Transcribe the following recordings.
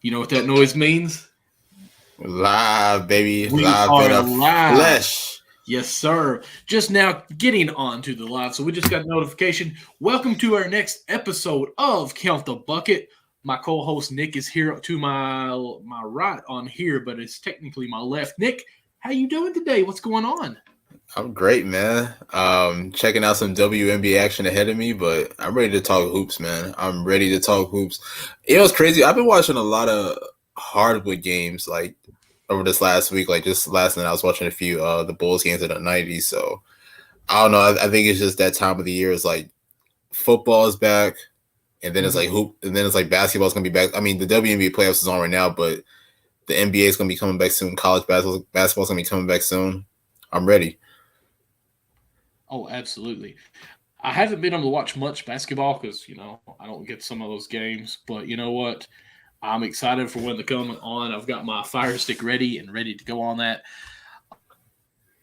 You know what that noise means? Live, baby. We Live in are a live. flesh. Yes, sir. Just now getting on to the live. So we just got notification. Welcome to our next episode of Count the Bucket. My co-host Nick is here to my right on here, but it's technically my left. Nick, how you doing today? What's going on? I'm great, man. Checking out some WNBA action ahead of me, but I'm ready to talk hoops, man. I'm ready to talk hoops. You know, it's crazy. I've been watching a lot of hardwood games, like over this last week. Like just last night, I was watching a few the Bulls games in the '90s. So I don't know. I think it's just that time of the year. It's like football is back, and then it's like hoop, and then it's like basketball's gonna be back. I mean, the WNBA playoffs is on right now, but the NBA is gonna be coming back soon. College basketball's gonna be coming back soon. I'm ready. Oh, absolutely. I haven't been able to watch much basketball because I don't get some of those games. But you know what? I'm excited for when they come on. I've got my Fire Stick ready and ready to go on that.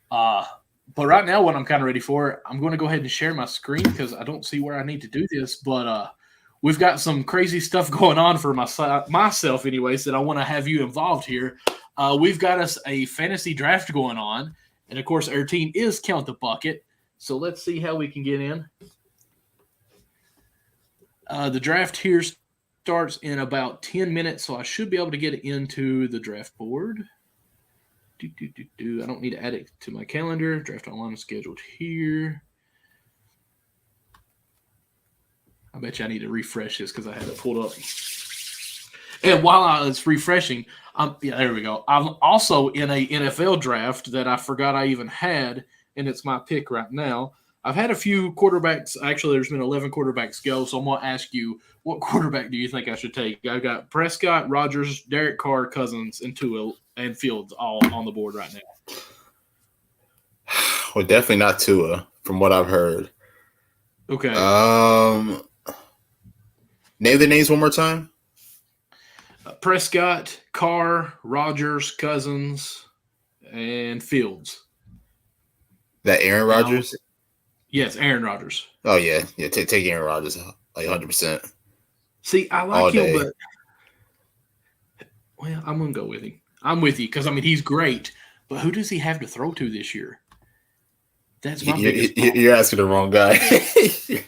But right now, what I'm kind of ready for, I'm going to go ahead and share my screen because I don't see where I need to do this. But we've got some crazy stuff going on for myself, anyways, that I want to have you involved here. We've got us a fantasy draft going on, and of course, our team is Count the Bucket. So let's see how we can get in. The draft here starts in about 10 minutes, so I should be able to get into the draft board. I don't need to add it to my calendar. Draft online is scheduled here. I bet you I need to refresh this because I had it pulled up. And while I was refreshing, there we go. I'm also in a NFL draft that I forgot I even had, and it's my pick right now. I've had a few quarterbacks. Actually, there's been 11 quarterbacks go, so I'm going to ask you, what quarterback do you think I should take? I've got Prescott, Rodgers, Derek Carr, Cousins, and Tua and Fields all on the board right now. Well, definitely not Tua, from what I've heard. Okay. Name the names one more time. Prescott, Carr, Rodgers, Cousins, and Fields. That Aaron Rodgers? Yes, Aaron Rodgers. Oh, yeah. Yeah, take Aaron Rodgers, like 100%. See, I like him, but well, I'm going to go with him. I'm with you because, I mean, he's great, but who does he have to throw to this year? That's my biggest problem. You're asking the wrong guy.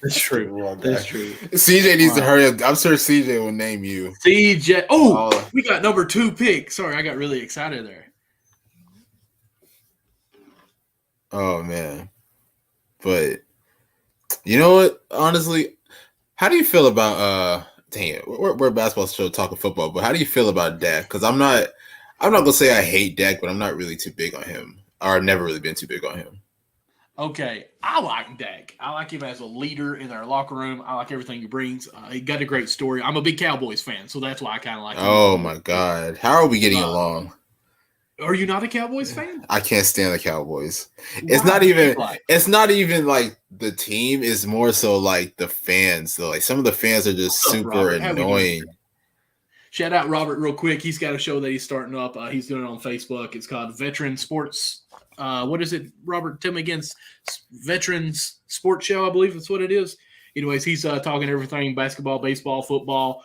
That's true. That's true. CJ needs to hurry up. I'm sure CJ will name you. CJ. Oh, we got number 2 pick. Sorry, I got really excited there. Oh, man. But you know what? Honestly, how do you feel about dang it, we're a basketball show talking football, but how do you feel about Dak? Because I'm not gonna say I hate Dak, but I'm not really too big on him. Or I've never really been too big on him. Okay, I like Dak. I like him as a leader in our locker room. I like everything he brings. He got a great story. I'm a big Cowboys fan, so that's why I kind of like him. Oh my God, how are we getting along? Are you not a Cowboys fan? I can't stand the Cowboys. It's not even like the team. Is more so like the fans. So like some of the fans are just super annoying. Shout out Robert real quick. He's got a show that he's starting up. He's doing it on Facebook. It's called Veteran Sports. What is it, Robert? Tell me again. Veterans Sports Show, I believe that's what it is. Anyways, he's talking everything: basketball, baseball, football.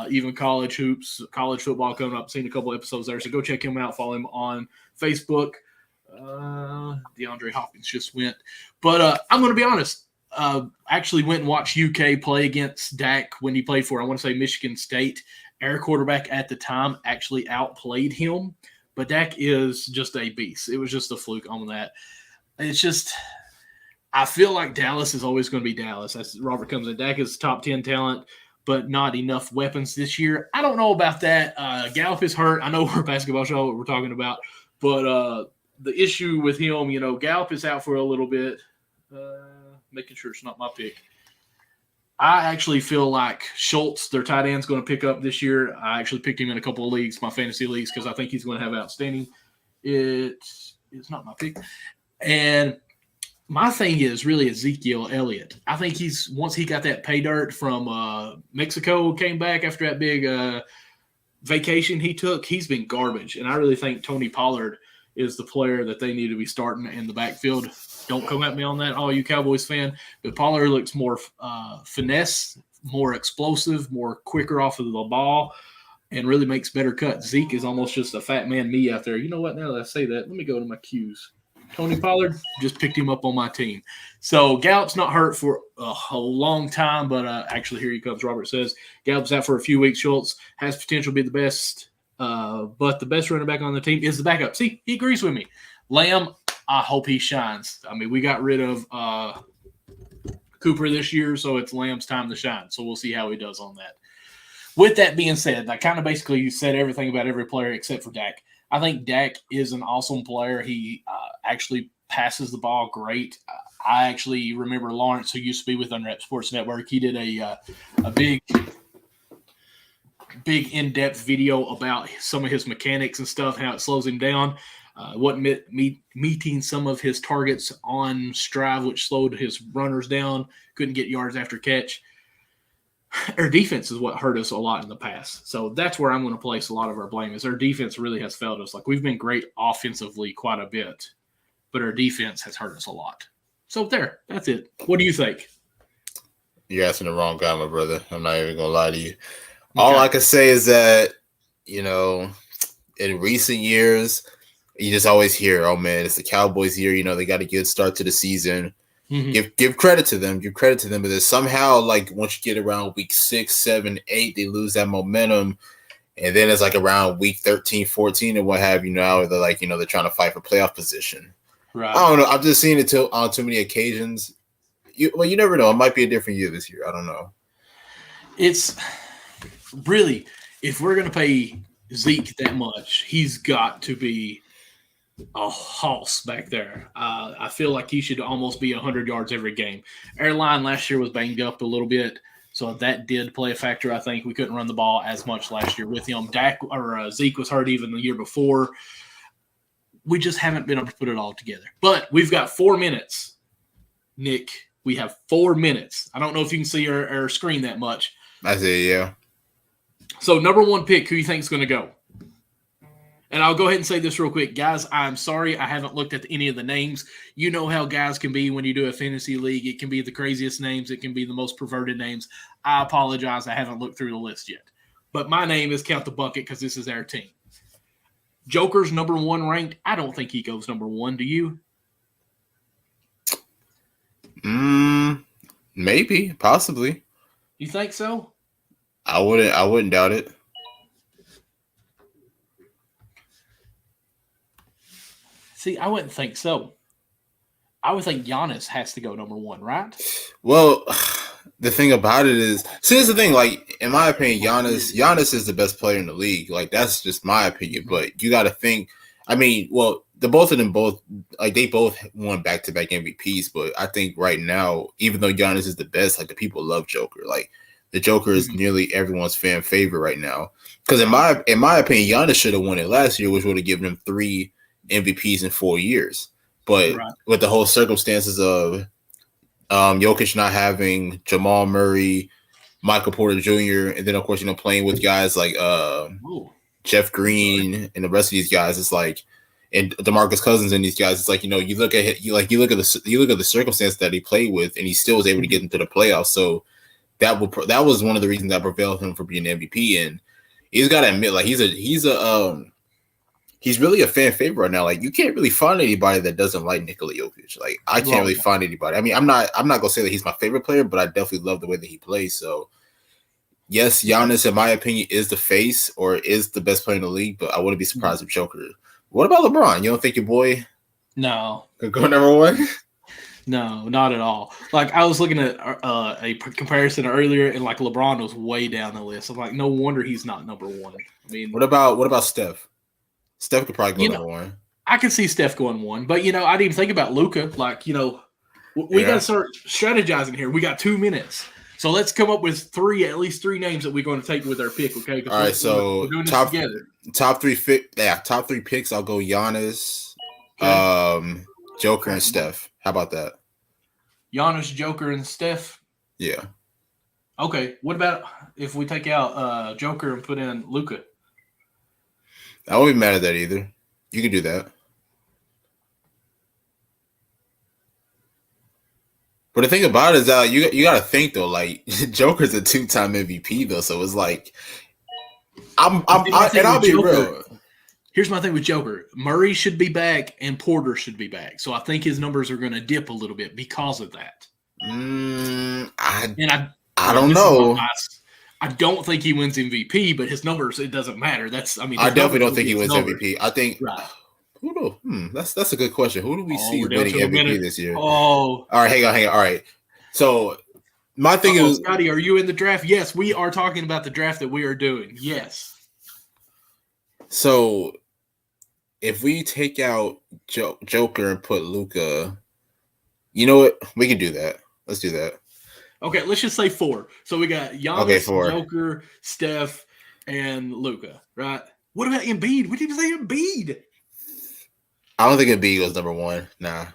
Even college hoops, college football coming up. Seen a couple episodes there, so go check him out. Follow him on Facebook. DeAndre Hopkins just went, but I'm going to be honest. Actually went and watched UK play against Dak when he played for, I want to say, Michigan State. Our quarterback at the time actually outplayed him, but Dak is just a beast. It was just a fluke on that. It's just, I feel like Dallas is always going to be Dallas. As Robert comes in, Dak is top 10 talent, but not enough weapons this year. I don't know about that. Gallup is hurt. I know we're a basketball show, what we're talking about, but the issue with him, Gallup is out for a little bit. Making sure it's not my pick. I actually feel like Schultz, their tight end, is going to pick up this year. I actually picked him in a couple of leagues, my fantasy leagues, because I think he's going to have outstanding. It's not my pick. And my thing is really Ezekiel Elliott. I think once he got that pay dirt from Mexico, came back after that big vacation he took, he's been garbage. And I really think Tony Pollard is the player that they need to be starting in the backfield. Don't come at me on that, all you Cowboys fan. But Pollard looks more finesse, more explosive, more quicker off of the ball. and really makes better cuts. Zeke is almost just a fat man me out there. You know what? Now that I say that, let me go to my cues. Tony Pollard just picked him up on my team. So Gallup's not hurt for a whole long time, but actually here he comes. Robert says Gallup's out for a few weeks. Schultz has potential to be the best, but the best running back on the team is the backup. See, he agrees with me. Lamb, I hope he shines. I mean, we got rid of Cooper this year, so it's Lamb's time to shine. So we'll see how he does on that. With that being said, I kind of basically said everything about every player except for Dak. I think Dak is an awesome player. He actually passes the ball great. I actually remember Lawrence, who used to be with Unwrapped Sports Network. He did a big in-depth video about some of his mechanics and stuff, how it slows him down. Wasn't meeting some of his targets on Strive, which slowed his runners down. Couldn't get yards after catch. Our defense is what hurt us a lot in the past. So that's where I'm going to place a lot of our blame is our defense really has failed us. Like we've been great offensively quite a bit, but our defense has hurt us a lot. So that's it. What do you think? You're asking the wrong guy, my brother. I'm not even going to lie to you. Okay. All I can say is that, in recent years, you just always hear, oh, man, it's the Cowboys year. They got a good start to the season. Mm-hmm. Give credit to them. Give credit to them. But then somehow, like, once you get around week 6, 7, 8, they lose that momentum. And then it's like around week 13, 14, and what have you now. They're like, they're trying to fight for playoff position. Right. I don't know. I've just seen it on too many occasions. You never know. It might be a different year this year. I don't know. It's really, if we're going to pay Zeke that much, he's got to be a hoss back there. I feel like he should almost be 100 yards every game. Our line last year was banged up a little bit, so that did play a factor. I think we couldn't run the ball as much last year with him. Zeke was hurt even the year before. We just haven't been able to put it all together. But we've got 4 minutes, Nick. We have 4 minutes. I don't know if you can see our screen that much. I see, yeah. So number one pick, who you think is going to go? And I'll go ahead and say this real quick. Guys, I'm sorry I haven't looked at any of the names. You know how guys can be when you do a fantasy league. It can be the craziest names. It can be the most perverted names. I apologize. I haven't looked through the list yet. But my name is Count the Bucket because this is our team. Joker's number one ranked. I don't think he goes number one. Do you? Maybe. Possibly. You think so? I wouldn't doubt it. See, I wouldn't think so. I would think Giannis has to go number one, right? Well, the thing about it is, see, here's the thing. Like, in my opinion, Giannis is the best player in the league. Like, that's just my opinion. But you got to think. I mean, well, they both won back-to-back MVPs. But I think right now, even though Giannis is the best, like the people love Joker. Like, the Joker is nearly everyone's fan favorite right now. Because in my opinion, Giannis should have won it last year, which would have given him 3 MVPs in 4 years. But with the whole circumstances of Jokic not having Jamal Murray, Michael Porter Jr., and then of course playing with guys like Jeff Green and the rest of these guys, it's like, and DeMarcus Cousins and these guys, it's like, you look at the circumstance that he played with, and he still was able to get into the playoffs. So that was one of the reasons that prevailed him for being MVP. And he's got to admit, like, he's really a fan favorite right now. Like, you can't really find anybody that doesn't like Nikola Jokic. Like, I can't really find anybody. I mean, I'm not gonna say that he's my favorite player, but I definitely love the way that he plays. So, yes, Giannis, in my opinion, is the face or is the best player in the league. But I wouldn't be surprised if Joker. What about LeBron? You don't think your boy? No. Could go number one? No, not at all. Like, I was looking at a comparison earlier, and like LeBron was way down the list. I'm like, no wonder he's not number one. I mean, what about Steph? Steph could probably go number one. I could see Steph going one, but I didn't even think about Luka. Like, we got to start strategizing here. We got 2 minutes, so let's come up with at least three names that we're going to take with our pick. Okay. All right. So we're doing this together. Top three picks. I'll go Giannis, Joker, and Steph. How about that? Giannis, Joker, and Steph. Yeah. Okay. What about if we take out Joker and put in Luka? I won't be mad at that either. You can do that. But the thing about it is that you got to think, though, like, Joker's a 2-time MVP, though. So it's like, I'll be real. Here's my thing with Joker. Murray should be back and Porter should be back. So I think his numbers are going to dip a little bit because of that. I don't know. I don't think he wins MVP, but his numbers, it doesn't matter. I definitely don't think he wins MVP. I think right. That's a good question. Who do we see winning MVP this year? All right, hang on. All right. So my thing is, Scotty, are you in the draft? Yes, we are talking about the draft that we are doing. Yes. So if we take out Joker and put Luka, you know what? We can do that. Let's do that. Okay, let's just say 4. So we got Giannis, Joker, Steph, and Luka, right? What about Embiid? We didn't say Embiid. I don't think Embiid goes number 1. Nah.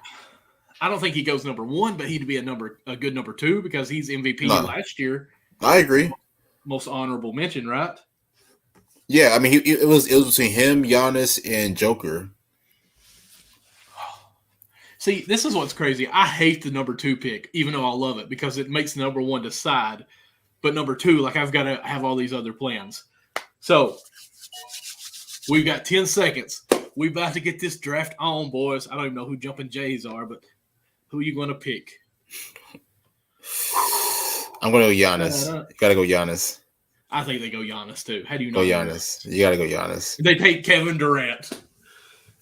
I don't think he goes number 1, but he'd be a good number 2 because he's MVP last year. I agree. Most honorable mention, right? Yeah, I mean, it was between him, Giannis, and Joker. See, this is what's crazy. I hate the number 2 pick, even though I love it, because it makes number 1 decide. But number 2, like I've got to have all these other plans. So we've got 10 seconds. We're about to get this draft on, boys. I don't even know who Jumping Jays are, but who are you going to pick? I'm going to go Giannis. Got to go Giannis. I think they go Giannis, too. How do you know? Go Giannis. You got to go Giannis. They take Kevin Durant.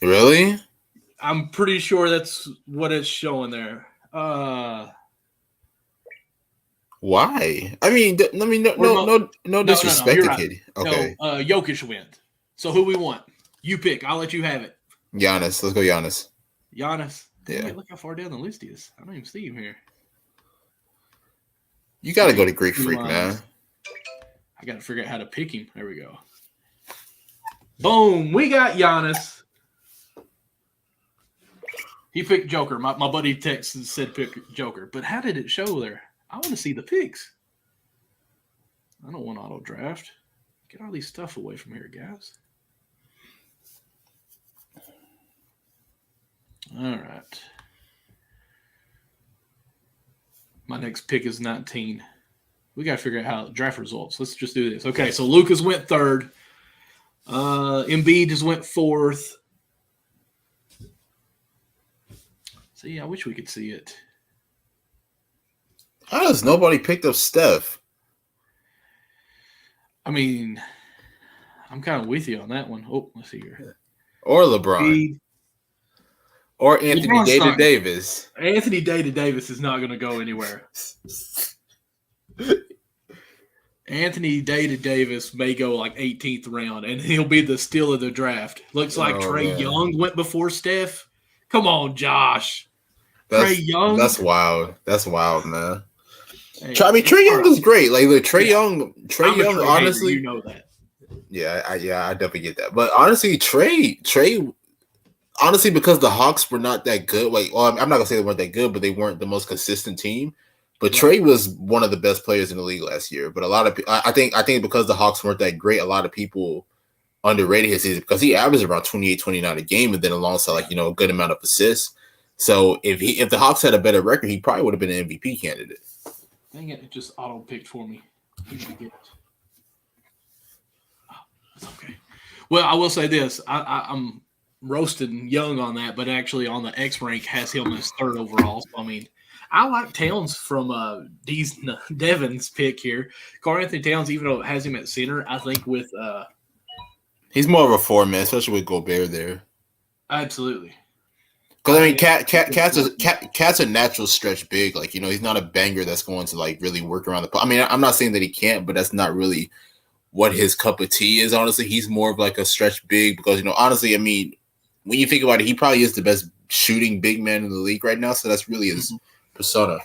Really? I'm pretty sure that's what it's showing there. Why? I mean, no disrespect to kid. Okay. No, Jokic wins. So who we want? You pick. I'll let you have it. Giannis. Let's go Giannis. Giannis. Yeah. Look how far down the list he is. I don't even see him here. You got to go to Greek Freak, man. I got to figure out how to pick him. There we go. Boom. We got Giannis. He picked Joker. My buddy texted and said pick Joker. But how did it show there? I want to see the picks. I don't want auto draft. Get all these stuff away from here, guys. All right. My next pick is 19. We got to figure out how draft results. Let's just do this. Okay, so Lucas went 3rd. Embiid just went 4th. See, I wish we could see it. How does nobody picked up Steph? I mean, I'm kind of with you on that one. Oh, let's see here. Or LeBron. Embiid. Or Anthony Davis. Anthony Davis is not going to go anywhere. Anthony Davis may go like 18th round, and he'll be the steal of the draft. Looks like Trae Young went before Steph. Come on, Josh. Trae Young. That's wild. That's wild, man. Hey, Trae Young is great. Like Trae Young, honestly, you know that. Yeah, I definitely get that. But honestly, Trae, honestly, because the Hawks were not that good. Like, well, I'm not gonna say they weren't that good, but they weren't the most consistent team. But Trae was one of the best players in the league last year. But a lot of I think because the Hawks weren't that great, a lot of people underrated his season because he averaged around 28, 29 a game, and then alongside a good amount of assists. So if the Hawks had a better record, he probably would have been an MVP candidate. Dang it just auto picked for me. That's okay. Well, I will say this: I'm roasting Young on that, but actually on the X rank has him as 3rd overall. So I mean, I like Towns from Devin's pick here. Karl Anthony Towns, even though it has him at center, I think with he's more of a 4 man, especially with Gobert there. Absolutely. Because I mean, Cat's a natural stretch big. Like he's not a banger that's going to really work around the. I mean, I'm not saying that he can't, but that's not really what his cup of tea is. Honestly, he's more of a stretch big because honestly, I mean, when you think about it, he probably is the best shooting big man in the league right now. So that's really his persona.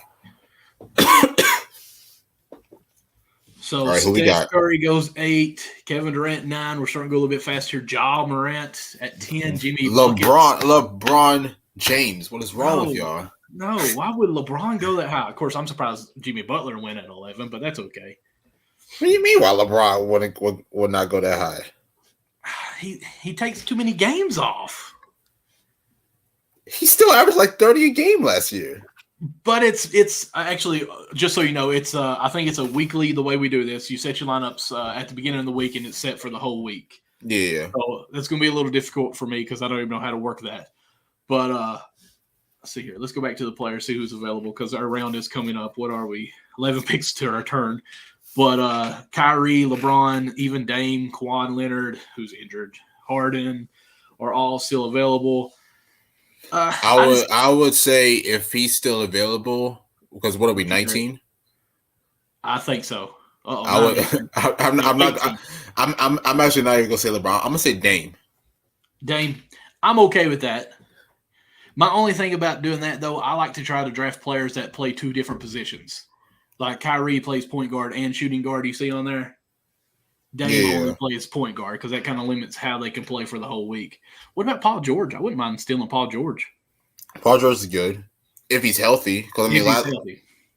So right, Steph Curry goes 8, Kevin Durant 9. We're starting to go a little bit faster. Ja Morant at 10. Jimmy LeBron James. What is wrong with y'all? No, why would LeBron go that high? Of course, I'm surprised Jimmy Butler went at 11, but that's okay. What do you mean? Why LeBron would not go that high? He takes too many games off. He still averaged 30 a game last year. But it's actually, just so you know, it's I think it's a weekly. The way we do this, you set your lineups at the beginning of the week, and it's set for the whole week. Yeah. So that's going to be a little difficult for me because I don't even know how to work that. But let's see here. Let's go back to the players, see who's available because our round is coming up. What are we? 11 picks to our turn. But Kyrie, LeBron, even Dame, Kawhi Leonard, who's injured, Harden, are all still available. I would say if he's still available, because what are we, 19? I think so. I would. I'm actually not even gonna say LeBron. I'm gonna say Dame. Dame, I'm okay with that. My only thing about doing that, though, I like to try to draft players that play two different positions. Like Kyrie plays point guard and shooting guard. You see on there. Dame only plays point guard because that kind of limits how they can play for the whole week. What about Paul George? I wouldn't mind stealing Paul George. Paul George is good if he's healthy. Because I mean,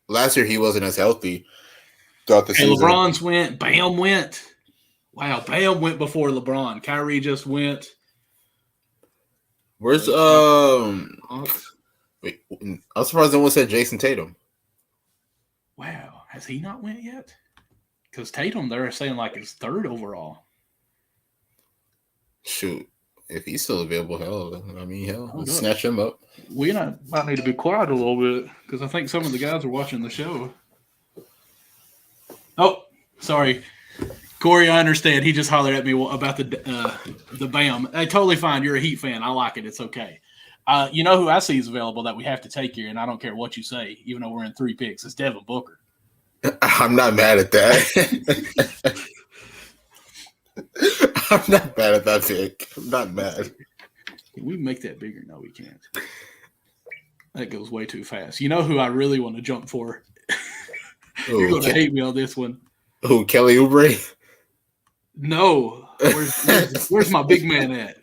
last year he wasn't as healthy throughout the season. LeBron's went. Bam went. Wow, Bam went before LeBron. Kyrie just went. Where's Wait, I'm surprised no one said Jason Tatum. Wow, has he not went yet? Because Tatum, they're saying like is third overall. Shoot, if he's still available, let's snatch him up. We might need to be quiet a little bit because I think some of the guys are watching the show. Oh, sorry, Corey. I understand. He just hollered at me about the Bam. Hey, totally fine. You're a Heat fan. I like it. It's okay. You know who I see is available that we have to take here, and I don't care what you say, even though we're in 3 picks. It's Devin Booker. I'm not mad at that. I'm not mad at that pick. I'm not mad. Can we make that bigger? No, we can't. That goes way too fast. You know who I really want to jump for? You're going to hate me on this one. Who, Kelly Oubre? No. Where's my big man at?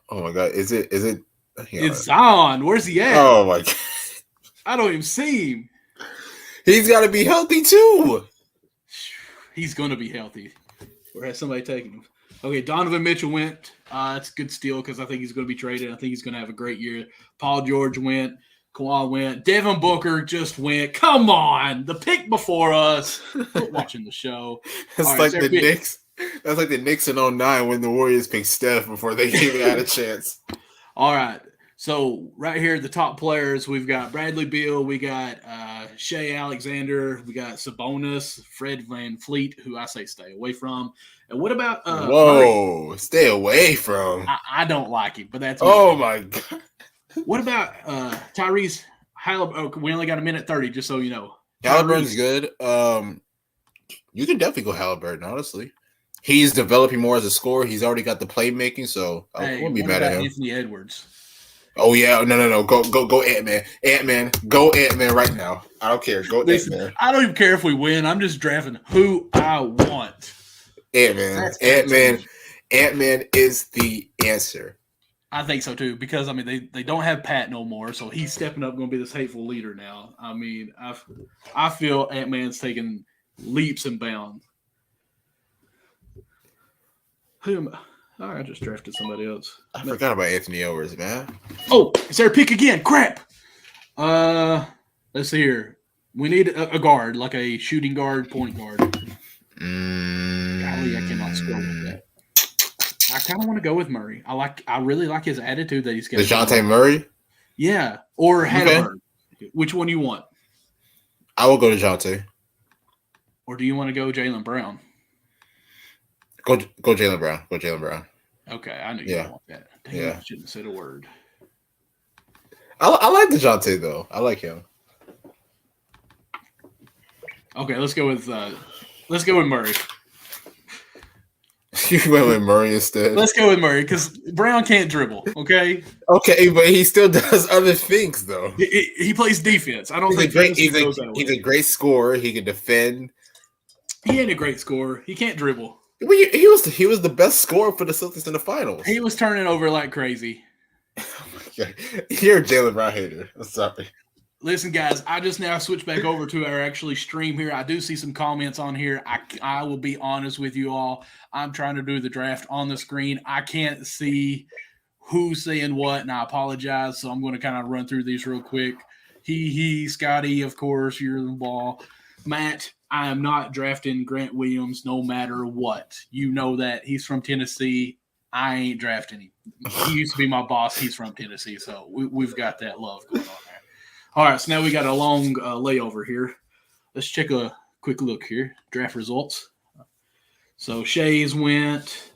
Oh, my God. Is it? It's on. Where's he at? Oh, my God. I don't even see him. He's got to be healthy, too. He's going to be healthy. Or has somebody taken him? Okay, Donovan Mitchell went. That's a good steal because I think he's going to be traded. I think he's going to have a great year. Paul George went. Kawhi went. Devin Booker just went. Come on. The pick before us. Quit watching the show. That's like the Knicks. That's like the Knicks in 2009 when the Warriors picked Steph before they even had a chance. All right. So right here, the top players, we've got Bradley Beal, we got Shea Alexander, we got Sabonis, Fred VanVleet, who I say stay away from. And what about Whoa, Murray? Stay away from. I don't like him, but that's me. My God. What about Tyrese Halliburton? We only got a minute 30, just so you know. Halliburton's good. You can definitely go Halliburton, honestly. He's developing more as a scorer. He's already got the playmaking, so I wouldn't be mad at him. Anthony Edwards. Oh yeah, no. Go Ant-Man. Ant-Man. Go Ant-Man right now. I don't care. Go Ant-Man. I don't even care if we win. I'm just drafting who I want. Ant-Man. Ant-Man is the answer. I think so too, because I mean they don't have Pat no more, so he's stepping up, going to be this hateful leader now. I mean, I feel Ant-Man's taking leaps and bounds. Who am I? Oh, I just drafted somebody else. I forgot about Anthony Edwards, man. Oh, is there a pick again? Crap. Let's see here. We need a guard, like a shooting guard, point guard. Golly, I cannot scroll with that. I kind of want to go with Murray. I really like his attitude that he's got. DeJounte Murray? Yeah, or Halliburton. Okay. Which one you want? I will go DeJounte. Or do you want to go Jaylen Brown? Go Jaylen Brown. Go Jaylen Brown. Okay, I knew you didn't want that. Damn, I shouldn't have said a word. I like DeJounte though. I like him. Okay, let's go with Murray. You went with Murray instead. Let's go with Murray because Brown can't dribble. Okay. Okay, but he still does other things though. He plays defense. I don't think he's a great scorer. He can defend. He ain't a great scorer. He can't dribble. He was the best scorer for the Celtics in the finals. He was turning over like crazy. Oh my God. You're a Jaylen Brown hater. I'm sorry. Listen, guys, I just now switched back over to our actually stream here. I do see some comments on here. I will be honest with you all. I'm trying to do the draft on the screen. I can't see who's saying what, and I apologize. So I'm going to kind of run through these real quick. Scotty, of course, you're the ball. Matt, I am not drafting Grant Williams no matter what. You know that. He's from Tennessee. I ain't drafting him. He used to be my boss. He's from Tennessee, so we've got that love going on there. All right, so now we got a long layover here. Let's check a quick look here. Draft results. So Shays went.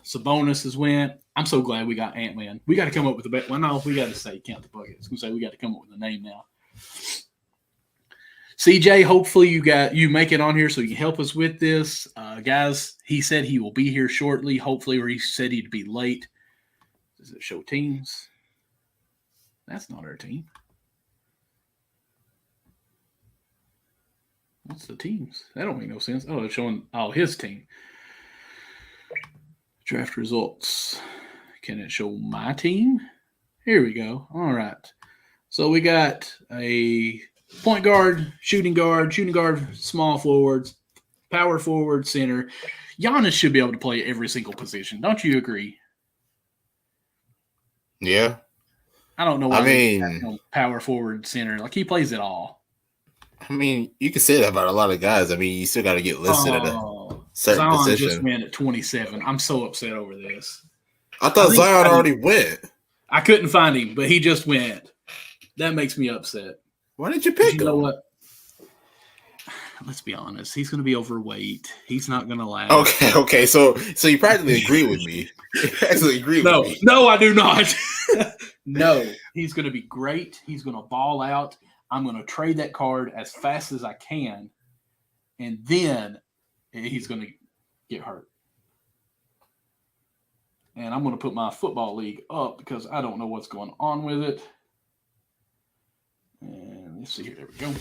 Sabonis has went. I'm so glad we got Ant-Man. We got to come up with a bet. Well, no, we got to say count the buckets. I was going to say we got to come up with a name now. CJ, hopefully you make it on here so you can help us with this. Guys, he said he will be here shortly, hopefully, or he said he'd be late. Does it show teams? That's not our team. What's the teams? That don't make no sense. Oh, it's showing his team. Draft results. Can it show my team? Here we go. All right. So we got a point guard, shooting guard, small forwards, power forward, center. Giannis should be able to play every single position. Don't you agree? Yeah. I don't know why they have no power forward, center. Like, he plays it all. I mean, you can say that about a lot of guys. I mean, you still got to get listed at a certain Zion position. Just went at 27. I'm so upset over this. I thought Zion already went. I couldn't find him, but he just went. That makes me upset. Why didn't you pick him? You know what? Let's be honest. He's going to be overweight. He's not going to last. Okay. So you practically agree with me. You actually agree with me. No, I do not. No, he's going to be great. He's going to ball out. I'm going to trade that card as fast as I can, and then he's going to get hurt. And I'm going to put my football league up because I don't know what's going on with it. And let's see here. There we go.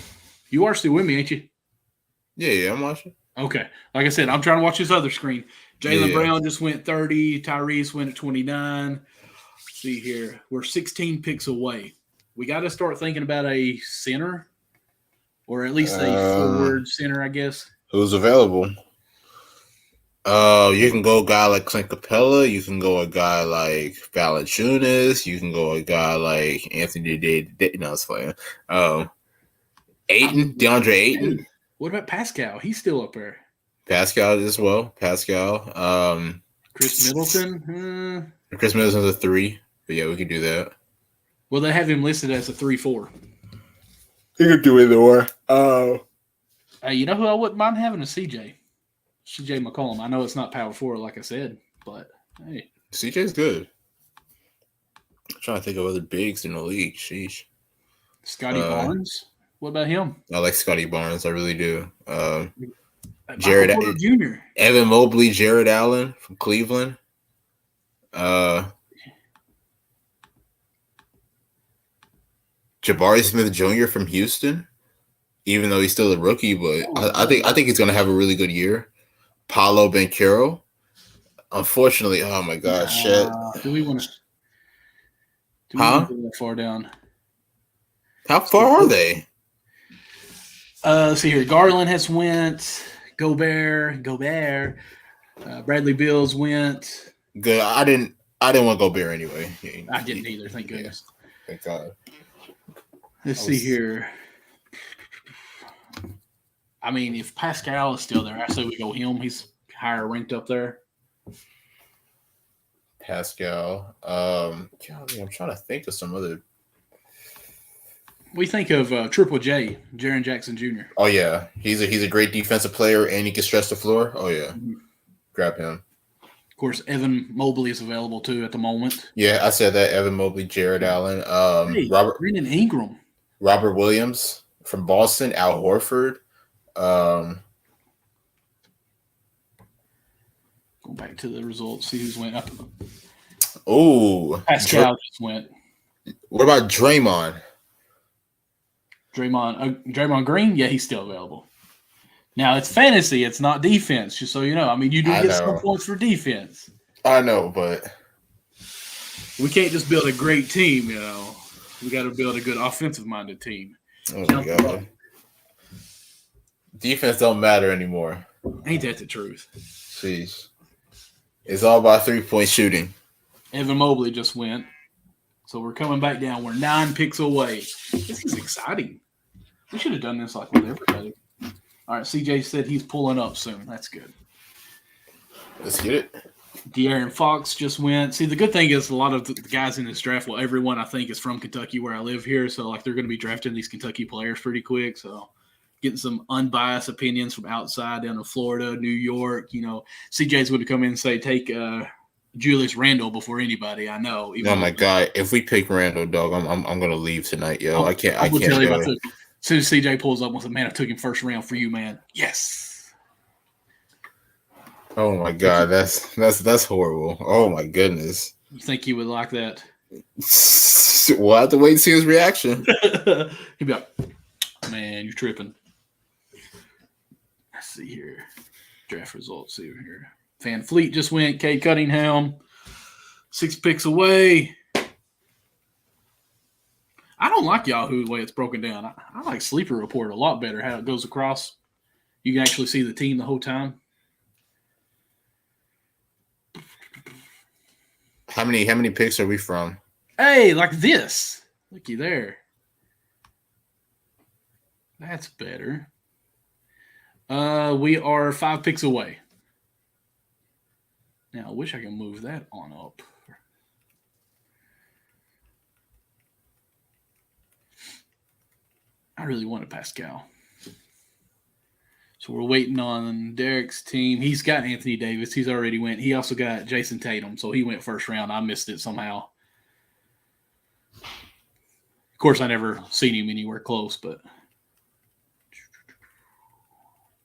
You are still with me, ain't you? Yeah, I'm watching. Okay. Like I said, I'm trying to watch this other screen. Jaylen Brown just went 30. Tyrese went at 29. Let's see here. We're 16 picks away. We got to start thinking about a center, or at least a forward center, I guess. Who's available? You can go a guy like Clint Capella. You can go a guy like Valanciunas. You can go a guy like Anthony Davis. No, it's playing. DeAndre Ayton. What about Pascal? He's still up there. Pascal as well. Chris Middleton. Chris Middleton's a 3. But yeah, we could do that. Well, they have him listed as a 3-4. He could do either or. Hey, you know who I wouldn't mind having? A CJ McCollum. I know it's not power forward, like I said, but hey. CJ's good. I'm trying to think of other bigs in the league. Sheesh. Scotty Barnes. What about him? I like Scotty Barnes. I really do. Jared Jr. Evan Mobley, Jared Allen from Cleveland. Jabari Smith Jr. from Houston, even though he's still a rookie, but I think he's going to have a really good year. Paolo Banchero. Unfortunately, oh my gosh, Chet. Do we want to go that far down? How far are they? Let's see here. Garland has went. Gobert. Bradley Bills went. Good. I didn't want Gobert anyway. I didn't either. Thank goodness. Thank God. Let's see here. I mean, if Pascal is still there, I say we go him. He's higher ranked up there. Pascal. I'm trying to think of some other. We think of Triple J, Jaren Jackson Jr. Oh yeah, he's a great defensive player, and he can stretch the floor. Oh yeah, Grab him. Of course, Evan Mobley is available too at the moment. Yeah, I said that. Evan Mobley, Jared Allen, Brandon Ingram, Robert Williams from Boston, Al Horford. Go back to the results. See who's went up. Oh, Pascal just went. What about Draymond? Draymond Green, yeah, he's still available. Now, it's fantasy. It's not defense, just so you know. I mean, you do get some points for defense. I know, but we can't just build a great team, you know. We got to build a good offensive-minded team. Oh, my God. Defense don't matter anymore. Ain't that the truth? Jeez. It's all about three-point shooting. Evan Mobley just went. So we're coming back down. We're 9 picks away. This is exciting. We should have done this like with everybody. All right, CJ said he's pulling up soon. That's good. Let's get it. De'Aaron Fox just went. See, the good thing is a lot of the guys in this draft, well, everyone I think is from Kentucky where I live here. So, like, they're going to be drafting these Kentucky players pretty quick. So, getting some unbiased opinions from outside down to Florida, New York. You know, CJ's going to come in and say, take Julius Randle before anybody I know. Oh, my God. If we pick Randle, dog, I'm going to leave tonight, yo. I can't tell you do it. As soon as CJ pulls up and says, man, I took him first round for you, man. Yes. Oh my God, that's horrible. Oh my goodness. You think he would like that? We'll have to wait and see his reaction. He'd be like, man, you're tripping. Let's see here. Draft results. See here. Van Fleet just went. Cade Cunningham, 6 picks away. I don't like Yahoo the way it's broken down. I like Sleeper Report a lot better, how it goes across. You can actually see the team the whole time. How many picks are we from? Hey, like this. Looky there. That's better. We are 5 picks away. Now, I wish I could move that on up. I really wanted Pascal. So we're waiting on Derek's team. He's got Anthony Davis. He's already went. He also got Jason Tatum, so he went first round. I missed it somehow. Of course, I never seen him anywhere close, but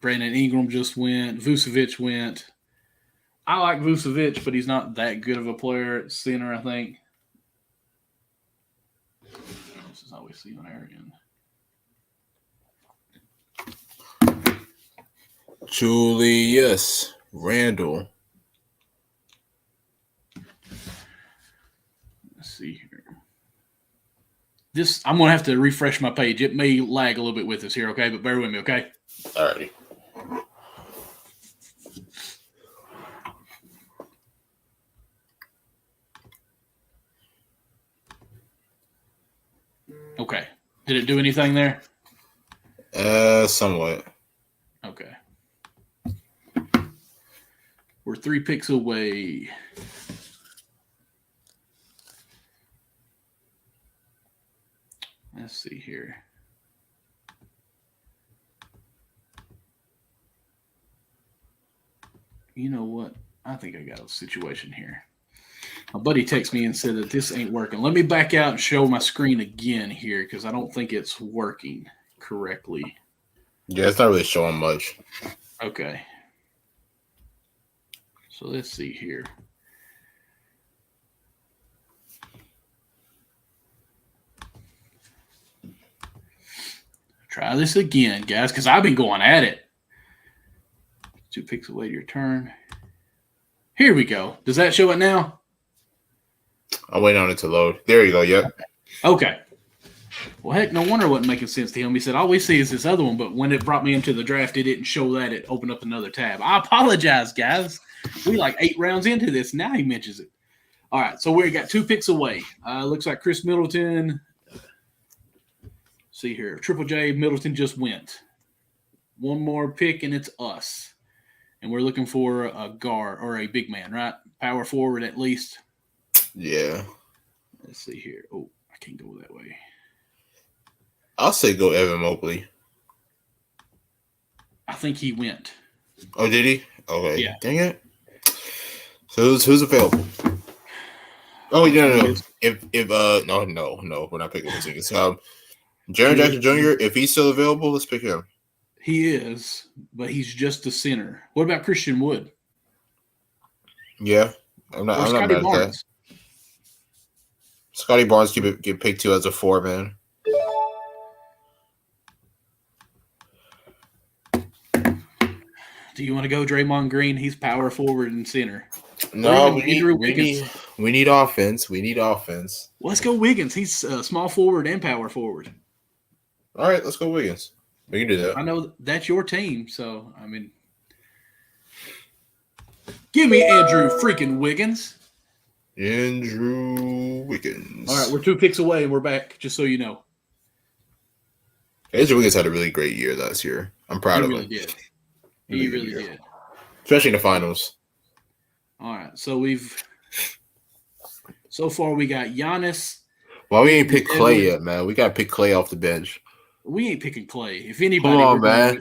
Brandon Ingram just went. Vucevic went. I like Vucevic, but he's not that good of a player at center, I think. This is always Steven Arian. Julius Randle. Let's see here. I'm going to have to refresh my page. It may lag a little bit with us here, okay? But bear with me, okay? All righty. Okay. Did it do anything there? Somewhat. Okay. We're 3 picks away. Let's see here. You know what? I think I got a situation here. My buddy texted me and said that this ain't working. Let me back out and show my screen again here because I don't think it's working correctly. Yeah, it's not really showing much. Okay. So let's see here. Try this again, guys, because I've been going at it. 2 picks away to your turn. Here we go. Does that show it now? I'm waiting on it to load. There you go. Yep. Okay. Well, heck, no wonder it wasn't making sense to him. He said, all we see is this other one, but when it brought me into the draft, it didn't show that. It opened up another tab. I apologize, guys. We like 8 rounds into this. Now he mentions it. All right, so we got 2 picks away. Looks like Chris Middleton. See here. Triple J, Middleton just went. 1 more pick, and it's us. And we're looking for a guard or a big man, right? Power forward at least. Yeah. Let's see here. Oh, I can't go that way. I'll say go Evan Mobley. I think he went. Oh, did he? Okay. Yeah. Dang it. So who's available? Oh, no. No, we're not picking this tickets. Jaren Jackson Jr., if he's still available, let's pick him. He is, but he's just a center. What about Christian Wood? Yeah. I'm not mad at that. Scotty Barnes get picked too as a 4, man. Do you want to go Draymond Green? He's power forward and center. No, we need offense. We need offense. Well, let's go Wiggins. He's small forward and power forward. All right, let's go Wiggins. We can do that. I know that's your team, so, I mean. Give me Andrew freaking Wiggins. Andrew Wiggins. All right, we're 2 picks away, and we're back, just so you know. Andrew Wiggins had a really great year last year. I'm proud He of really him. did. He really did. Especially in the finals. All right. So far we got Giannis. Well, we ain't picked Clay Edwards. yet, man. We got to pick Clay off the bench. We ain't picking Clay. If anybody, Come on, we're going man.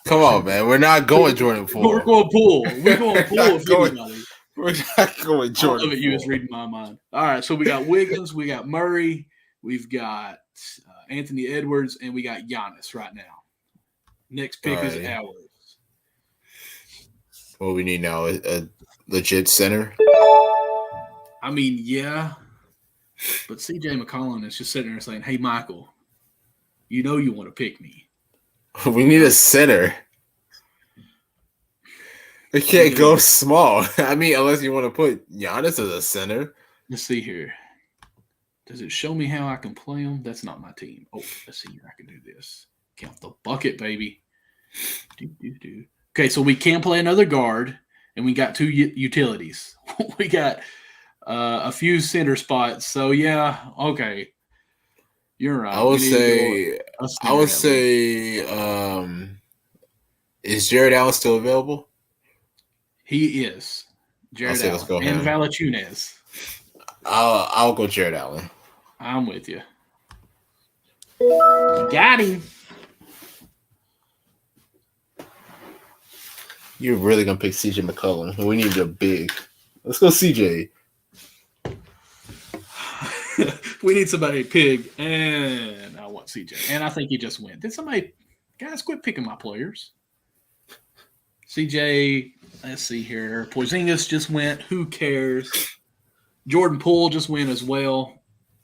Come on, man. We're not going Jordan Poole. We're going Poole. We're going Poole if going, anybody. We're not going Jordan I love it. You was reading my mind. All right. So we got Wiggins. We got Murray. We've got Anthony Edwards. And we got Giannis right now. Next pick is ours. What we need now is a legit center. I mean, yeah. But CJ McCollum is just sitting there saying, hey, Michael, you know you want to pick me. We need a center. We can't go small. I mean, unless you want to put Giannis as a center. Let's see here. Does it show me how I can play them? That's not my team. Oh, let's see here. I can do this. Count the bucket, baby. Okay, so we can play another guard, and we got 2 utilities. We got a few center spots. So, yeah, okay. You're right. I would say, is Jared Allen still available? He is. Jared Allen. Let's go and Valanciunas. I'll go Jared Allen. I'm with you. Got him. You're really going to pick CJ McCollum. We need a big. Let's go CJ. We need somebody big, and I want CJ. And I think he just went. Did somebody, guys, quit picking my players? CJ, let's see here. Porzingis just went. Who cares? Jordan Poole just went as well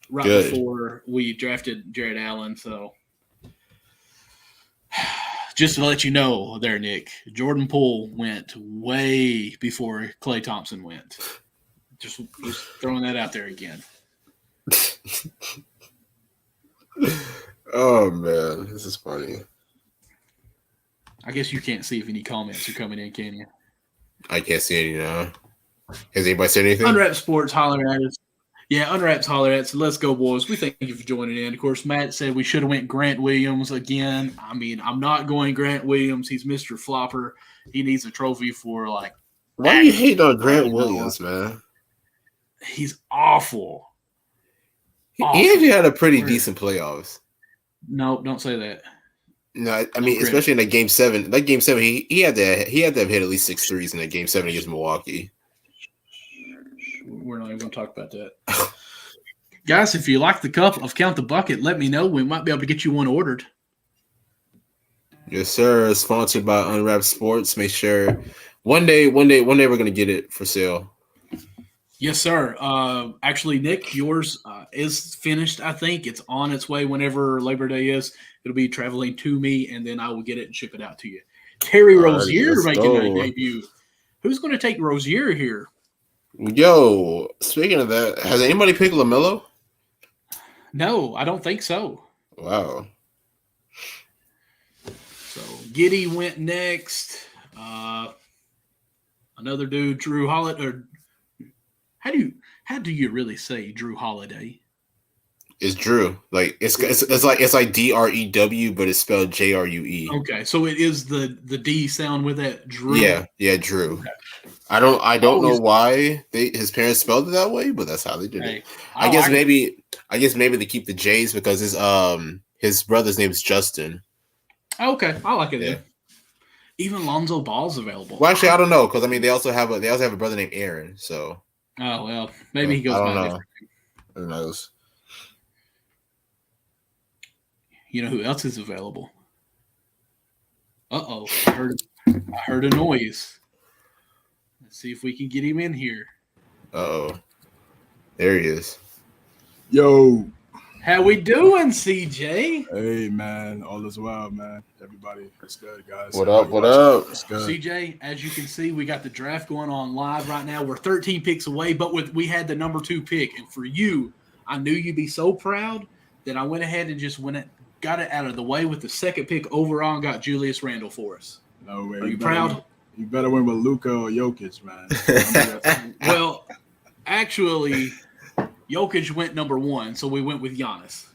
before we drafted Jared Allen. So just to let you know there, Nick, Jordan Poole went way before Klay Thompson went. Just throwing that out there again. Oh, man. This is funny. I guess you can't see if any comments are coming in, can you? I can't see any now. Has anybody said anything? Unwrap Sports, holler at us. Yeah, Unwraps, holler at us. Let's go, boys. We thank you for joining in. Of course, Matt said we should have went Grant Williams again. I mean, I'm not going Grant Williams. He's Mr. Flopper. He needs a trophy for, like... Why are you hating on Grant Williams, man? He's awful. He actually had a pretty decent playoffs. No, don't say that. No, I mean, especially in that game 7. That game 7, he had to have hit at least 6 threes in that game 7 against Milwaukee. We're not even going to talk about that. Guys, if you like the cup of Count the Bucket, let me know. We might be able to get you one ordered. Yes, sir. Sponsored by Unwrapped Sports. Make sure one day we're going to get it for sale. Yes, sir. Actually, Nick, yours is finished, I think. It's on its way whenever Labor Day is. It'll be traveling to me, and then I will get it and ship it out to you. Terry Rozier making a debut. Who's going to take Rozier here? Yo, speaking of that, has anybody picked LaMelo? No, I don't think so. Wow. So Giddey went next. Another dude, Drew Holiday. How do you really say Drew Holiday? It's Drew. Like it's like DREW, but it's spelled JRUE. Okay, so it is the D sound with that Drew. Yeah, Drew. Okay. I don't know why his parents spelled it that way, but that's how they did it. I guess maybe they keep the J's because his brother's name is Justin. Okay, I like it. Yeah. Even Lonzo Ball's available. Well, actually, I don't know because I mean they also have a brother named Aaron. So. Oh well, maybe he goes by different. Who knows? You know who else is available? Uh-oh. I heard a noise. Let's see if we can get him in here. Uh-oh. There he is. Yo. How we doing, CJ? Hey, man. All is well, man. Everybody, it's good, guys. What up? It's good. CJ, as you can see, we got the draft going on live right now. We're 13 picks away, but we had the number 2 pick. And for you, I knew you'd be so proud that I went ahead and just got it out of the way with the 2nd pick overall and got Julius Randle for us. No way. Are you proud? You better win with Luka or Jokic, man. Well, actually, Jokic went number 1, so we went with Giannis.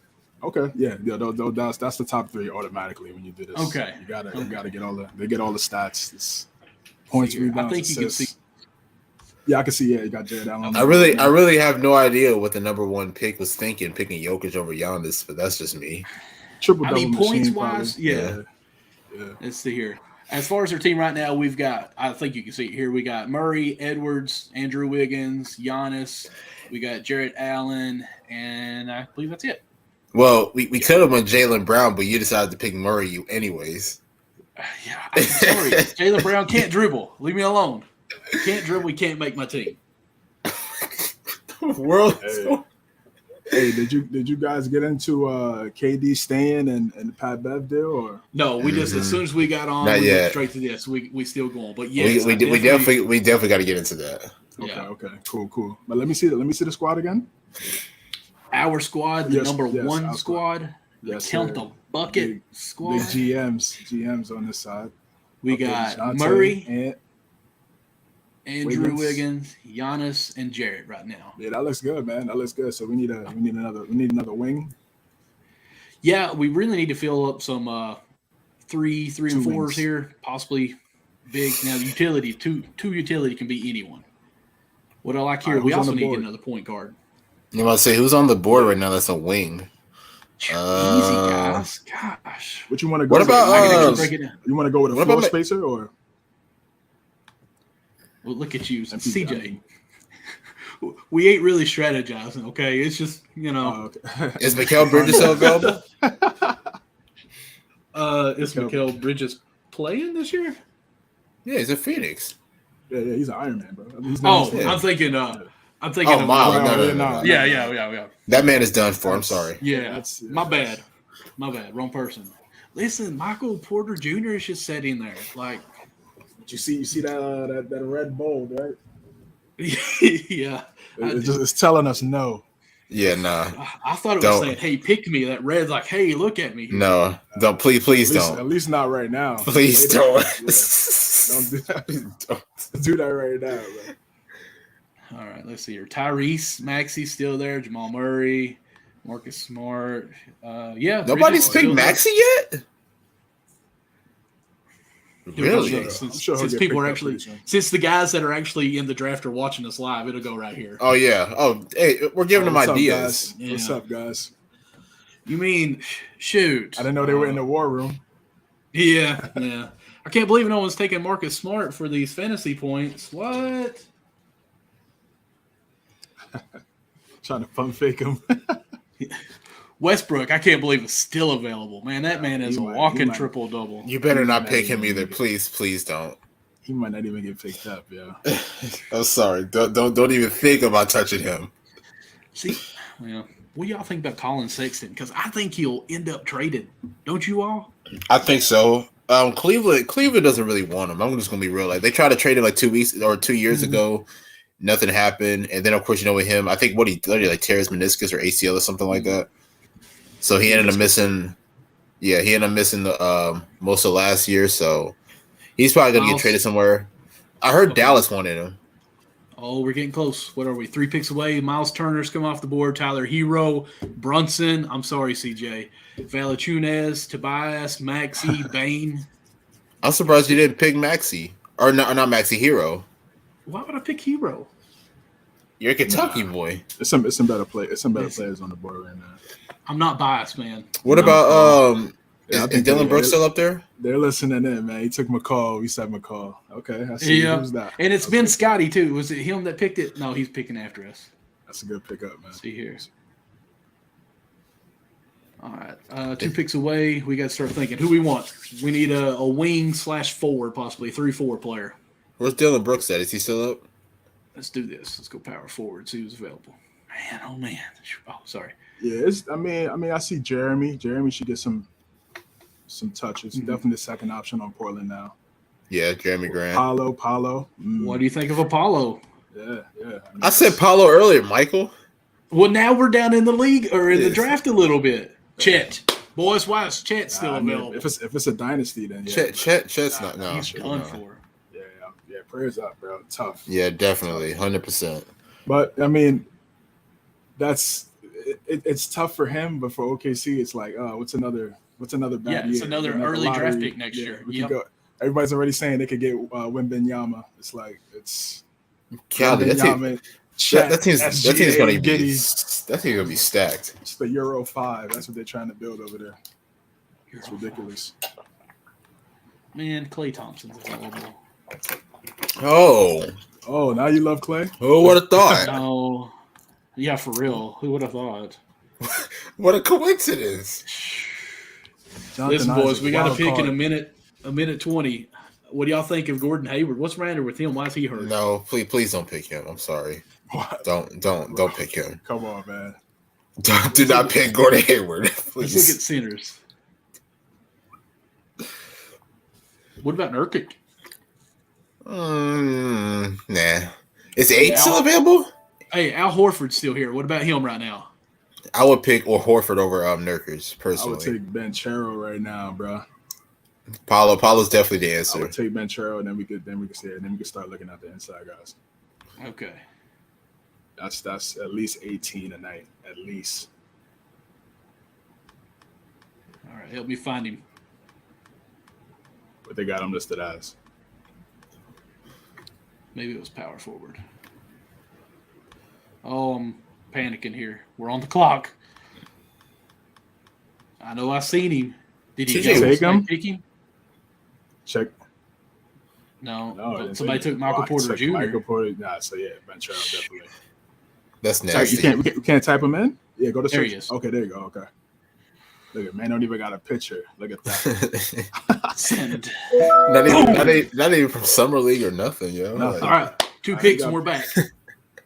Okay, yeah. That's the top 3 automatically when you do this. Okay. You gotta get all the stats. It's points, See here. I rebounds, think you can see. assists. Yeah, I can see. Yeah, you got Jared Allen. I really have no idea what the number 1 pick was thinking, picking Jokic over Giannis, but that's just me. Triple I double mean, machine, points probably. wise, yeah. Let's see here. As far as our team right now, we've got, I think you can see it here, we got Murray, Edwards, Andrew Wiggins, Giannis, we got Jarrett Allen, and I believe that's it. Well, we could have went Jaylen Brown, but you decided to pick Murray anyways. Yeah, I'm sorry. Jaylen Brown can't dribble. Leave me alone. Can't dribble. He can't make my team. World. Hey, did you guys get into KD staying and Pat Bev deal or no? We just as soon as we got on, Not we yet. went straight to this. We still going, but yes, we definitely got to get into that. Okay, cool. But let me see the squad again. Our squad, the number yes, 1 our squad, Yes, count sir. the bucket squad. Big GMs on this side. We got Dejounte, Murray, and Andrew Wiggins, Giannis, and Jarrett right now. yeah, that looks good, man. That looks good. So we need another wing. Yeah, we really need to fill up some 3 and 4s wings. here, possibly big. Now utility, two utility can be anyone. What I like here, All right, we who's on also the need to board? get another point guard. You want to say who's on the board right now? That's a wing. Easy guys, gosh. What you want to go? What with? about, I can actually uh, break it down. You want to go with a what floor about spacer or? Well, look at you, I CJ. We ain't really strategizing, okay? It's just Okay. Is Mikal Bridges still available? is Mikal Bridges playing this year? Yeah, he's a Phoenix. Yeah, he's an Iron Man, bro. I'm thinking. I'm thinking. Oh, of Miles. no, No. Yeah. That man is done for. I'm sorry. Yeah, my bad. Wrong person. Listen, Michael Porter Jr. is just sitting there, like. You see that red bowl, right? Yeah, It's telling us no. Yeah, nah. I thought it was Don't. saying, "Hey, pick me." That red's like, "Hey, look at me." No. Don't. Please don't. At least not right now. Please Later. don't. Yeah. Don't do that. Don't. Do that right now, bro. All right, let's see here. Tyrese Maxey's still there. Jamal Murray, Marcus Smart. Yeah, Nobody's Bridges picked still there. Maxey yet? Really? Yeah, I'm since sure he'll get people are picked up actually, pretty soon. since the guys that are actually in the draft are watching us live, it'll go right here. Oh yeah. Oh, hey, we're giving them What's up, ideas. guys? Yeah. What's up, guys? You mean, shoot? I didn't know they were in the war room. Yeah. I can't believe no one's taking Marcus Smart for these fantasy points. What? Trying to pump fake him. Westbrook, I can't believe is still available. Man, that man is he a might- walking he might. triple double. You better not Nah, pick him yeah. either. Please don't. He might not even get picked up, yeah. I'm sorry. Don't even think about touching him. See, what do y'all think about Colin Sexton? Because I think he'll end up traded. Don't you all? I think so. Cleveland doesn't really want him. I'm just gonna be real. Like they tried to trade him like 2 weeks or 2 years ago. Nothing happened, and then of course with him, I think what he did, like tear his meniscus or ACL or something like that. So he ended up missing. Yeah, he ended up missing the most of last year. So he's probably gonna get traded somewhere. I heard Dallas wanted him. Oh, we're getting close. What are we? 3 picks away. Miles Turner's come off the board. Tyler Hero, Brunson. I'm sorry, CJ. Valachunas, Tobias, Maxey, Bain. I'm surprised you didn't pick Maxey or not Maxey Hero. Why would I pick Hero? You're a Kentucky boy. It's some better players on the board right now. I'm not biased, man. What about Yeah, I is think Dylan Brooks still up there? They're listening in, man. He took McCall. We said McCall. Okay, I see. Yeah, Who's that? and it's been Scotty too. Was it him that picked it? No, he's picking after us. That's a good pickup, man. See here. All right, 2 picks away. We got to start thinking who we want. We need a wing / forward, possibly 3-4 player. Where's Dylan Brooks at? Is he still up? Let's do this. Let's go power forward. See who's available. Man, oh man. Oh, sorry. Yeah, I mean, I see Jeremy. Jeremy should get some touches. Definitely the second option on Portland now. Yeah, Jeremy Grant. Paulo. What do you think of Apollo? Yeah. I said Paulo earlier, Michael. Well, now we're down in the league or in the draft a little bit. Chet. Boys, why is Chet still available? If it's a dynasty, then yeah. Chet's not. No, He's done no. for. Yeah. Prayers up, bro. Tough. Yeah, definitely, 100%. But I mean, that's it's tough for him, but for OKC, it's like, what's another bad year? It's another early draft pick next year. We could go. Everybody's already saying they could get Wembanyama. It's like it's Cali. Chet, that team's SGA, gonna be Giddey. that team's gonna be stacked. It's the Euro 5. That's what they're trying to build over there. It's ridiculous. Man, Klay Thompson's available. Oh, now you love Klay? who would have thought? No. Yeah, for real. Who would have thought? What a coincidence! Listen, boys, we got to pick in a minute 20. What do y'all think of Gordon Hayward? What's matter with him? Why is he hurt? No, please don't pick him. I'm sorry. What? Don't pick him. Come on, man. Do not pick Gordon Hayward. Let's Please. look at centers. What about Nurkic? Nah. Is 8 still available? Hey, Al Horford's still here. What about him right now? I would pick Horford over Nurkic personally. I would take Banchero right now, bro. Paulo's definitely the I answer. would take Banchero, and then we could start looking at the inside guys. Okay. That's at least 18 a night, at least. All right, help me find him. What they got him listed as? Maybe it was power forward. Oh, I'm panicking here. We're on the clock. I know I seen him. Did he take him? Pick him? Check. No, No, somebody took Michael Porter Jr. Michael Porter, so yeah, Banchero definitely. That's So nasty. we can't type him in. Yeah, go to There search. he is. Okay, there you go. Okay. Look at man, don't even got a picture. Look at that. Send. not even from summer league or nothing, yo. Nothing. All right, two All right, picks we and we're back.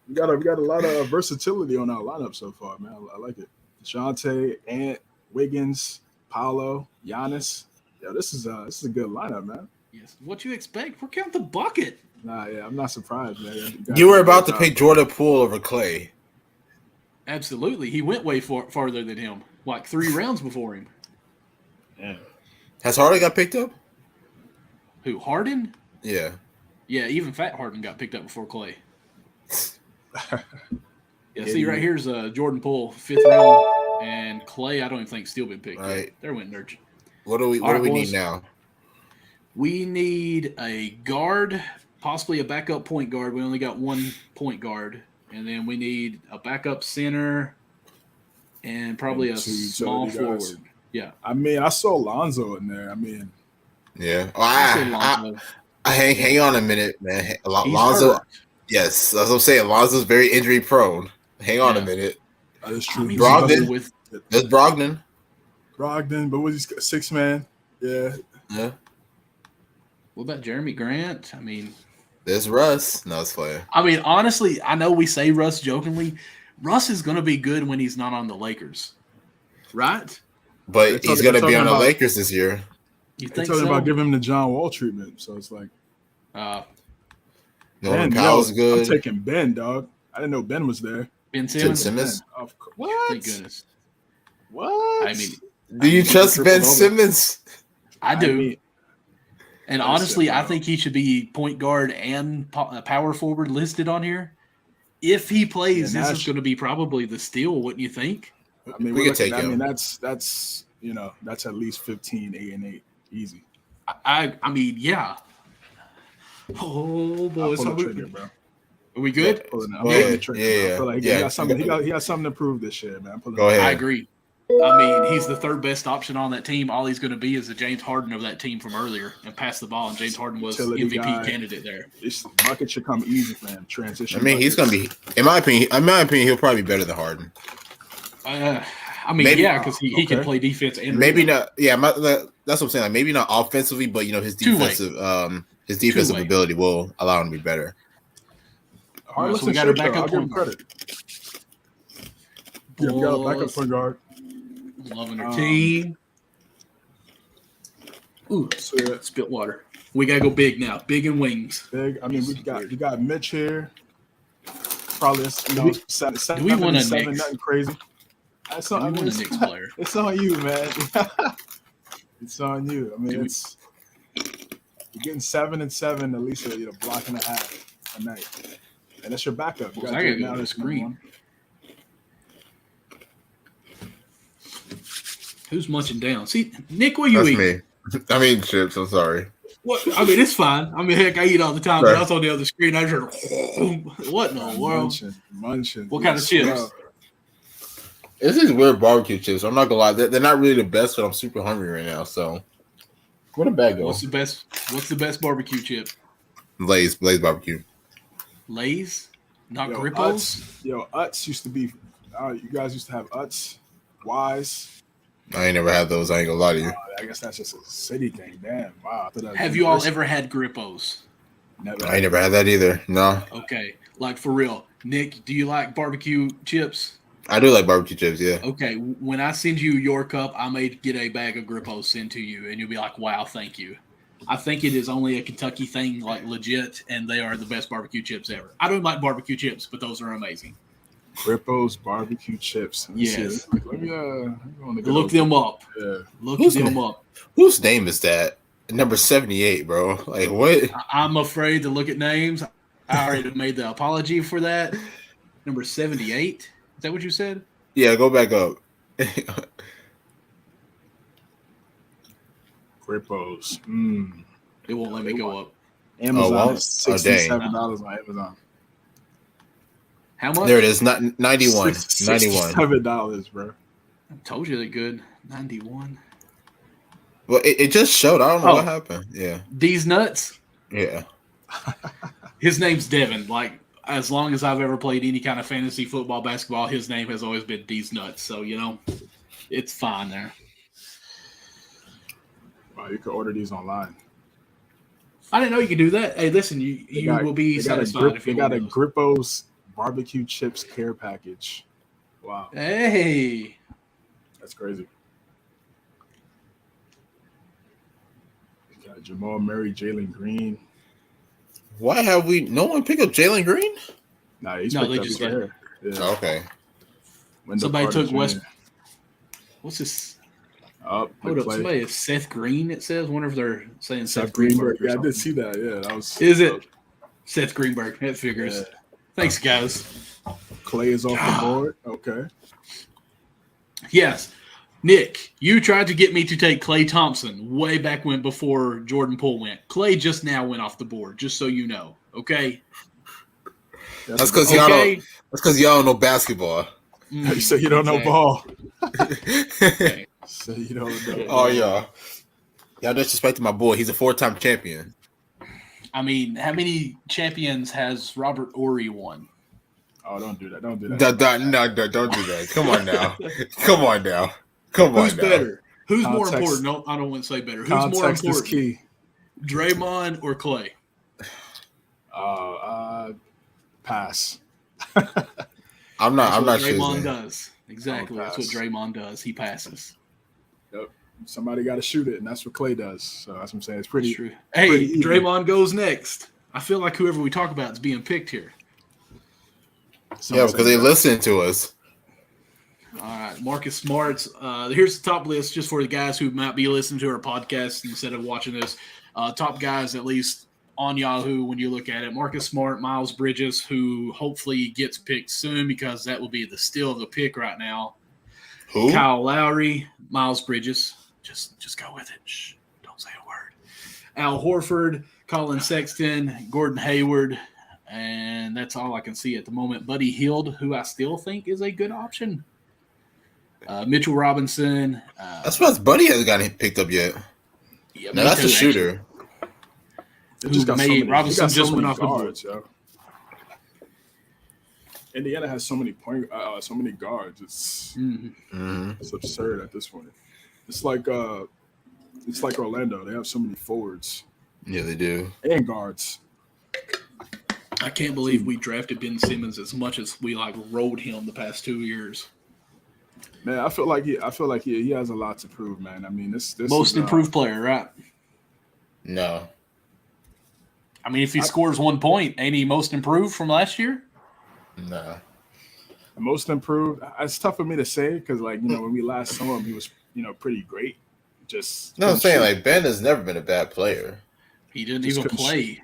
We got a lot of versatility on our lineup so far, man. I like it. DeJounte, Ant, Wiggins, Paolo, Giannis. Yeah, this is a good lineup, man. Yes. What you expect? We're counting the bucket. Nah, yeah, I'm not surprised, man. You were about to pick Jordan Poole over Clay. Absolutely. He went way farther than him. Like 3 rounds before him. Yeah. Has Harden got picked up? Who, Harden? Yeah. Yeah, even Fat Harden got picked up before Clay. Yeah, Yeah, see, right here's Jordan Poole, 5th round, and Clay, I don't even think still been picked. Right. There went Nurkic. What do we right, need boys. now? We need a guard, possibly a backup point guard. We only got one point guard. And then we need a backup center and probably And a two small utility guys. forward. Yeah. I mean, I saw Lonzo in there. I mean, Yeah. I say Lonzo. Hang on a minute, man. He's Lonzo. hurt. Yes, that's what I'm saying. Lonzo's very injury prone. Hang on a Yeah. minute. that is I true. mean, Brogdon. with There's Brogdon. Brogdon, but was he 6 man? Yeah. Yeah. what about Jeremy Grant? There's Russ. No, it's playing. Honestly, I know we say Russ jokingly. Russ is going to be good when he's not on the Lakers, right? But he's going to be on the about- Lakers this year. You They're think talking so? about giving him the John Wall treatment. So it's like, Norman Ben, Powell's I'm good. taking Ben, dog. I didn't know Ben was there. Ben Sid Simmons? Simmons. Ben, of course. What? Thank goodness. What? Do you he's trust a Ben triple-double. Simmons? I do. mean, And That's honestly, it, I bro. think he should be point guard and power forward listed on here. If he plays, Yeah, this Nash- is going to be probably the steal, wouldn't you think? I mean, We we're could looking- take him. that's that's at least 15, 8 and 8, easy. I mean, yeah. Oh, I'll boys. pull Are the trigger, bro. we good? Pulling, I'm Go pulling ahead. the trigger, Yeah, bro. I feel like yeah. he got something. He got something to prove this year, man. I'm pulling Go the- ahead. I agree. He's the third best option on that team. All he's going to be is the James Harden of that team from earlier and pass the ball. And James Harden was Utility MVP guy. candidate there. This bucket should come easy for him. Transition. I mean, he's going buckets. to be, in my opinion, he'll probably be better than Harden. Maybe- yeah, because he can okay. play defense and Maybe rebound. not. Yeah, that's what I'm saying. Like maybe not offensively, but his Two-way. defensive Two-way. ability will allow him to be better. Hard So we listen got our shit, though. backup I'll give him point guard. credit. Yeah, we got a backup Boys, point guard. loving our team. Ooh, So, yeah, spilt water. We got to go big now. Big and wings. big. I mean, we got Mitch here. Probably seven, do we want a seven, Knicks? nothing crazy. That's on, We I mean, want a it's, Knicks player. it's on you, man. It's on you. I mean, Do we- it's you're getting 7 and 7, at least a block and a half a night, and that's your backup. You Well, gotta I do gotta it go now to the that's number screen. one. Who's munching down? See, Nick, what you That's eating? me. I mean chips. I'm sorry. What? I mean, it's fine. I mean, heck, I eat all the time, but Right. I was on the other screen. I just heard, what in the world? Munching. What kind of chips? It's these weird barbecue chips. I'm not gonna lie. They're not really the best, but I'm super hungry right now. So, where the bag go? What's the best barbecue chip? Lay's barbecue. Lay's, not Yo, Grippos. Utz used to be. You guys used to have Utz, Wise. I ain't never had those. I ain't gonna lie to you. I guess that's just a city thing. Damn. Wow. I thought that was Have you all universal. ever had Grippos? Never. I ain't never had that either. No, Okay, like for real. Nick, do you like barbecue chips? I do like barbecue chips. Yeah. Okay, when I send you your cup, I may get a bag of Grippos sent to you, and you'll be like, wow, thank you. I think it is only a Kentucky thing, like legit, and they are the best barbecue chips ever. I don't like barbecue chips, but those are amazing. Grippo's barbecue chips. Let me see. Yes. Let me Look them up. Yeah. Look Who's them that? up. Whose name is that? Number 78, bro. Like what? I'm afraid to look at names. I already made the apology for that. Number 78. Is that what you said? Yeah, go back up. Grippo's. It won't let me go up. Amazon wow. is $67 on Amazon. How much? There it is. 91. 91. $67, bro. I told you they're good. 91. Well, it just showed. I don't know Oh. what happened. Yeah. These nuts. Yeah. His name's Devin. Like, as long as I've ever played any kind of fantasy football, basketball, his name has always been These Nuts. So, it's fine there. Wow, you can order these online. I didn't know you could do that. Hey, listen, you will be satisfied if you They got a order those. Grippo's barbecue chips care package. Wow, Hey. that's crazy. You got Jamal Murray, Jalen Green. Why have no one pick up Jalen Green? Nah, he's No, picked they up. just He's right did. here. Yeah. Okay. Wendell Somebody Carter took West. Jr. What's this? Up. Hold up. Play. Somebody is Seth Green, it says. Wonder if they're saying Seth Seth Greenberg. Greenberg. Or Yeah, I did something. see that. Yeah, that was. Is it? Seth Greenberg. That figures. Yeah. Thanks, guys. Clay is off the board. Okay. Yes. Nick, you tried to get me to take Klay Thompson way back when before Jordan Poole went. Clay just now went off the board, just so you know. Okay? That's because y'all Okay? don't. That's because y'all don't know basketball. You say you don't know Exactly. ball. Okay. Say you don't know. Oh yeah. Y'all disrespecting my boy. He's a 4-time champion. I mean, how many champions has Robert Ory won? Oh, don't do that. Don't do that. No, don't do that. Come on now. Come on now. Come Who's on now. better? Who's more Context. important? No, I don't want to say better. Who's more Context is important? key. Draymond or Clay? Pass. I'm not That's what Draymond choosing. does. Exactly. I'll That's what pass. Draymond does. He passes. Somebody got to shoot it, and that's what Clay does. So that's what I'm saying. It's pretty. That's true. Hey, pretty even. Draymond goes next. I feel like whoever we talk about is being picked here. Yeah, because they listen to us. All right, Marcus Smart's. Here's the top list just for the guys who might be listening to our podcast instead of watching this. Top guys, at least on Yahoo, when you look at it. Marcus Smart, Miles Bridges, who hopefully gets picked soon because that will be the steal of the pick right now. Who? Kyle Lowry, Miles Bridges. Just go with it. Shh, don't say a word. Al Horford, Colin Sexton, Gordon Hayward, and that's all I can see at the moment. Buddy Hield, who I still think is a good option. Mitchell Robinson. That's why Buddy hasn't gotten picked up yet. Yeah, Now me that's too, a shooter. They just got made- Robinson they got just so went many off the board. guards, yo. Indiana has so many so many guards. Mhm. Mm-hmm. It's absurd at this point. It's like Orlando. They have so many forwards Yeah, they do. and guards. I can't believe we drafted Ben Simmons as much as we rode him the past 2 years. Man, I feel like he has a lot to prove, man. I mean, this Most is, improved player, right? No. I mean, if he scores 1 point, ain't he most improved from last year? No. most improved. It's tough for me to say because, when we last saw him, he was, pretty great. Just No, I'm saying couldn't shoot. Ben has never been a bad player. He didn't Just even couldn't play.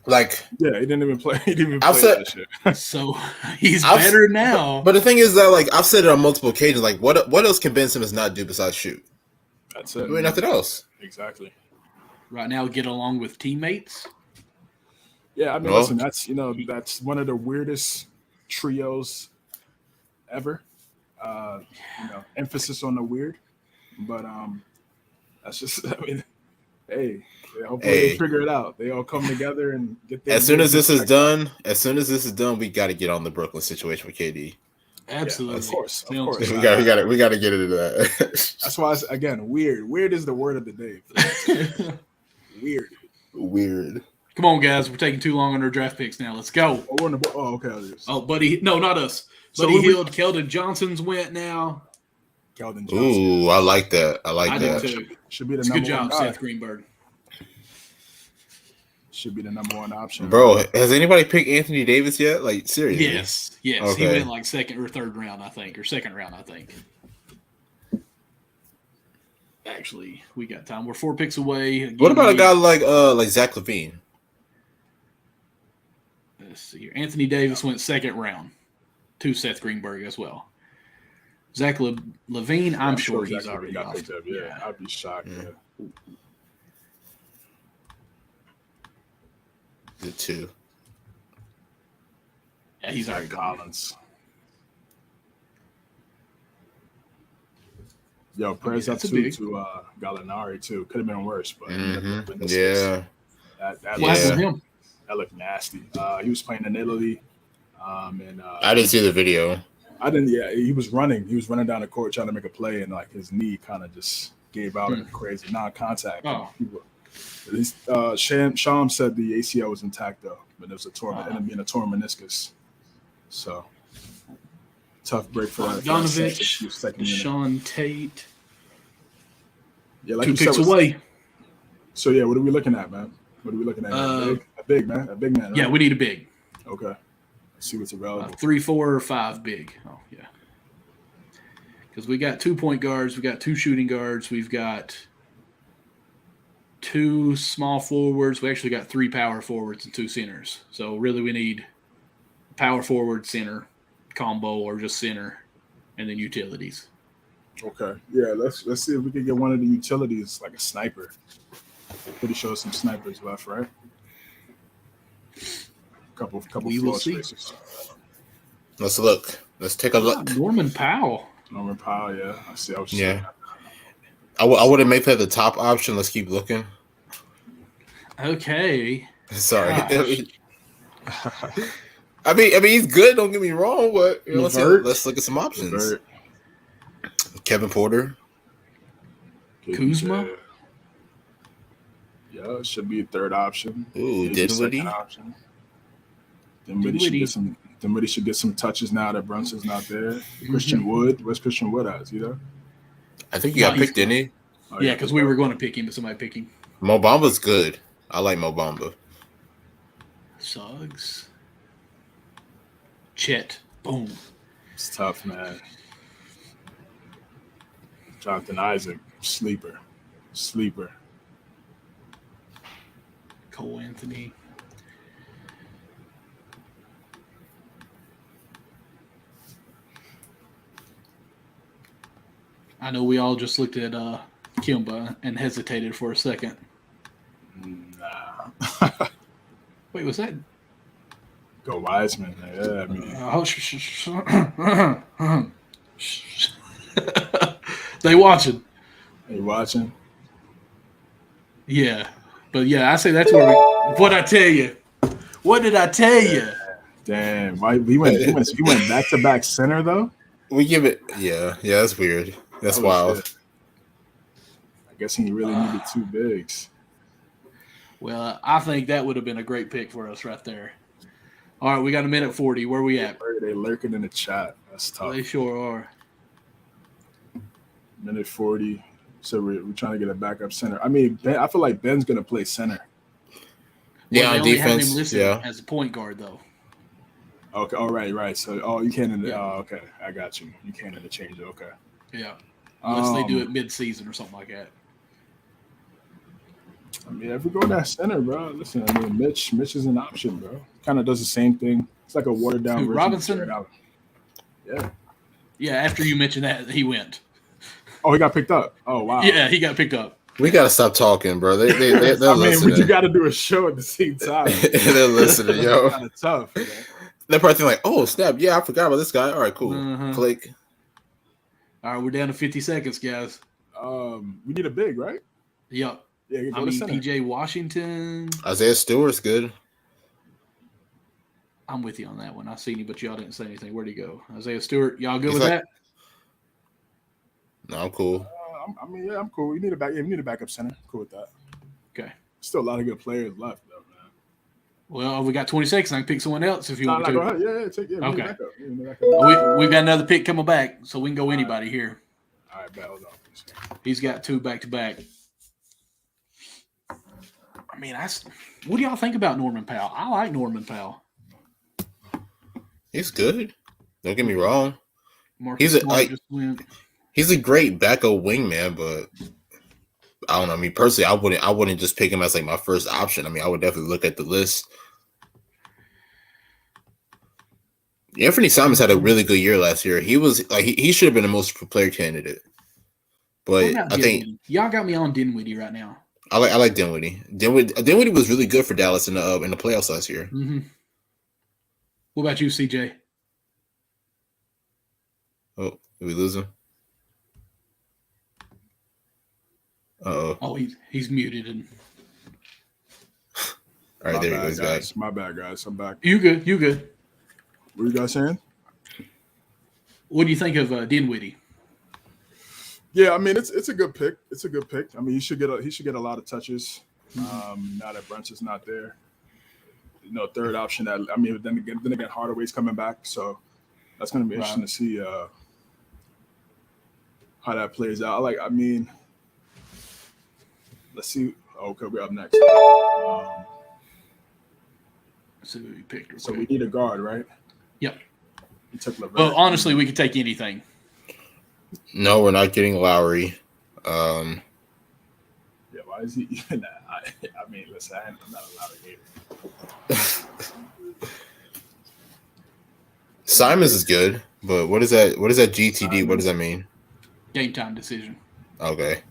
Like, Yeah, he didn't even play. He didn't even I've play said- that shit. So he's I've- better now. but the thing is that, like, I've said it on multiple occasions. Like, what else can Ben Simmons not do besides shoot? That's it. Doing nothing else. Exactly. Right now, get along with teammates. Yeah, I mean, Well- listen, that's one of the weirdest trios ever. Emphasis on the weird, but that's just. I mean, hey, hopefully they figure it out. They all come together and get. As soon as this is done, we got to get on the Brooklyn situation with KD. Absolutely, of course. We We got to get into that. That's why, again, weird. Weird is the word of the day. Weird. Come on, guys. We're taking too long on our draft picks now. Let's go. Okay. Oh, Buddy. No, not us. So Buddy who we- Hield, Keldon Johnson's went now. Keldon Johnson. Ooh, I like that. I do too. Should be the It's a number good one job, guy. Seth Greenberg. Should be the number one option. Bro, has anybody picked Anthony Davis yet? Like, seriously? Yes. He Okay. went like second or third round, I think, or second round, I think. Actually, we got time. We're 4 picks away. Again, What about a guy like Zach LaVine? Let's see here. Anthony Davis went second round to Seth Greenberg as well. Zach Levine, I'm sure he's Zach already got off. picked up. Yeah, I'd be shocked. Yeah. Yeah. The 2. Yeah, he's Zach already gone. Collins. Yo, prayers up that's a to big. Gallinari too. Could have been worse, but Yeah. that What happened looked, with him? that looked nasty. He was playing in Italy, and I didn't see the video. I didn't. Yeah, he was running. He was running down the court trying to make a play, and like his knee kind of just gave out in crazy non-contact. Oh. Sham said the ACL was intact though, but it was a torn, ended up being a torn meniscus. So tough break for that. Donovich, second unit. Deshaun Tate. Yeah, like 2 you said, picks away. So yeah, what are we looking at, man? What are we looking at? A big man. Right? Yeah, we need a big. Okay. Let's see what's available. 3, 4, or 5 big. Oh, yeah. Because we got 2 point guards, we got 2 shooting guards, we've got 2 small forwards. We actually got 3 power forwards and 2 centers. So really, we need power forward, center combo, or just center, and then utilities. Okay. Yeah, let's see if we can get one of the utilities like a sniper. Pretty sure some snipers left, right? Couple We floor will see. spaces. Let's look. Let's take a look. Norman Powell. Norman Powell, yeah. I see. Yeah. I wouldn't make that the top option. Let's keep looking. Okay. Sorry. Gosh. I mean, he's good. Don't get me wrong, but you know, Levert. let's look at some options. Levert. Kevin Porter. Kuzma? Yeah, it should be a third option. Ooh, Maybe a second Dinwiddie. option. Dinwiddie should get some touches now that Brunson's not there. Christian Wood. Where's Christian Wood at? Is he there? I think he got picked, didn't he? Oh, Yeah, because we were going to pick him, but somebody picked him. Mo Bamba's good. I like Mo Bamba. Suggs. Chet. Boom. It's tough, man. Jonathan Isaac, sleeper. Cole Anthony. I know we all just looked at Kimba and hesitated for a second. Nah. Wait, was that? Go Wiseman. Yeah, I mean, They watching. are you watching? Yeah. But yeah, I say that's where we. What I tell you? What did I tell you? Damn, why he went back to back center though? We give it. Yeah, that's weird. That's Oh, wild. shit. I guess he really needed 2 bigs. Well, I think that would have been a great pick for us right there. All right, we got a minute 40. Where we at? They lurking in the chat. That's tough. They sure are. Minute 40. So we're trying to get a backup center. I mean, I feel like Ben's gonna play center. Yeah, They on only have defense. him listed Yeah. as a point guard, though. Okay. Oh, right. So, you can't. Yeah. Oh, okay. I got you. You can't interchange it. Okay. Yeah. Unless they do it mid-season or something like that. I mean, if we go that center, bro, listen, I mean, Mitch is an option, bro. Kind of does the same thing. It's like a watered down version Robinson? of Jared Allen. Yeah. Yeah, after you mentioned that, he went. Oh, he got picked up. Oh, wow. Yeah, he got picked up. We gotta stop talking, bro. They're I mean, listening. but you got to do a show at the same time. They're listening, yo. Kind of tough. Man. They're probably thinking like, "Oh snap! Yeah, I forgot about this guy. All right, cool. Uh-huh. Click." All right, we're down to 50 seconds, guys. We need a big, right? Yep. Yeah, I mean, PJ Washington. Isaiah Stewart's good. I'm with you on that one. I seen you, but y'all didn't say anything. Where'd he go? Isaiah Stewart. Y'all good He's with like- that? No, I'm cool. I mean, yeah, I'm cool. You need a back. Yeah, we need a backup center. Cool with that. Okay. Still a lot of good players left, though, man. Well, we got 20 seconds. I can pick someone else if you want Go to. ahead. Yeah, take it. Okay. Backup. We need a backup. We've got another pick coming back, so we can go anybody here. All right, bet. Hold on. He's got 2 back-to-back. I mean, what do y'all think about Norman Powell? I like Norman Powell. He's good. Don't get me wrong. Marcus He's a- Smart like- just went. He's a great backup wingman, but I don't know. I mean, personally, I wouldn't just pick him as like my first option. I mean, I would definitely look at the list. Anthony Simons had a really good year last year. He was like he should have been the most player candidate. But What about I think Dinwiddie? Y'all got me on Dinwiddie right now. I like Dinwiddie. Dinwiddie was really good for Dallas in the playoffs last year. Mm-hmm. What about you, CJ? Oh, did we lose him? Uh-oh. Oh, he's muted. And All right, there he goes, guys. My bad, guys. I'm back. You good? You good? What are you guys saying? What do you think of Dinwiddie? Yeah, I mean it's a good pick. It's a good pick. I mean he should get a lot of touches. Now that Brunch is not there, third option. That I mean, then again, Hardaway's coming back, so that's going to be interesting to see how that plays out. I mean, let's see. Okay, we're up next. So we picked. So we need a guard, right? Yep. We took LeVert. Well, honestly, we could take anything. No, we're not getting Lowry. Yeah, why is he? I mean, listen, I'm not allowed to hate it. Simons is good, but what is that? What is that GTD? What does that mean? Game time decision. Okay.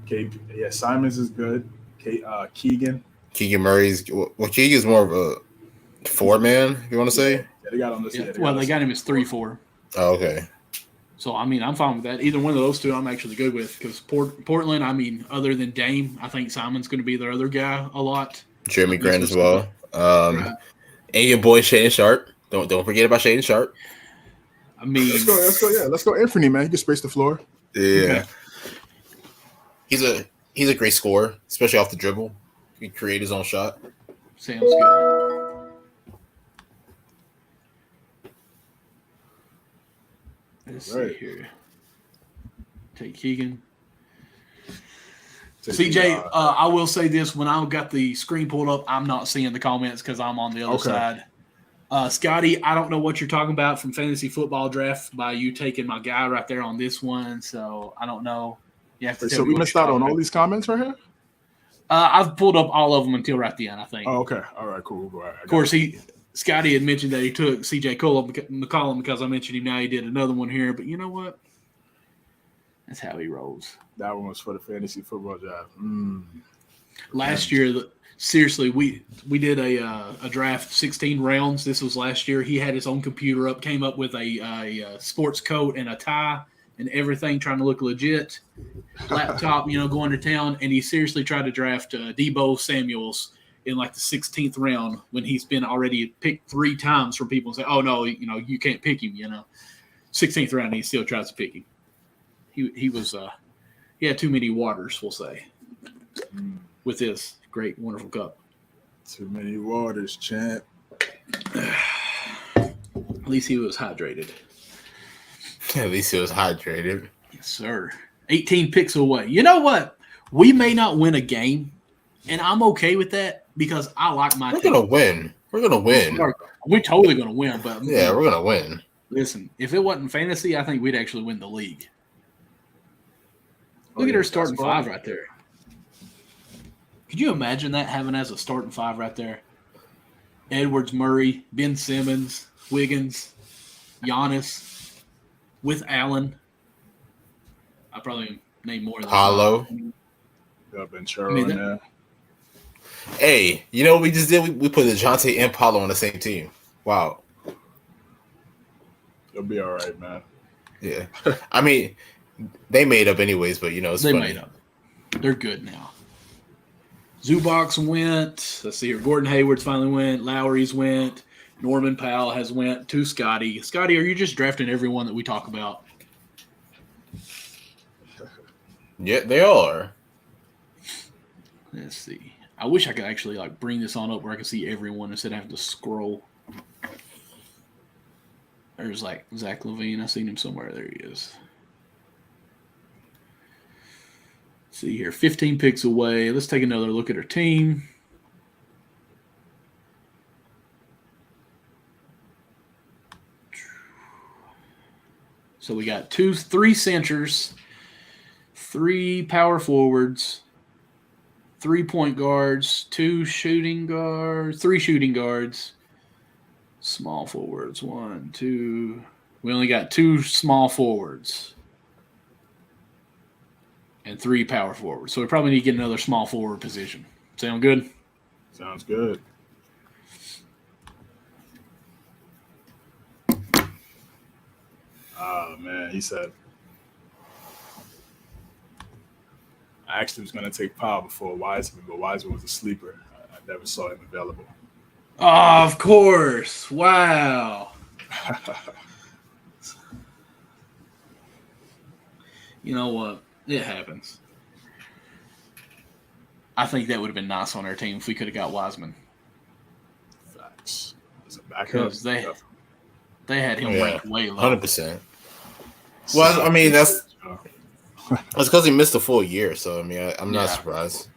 Yeah, Simons is good. Keegan Murray's Keegan's more of a 4-man. You want to say? Yeah, they got him this. Yeah. Well, they got him as 3-4. Oh, okay. So I mean, I'm fine with that. Either one of those two, I'm actually good with because Portland. I mean, other than Dame, I think Simon's going to be their other guy a lot. Jeremy Grant as well. And your boy Shaden Sharp. Don't forget about Shaden Sharp. I mean, let's go. Yeah, let's go. Anthony, man, he can space the floor. Yeah. Okay. He's a great scorer, especially off the dribble. He can create his own shot. Sounds good. Let's see here. Take Keegan. CJ, I will say this. When I got the screen pulled up, I'm not seeing the comments because I'm on the other side. Scotty, I don't know what you're talking about from fantasy football draft by you taking my guy right there on this one. So I don't know. You have to tell so me we missed out on all these comments right here? I've pulled up all of them until right at the end, I think. Oh, okay. All right, cool. All right, of course, Scotty had mentioned that he took CJ McCollum because I mentioned him. Now he did another one here, but you know what? That's how he rolls. That one was for the fantasy football draft. Last year, seriously, we did a draft 16 rounds. This was last year. He had his own computer up, came up with a sports coat and a tie and everything, trying to look legit. Laptop, going to town, and he seriously tried to draft Debo Samuels in like the 16th round when he's been already picked 3 times from people and say, "Oh no, you can't pick him." 16th round, and he still tries to pick him. He had too many waters, we'll say, with this great, wonderful cup. Too many waters, champ. At least he was hydrated. At least he was hydrated. Yes, sir. 18 picks away. You know what? We may not win a game, and I'm okay with that because I like my team. We're gonna win. We're totally gonna win, but yeah, we're gonna win. Listen, if it wasn't fantasy, I think we'd actually win the league. Look at her starting 5 right there. Could you imagine that having as a starting five right there? Edwards, Murray, Ben Simmons, Wiggins, Giannis, with Allen. I probably name more than Paulo. Got Ventura I mean, in there. Hey, you know what we just did? We put DeJounte and Paulo on the same team. Wow. It'll be all right, man. Yeah. I mean, they made up anyways, but, it's They funny. made up. They're good now. Zubac's went. Let's see here. Gordon Hayward's finally went. Lowry's went. Norman Powell has went to Scotty. Scotty, are you just drafting everyone that we talk about? Yeah, they are. Let's see. I wish I could actually bring this on up where I could see everyone instead of having to scroll. There's Zach LaVine. I seen him somewhere. There he is. Let's see here. 15 picks away. Let's take another look at our team. So we got 3 centers, 3 power forwards, 3 point guards, 2 shooting guards, 3 shooting guards, small forwards, 1, 2. We only got 2 small forwards and 3 power forwards. So we probably need to get another small forward position. Sound good? Sounds good. Oh, man, he said. I actually was going to take Powell before Wiseman, but Wiseman was a sleeper. I never saw him available. Oh, of course. Wow. You know what? It happens. I think that would have been nice on our team if we could have got Wiseman. Facts. As a backup. Because they had him ranked way low. 100%. Well, I mean, that's because he missed a full year. So, I mean, I'm not surprised.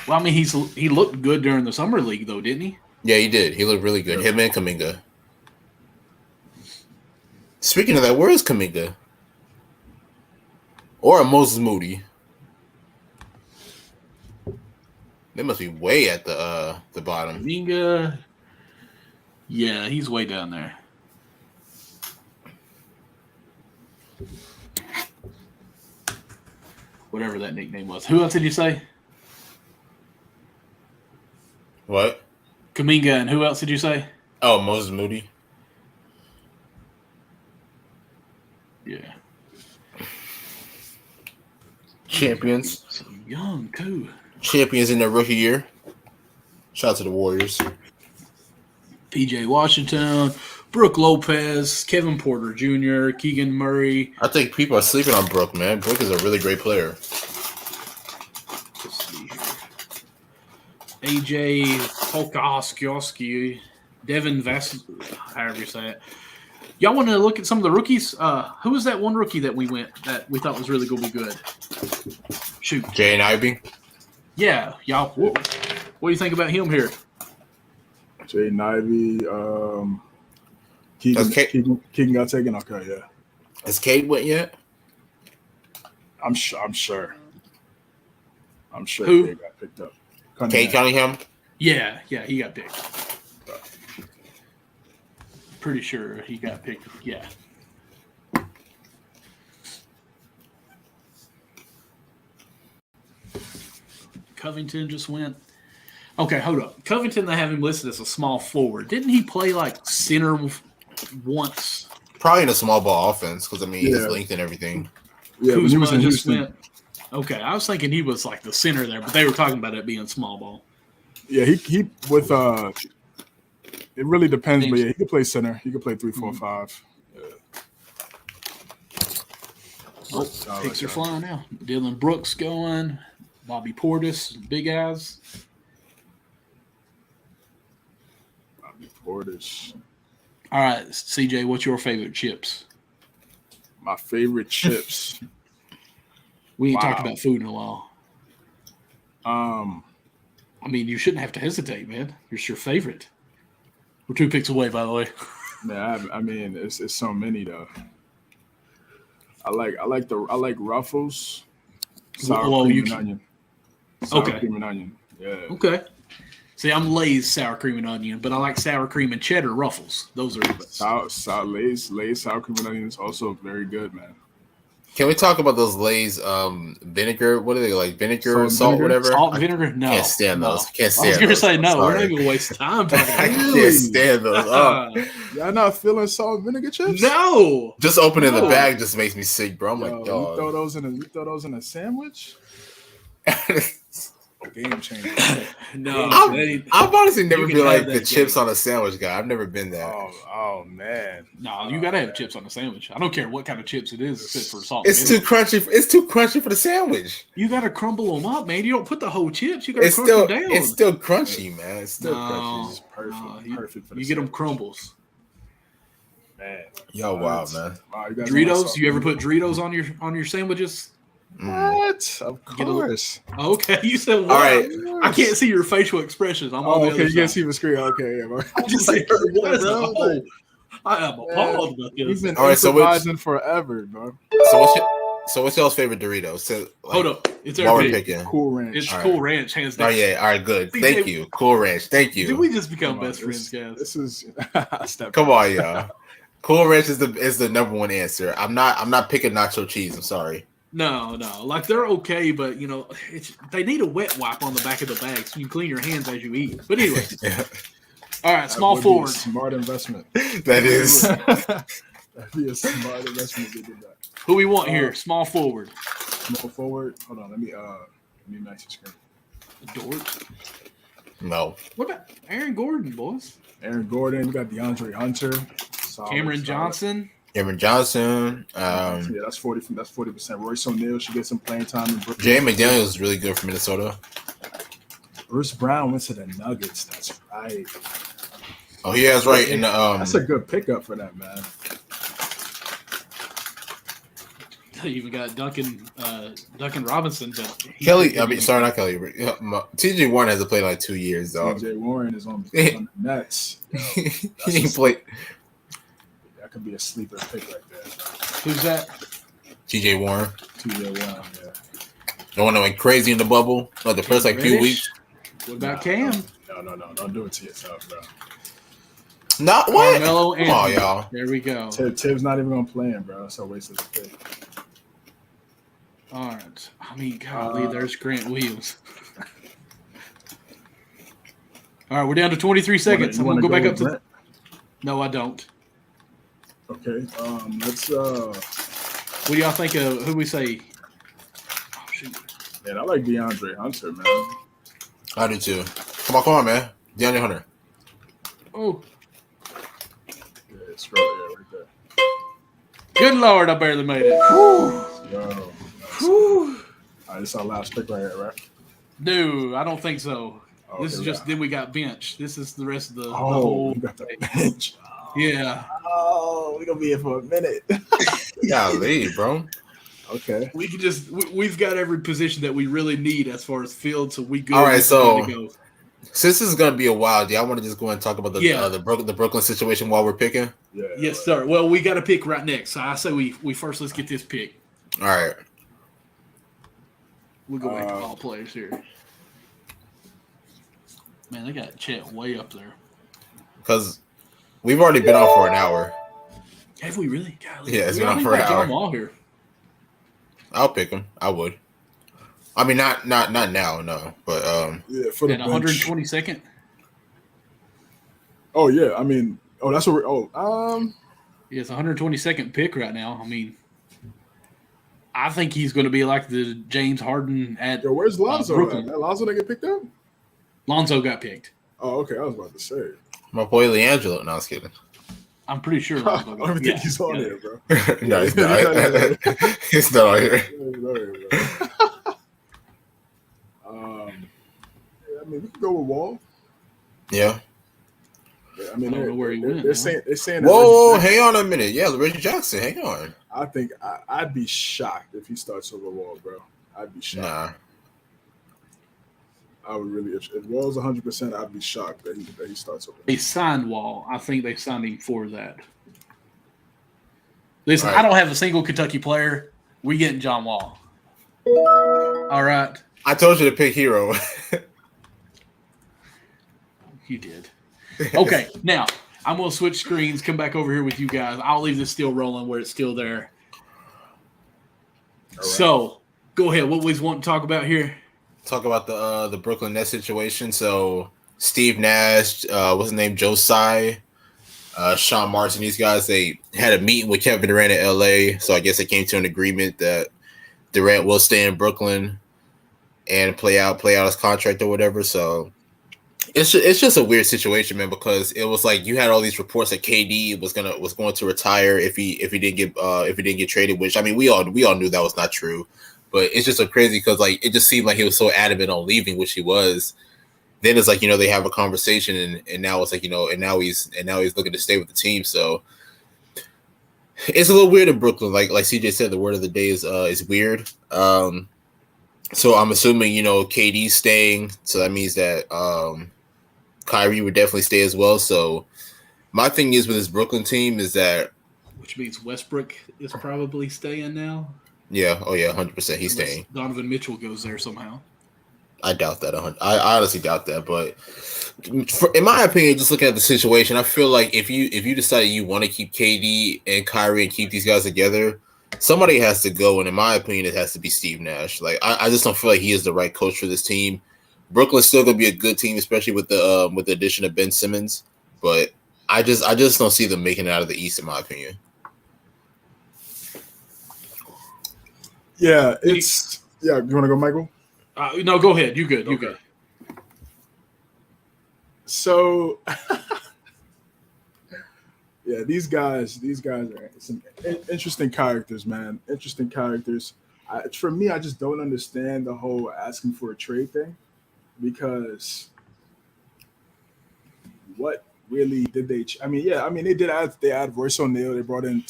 Well, I mean, he looked good during the summer league, though, didn't he? Yeah, he did. He looked really good. Him and Kuminga. Speaking of that, where is Kuminga? Or Moses Moody? They must be way at the bottom. Kuminga, yeah, he's way down there. Whatever that nickname was. Who else did you say? What? Kuminga, and who else did you say? Oh, Moses Moody. Yeah. Champions. So young, too. Champions in their rookie year. Shout out to the Warriors. PJ Washington, Brooke Lopez, Kevin Porter Jr., Keegan Murray. I think people are sleeping on Brooke, man. Brooke is a really great player. Let's see here. AJ Polkowski, Devin however you say it. Y'all want to look at some of the rookies? Who was that one rookie that we thought was really going to be good? Shoot. Jay and Ivy. Yeah, y'all. What do you think about him here? Jaden Ivey, Keegan got taken. Okay, yeah. Has Cade went yet? I'm sure. Who? Cade got picked up. Cade Cunningham? Yeah, he got picked. Pretty sure he got picked. Yeah. Covington just went. Okay, hold up. Covington, they have him listed as a small forward. Didn't he play center once? Probably in a small ball offense because, I mean, his Yeah. length and everything. Yeah, when he was in Houston. Okay, I was thinking he was the center there, but they were talking about it being small ball. Yeah, he with it really depends, but yeah, he could play center. He could play 3, 4, 5. Yeah. Picks are flying now. Dylan Brooks going. Bobby Portis, Big Eyes. Bobby Portis. All right, CJ, what's your favorite chips? My favorite chips. We ain't talked about food in a while. I mean, you shouldn't have to hesitate, man. It's your favorite. We're 2 picks away, by the way. Man, I mean, it's so many though. I like Ruffles, sour cream and onion. Sour cream and onion. Yeah. Okay. See, I'm Lay's sour cream and onion, but I like sour cream and cheddar Ruffles. Those are Lay's sour cream and onion is also very good, man. Can we talk about those Lay's vinegar? What are they like? Vinegar, salt, whatever. Salt and vinegar? No. Can't stand those. Can't stand. I was gonna those. say no. Sorry. We're not gonna waste time. I can't stand those. Oh. Y'all not feeling salt and vinegar chips? No. Just opening the bag just makes me sick, bro. I'm like, You dog. throw those in a sandwich? Game changer. No. I've honestly never You can been have like that the chips game. on a sandwich guy. I've never been that. Oh man. No, you gotta have chips on the sandwich. I don't care what kind of chips it is, except for salt. It's too crunchy. It's too crunchy for the sandwich. You gotta crumble them up, man. You don't put the whole chips. You gotta It's crunch still them down. it's still crunchy, man. It's still No. crunchy. It's perfect. you, Perfect for the you get them sandwich. crumbles. Man. Yo, wow, man. Wow, you guys Doritos. You ever put Doritos on your sandwiches? What? Of course. Okay, you said what? All right. I can't see your facial expressions. I'm on the okay. other You can't side. see the screen. Okay, yeah. Bro. I just said, what is bro? the I am appalled about We've this. been All right, so improvising forever, bro. So what's y'all's favorite Doritos? So, like, Hold up. It's while we're everything. picking. Cool Ranch. It's All Cool right. Ranch, hands Oh down. yeah, all right, good. See, Thank they- you, Cool Ranch. Thank you. Did we just become Come on, best friends, guys? This is Come on, y'all. Cool Ranch is the number one answer. I'm not picking nacho cheese. I'm sorry. No. Like, they're okay, but, you know, they need a wet wipe on the back of the bag so you can clean your hands as you eat. But anyway. All right, small That would be a forward. smart investment. That is. That'd be a smart investment if they did that. Who we want here? Small forward. Small forward. Hold on. Let me match the screen. Dort. No. What about Aaron Gordon, boys? Aaron Gordon. We got DeAndre Hunter. Cameron Johnson. Cameron Johnson. Yeah, that's 40%. That's 40%. Royce O'Neal should get some playing time in Brooklyn. Jay McDaniels is really good for Minnesota. Bruce Brown went to the Nuggets. That's right. Oh, he has right in the That's a good pickup for that, man. You even got Duncan Robinson. But Kelly. I mean, sorry, not Kelly. TJ Warren hasn't played like 2 years, though. TJ Warren is on the Nets. He ain't played. That could be a sleeper pick right there. Who's that? TJ Warren. TJ Warren, yeah. The one that went crazy in the bubble, like the first like few Reddish? weeks. What about Cam? No. Don't do it to yourself, bro. Not what? Carmelo Come on, Anthony. y'all. There we go. Tibbs not even gonna play him, bro. That's a waste of the pick. All right. I mean, golly, there's Grant Williams. All right, we're down to 23 seconds. I'm You going to wanna go back up with to... Brent? No, I don't. Okay. Let's What do y'all think of... Who we say? Oh, shoot. man, I like DeAndre Hunter, man. I do too. Come on, man. DeAndre Hunter. Oh, Yeah, it's right there. good Lord, I barely made it. Yo. All right, this is our last pick right here, right? No, I don't think so. Oh, This is okay, just... Then we got bench. This is the rest of the Oh, whole... we got the bench. Yeah. Oh, we're gonna be here for a minute. Golly, bro. Okay. We can just... We've got every position that we really need as far as field, so we good. All right, We so- gotta go. Since this is gonna be a while, do y'all want to just go and talk about Yeah. the Brooklyn situation while we're picking? Yeah. Yes, sir. Well, we got to pick right next. So I say we first let's get this pick. All right. We'll go back to all players here. Man, they got Chet way up there. Because we've already been on for an hour. Have we really? Golly. Yeah, it's We been on already for an got John hour. Wall here. I'll pick him. I would. I mean, not now, no. But Yeah, for the At bench. 122nd. Oh yeah, I mean, that's what we're. Yeah, it's 122nd pick right now. I mean, I think he's going to be like the James Harden at Yo, where's Lonzo? Brooklyn. At? Lonzo didn't get picked up. Lonzo got picked. Oh, okay. I was about to say. my boy LiAngelo. No, I was kidding. I'm pretty sure I Lonzo don't got even think he's on yeah. there, bro. No, he's not. He's not on here. Yeah, I mean, we can go with Wall. Yeah. Yeah, I mean, I don't know where he went, they're man. saying. that Whoa, Reggie hang on a minute. Yeah, Reggie Jackson. Hang on. I think I'd be shocked if he starts over Wall, bro. I'd be shocked. Nah. I would really. If Wall's 100%, I'd be shocked that he starts over. They signed Wall. I think they signed him for that. Listen, Right. I don't have a single Kentucky player. We getting John Wall. All right. I told you to pick Hero. You did. Okay, now I'm going to switch screens, come back over here with you guys. I'll leave this still rolling where it's still there. Right. So, go ahead. What we want to talk about here? Talk about the Brooklyn Nets situation. So, Steve Nash, what's his name? Joe Tsai, Sean Martin, these guys, they had a meeting with Kevin Durant in LA. So, I guess they came to an agreement that Durant will stay in Brooklyn and play out his contract or whatever. So, it's just a weird situation, man, because it was like you had all these reports that KD was going to retire if he didn't get traded, which I mean we all knew that was not true, but it's just so crazy because like it just seemed like he was so adamant on leaving, which he was. Then it's like they have a conversation and now it's like and now he's looking to stay with the team, so it's a little weird in Brooklyn. Like CJ said, the word of the day is weird. So I'm assuming KD's staying, so that means that Kyrie would definitely stay as well. So my thing is with this Brooklyn team is that, which means Westbrook is probably staying now. Yeah, 100%. He's staying. Donovan Mitchell goes there somehow. I doubt that. I honestly doubt that. But in my opinion, just looking at the situation, I feel like if you decide you want to keep KD and Kyrie and keep these guys together, somebody has to go. And in my opinion, it has to be Steve Nash. Like I just don't feel like he is the right coach for this team. Brooklyn's still gonna be a good team, especially with the addition of Ben Simmons. But I just don't see them making it out of the East, in my opinion. Yeah, You want to go, Michael? No, go ahead. You good? You good? So, yeah, these guys are some interesting characters, man. Interesting characters. For me, I just don't understand the whole asking for a trade thing. Because what really did they? They did add. They add Royce O'Neal. They brought in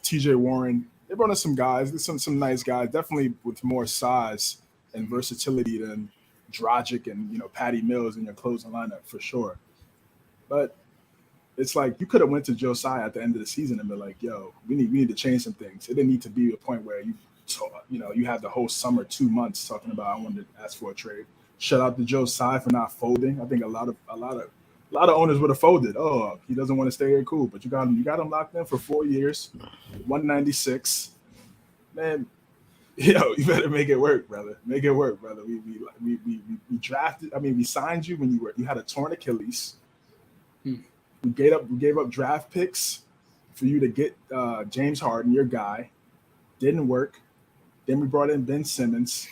T.J. Warren. They brought in some guys. Some nice guys, definitely with more size and versatility than Dragic and Patty Mills in your closing lineup for sure. But it's like you could have went to Joe Tsai at the end of the season and been like, "Yo, we need to change some things." It didn't need to be a point where you had the whole summer 2 months talking about I wanted to ask for a trade. Shout out to Joe Tsai for not folding. I think a lot of owners would have folded. Oh, he doesn't want to stay here, cool. But you got him locked in for 4 years, 196. Man, you better make it work, brother. Make it work, brother. We drafted. We signed you when you had a torn Achilles. We gave up draft picks for you to get James Harden, your guy. Didn't work. Then we brought in Ben Simmons.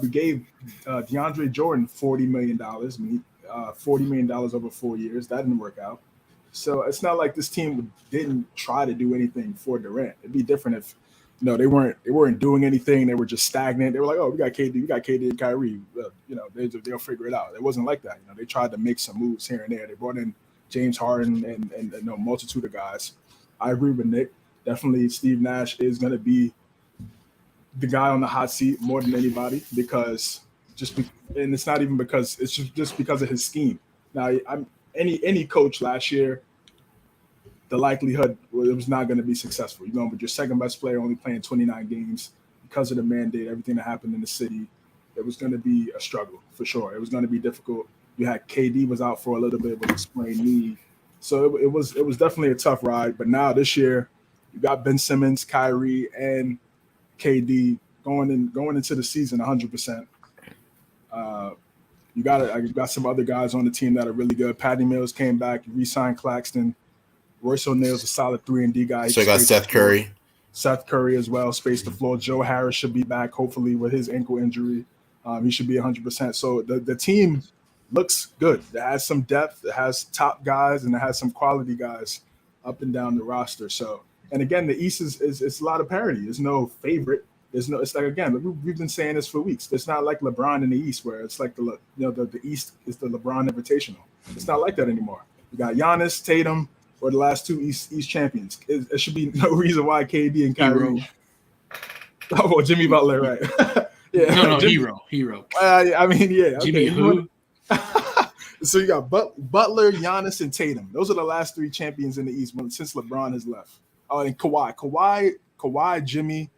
We gave DeAndre Jordan $40 million. $40 million over 4 years. That didn't work out. So it's not like this team didn't try to do anything for Durant. It'd be different if they weren't doing anything. They were just stagnant. They were like, oh, we got KD and Kyrie. They'll figure it out. It wasn't like that. They tried to make some moves here and there. They brought in James Harden and a multitude of guys. I agree with Nick. Definitely Steve Nash is going to be the guy on the hot seat more than anybody because and it's not even because it's just because of his scheme. Now, any coach last year, the likelihood it was not going to be successful. You're going with your second best player only playing 29 games because of the mandate, everything that happened in the city. It was going to be a struggle for sure. It was going to be difficult. You had KD was out for a little bit with a sprained knee, so it was definitely a tough ride. But now this year, you got Ben Simmons, Kyrie, and KD going into the season 100%. You got some other guys on the team that are really good. Patty Mills came back, re-signed Claxton. Royce O'Neal's a solid 3-and-D guy. So you got Seth Curry. Seth Curry as well, spaced the floor. Joe Harris should be back, hopefully, with his ankle injury. He should be 100%. So the team looks good. It has some depth. It has top guys, and it has some quality guys up and down the roster. So, and again, the East is a lot of parity. There's no favorite. It's like, again, we've been saying this for weeks. It's not like LeBron in the East where it's like the East is the LeBron Invitational. It's not like that anymore. You got Giannis, Tatum, or the last two East champions. It should be no reason why KD and Kyrie. Oh, well, Jimmy Butler, right? Yeah, no, Hero. Yeah. Jimmy who? So you got Butler, Giannis, and Tatum. Those are the last three champions in the East since LeBron has left. Oh, and Kawhi, Jimmy,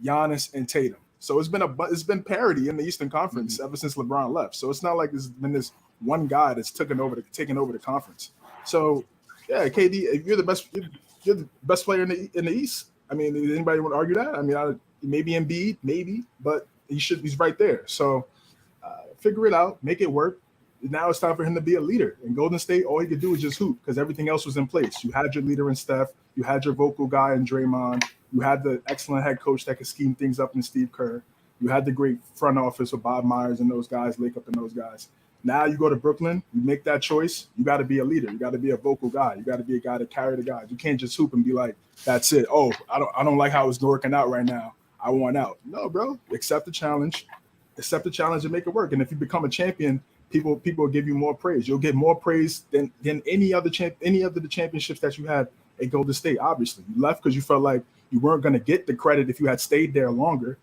Giannis, and Tatum. So it's been parity in the Eastern Conference ever since LeBron left. So it's not like there's been this one guy that's taken over the conference. So yeah, KD, if you're the best player in the East. I mean, does anybody want to argue that? I mean, maybe Embiid, maybe, but he's right there. So figure it out, make it work. Now it's time for him to be a leader. In Golden State, all he could do was just hoop because everything else was in place. You had your leader in Steph. You had your vocal guy in Draymond. You had the excellent head coach that could scheme things up in Steve Kerr. You had the great front office with Bob Myers and those guys, Lake Up and those guys. Now you go to Brooklyn, you make that choice. You got to be a leader. You got to be a vocal guy. You got to be a guy to carry the guys. You can't just hoop and be like, that's it. Oh, I don't like how it's working out right now. I want out. No, bro. Accept the challenge. Accept the challenge and make it work. And if you become a champion, people will give you more praise. You'll get more praise than any of the championships that you had at Golden State. Obviously, you left because you felt like you weren't going to get the credit if you had stayed there longer,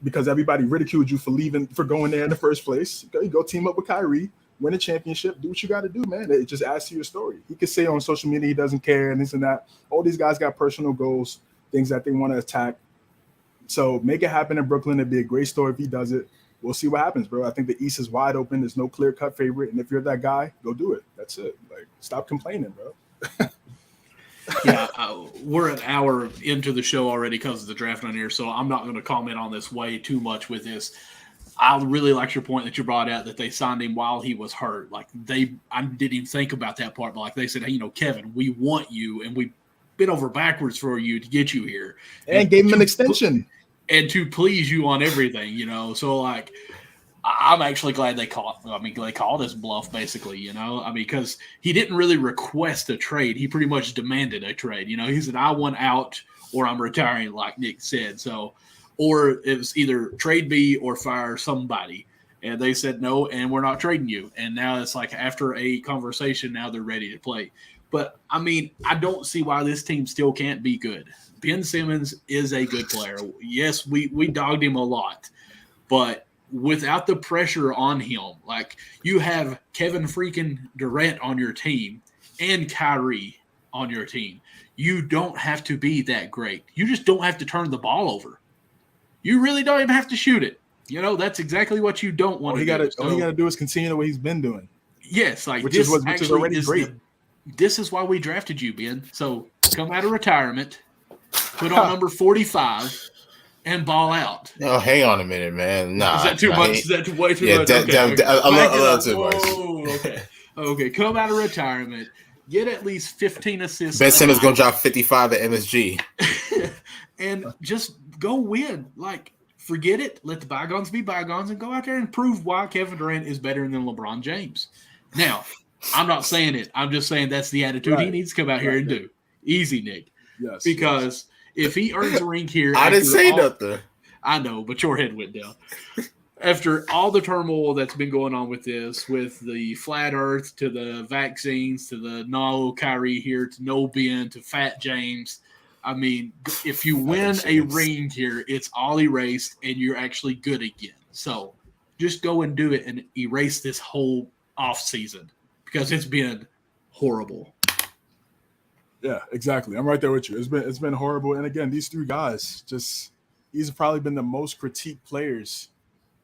because everybody ridiculed you for going there in the first place. You go team up with Kyrie, win a championship, do what you got to do, man. It just adds to your story. He could say on social media he doesn't care and this and that. All these guys got personal goals, things that they want to attack. So make it happen in Brooklyn. It'd be a great story if he does it. We'll see what happens, bro. I think the East is wide open. There's no clear-cut favorite. And if you're that guy, go do it. That's it. Like, stop complaining, bro. Yeah, we're an hour into the show already because of the draft on here, so I'm not going to comment on this way too much with this. I really like your point that you brought out that they signed him while he was hurt. Like I didn't even think about that part, but like they said, hey, Kevin, we want you, and we've been over backwards for you to get you here, and gave him an extension, and to please you on everything, So like, I'm actually glad they called his bluff, basically, because he didn't really request a trade. He pretty much demanded a trade. He said, I want out or I'm retiring, like Nick said. So, or it was either trade me or fire somebody. And they said, no, and we're not trading you. And now it's like after a conversation, now they're ready to play. But, I mean, I don't see why this team still can't be good. Ben Simmons is a good player. Yes, we dogged him a lot. But without the pressure on him, like you have Kevin freaking Durant on your team and Kyrie on your team. You don't have to be that great. You just don't have to turn the ball over. You really don't even have to shoot it. That's exactly what you don't want to do. All you got to do is continue the way he's been doing. Yes, like which is already great. This is why we drafted you, Ben. So come out of retirement, put on number 45, and ball out. Oh, hang on a minute, man. Nah, is that too much? Is that way too much? Okay. A little too much. Okay. Okay. Come out of retirement. Get at least 15 assists. Ben Simmons going to drop 55 at MSG. And just go win. Like, forget it. Let the bygones be bygones and go out there and prove why Kevin Durant is better than LeBron James. Now, I'm not saying it. I'm just saying that's the attitude he needs to come out here and do. Easy, Nick. Yes. Because if he earns a ring here. I didn't say nothing. I know, but your head went down. After all the turmoil that's been going on with this, with the flat earth to the vaccines to the no Kyrie here to no Ben to Fat James, I mean, if you win a ring here, it's all erased and you're actually good again. So just go and do it and erase this whole off season because it's been horrible. Yeah, exactly. I'm right there with you. It's been horrible. And again, these three guys, these have probably been the most critiqued players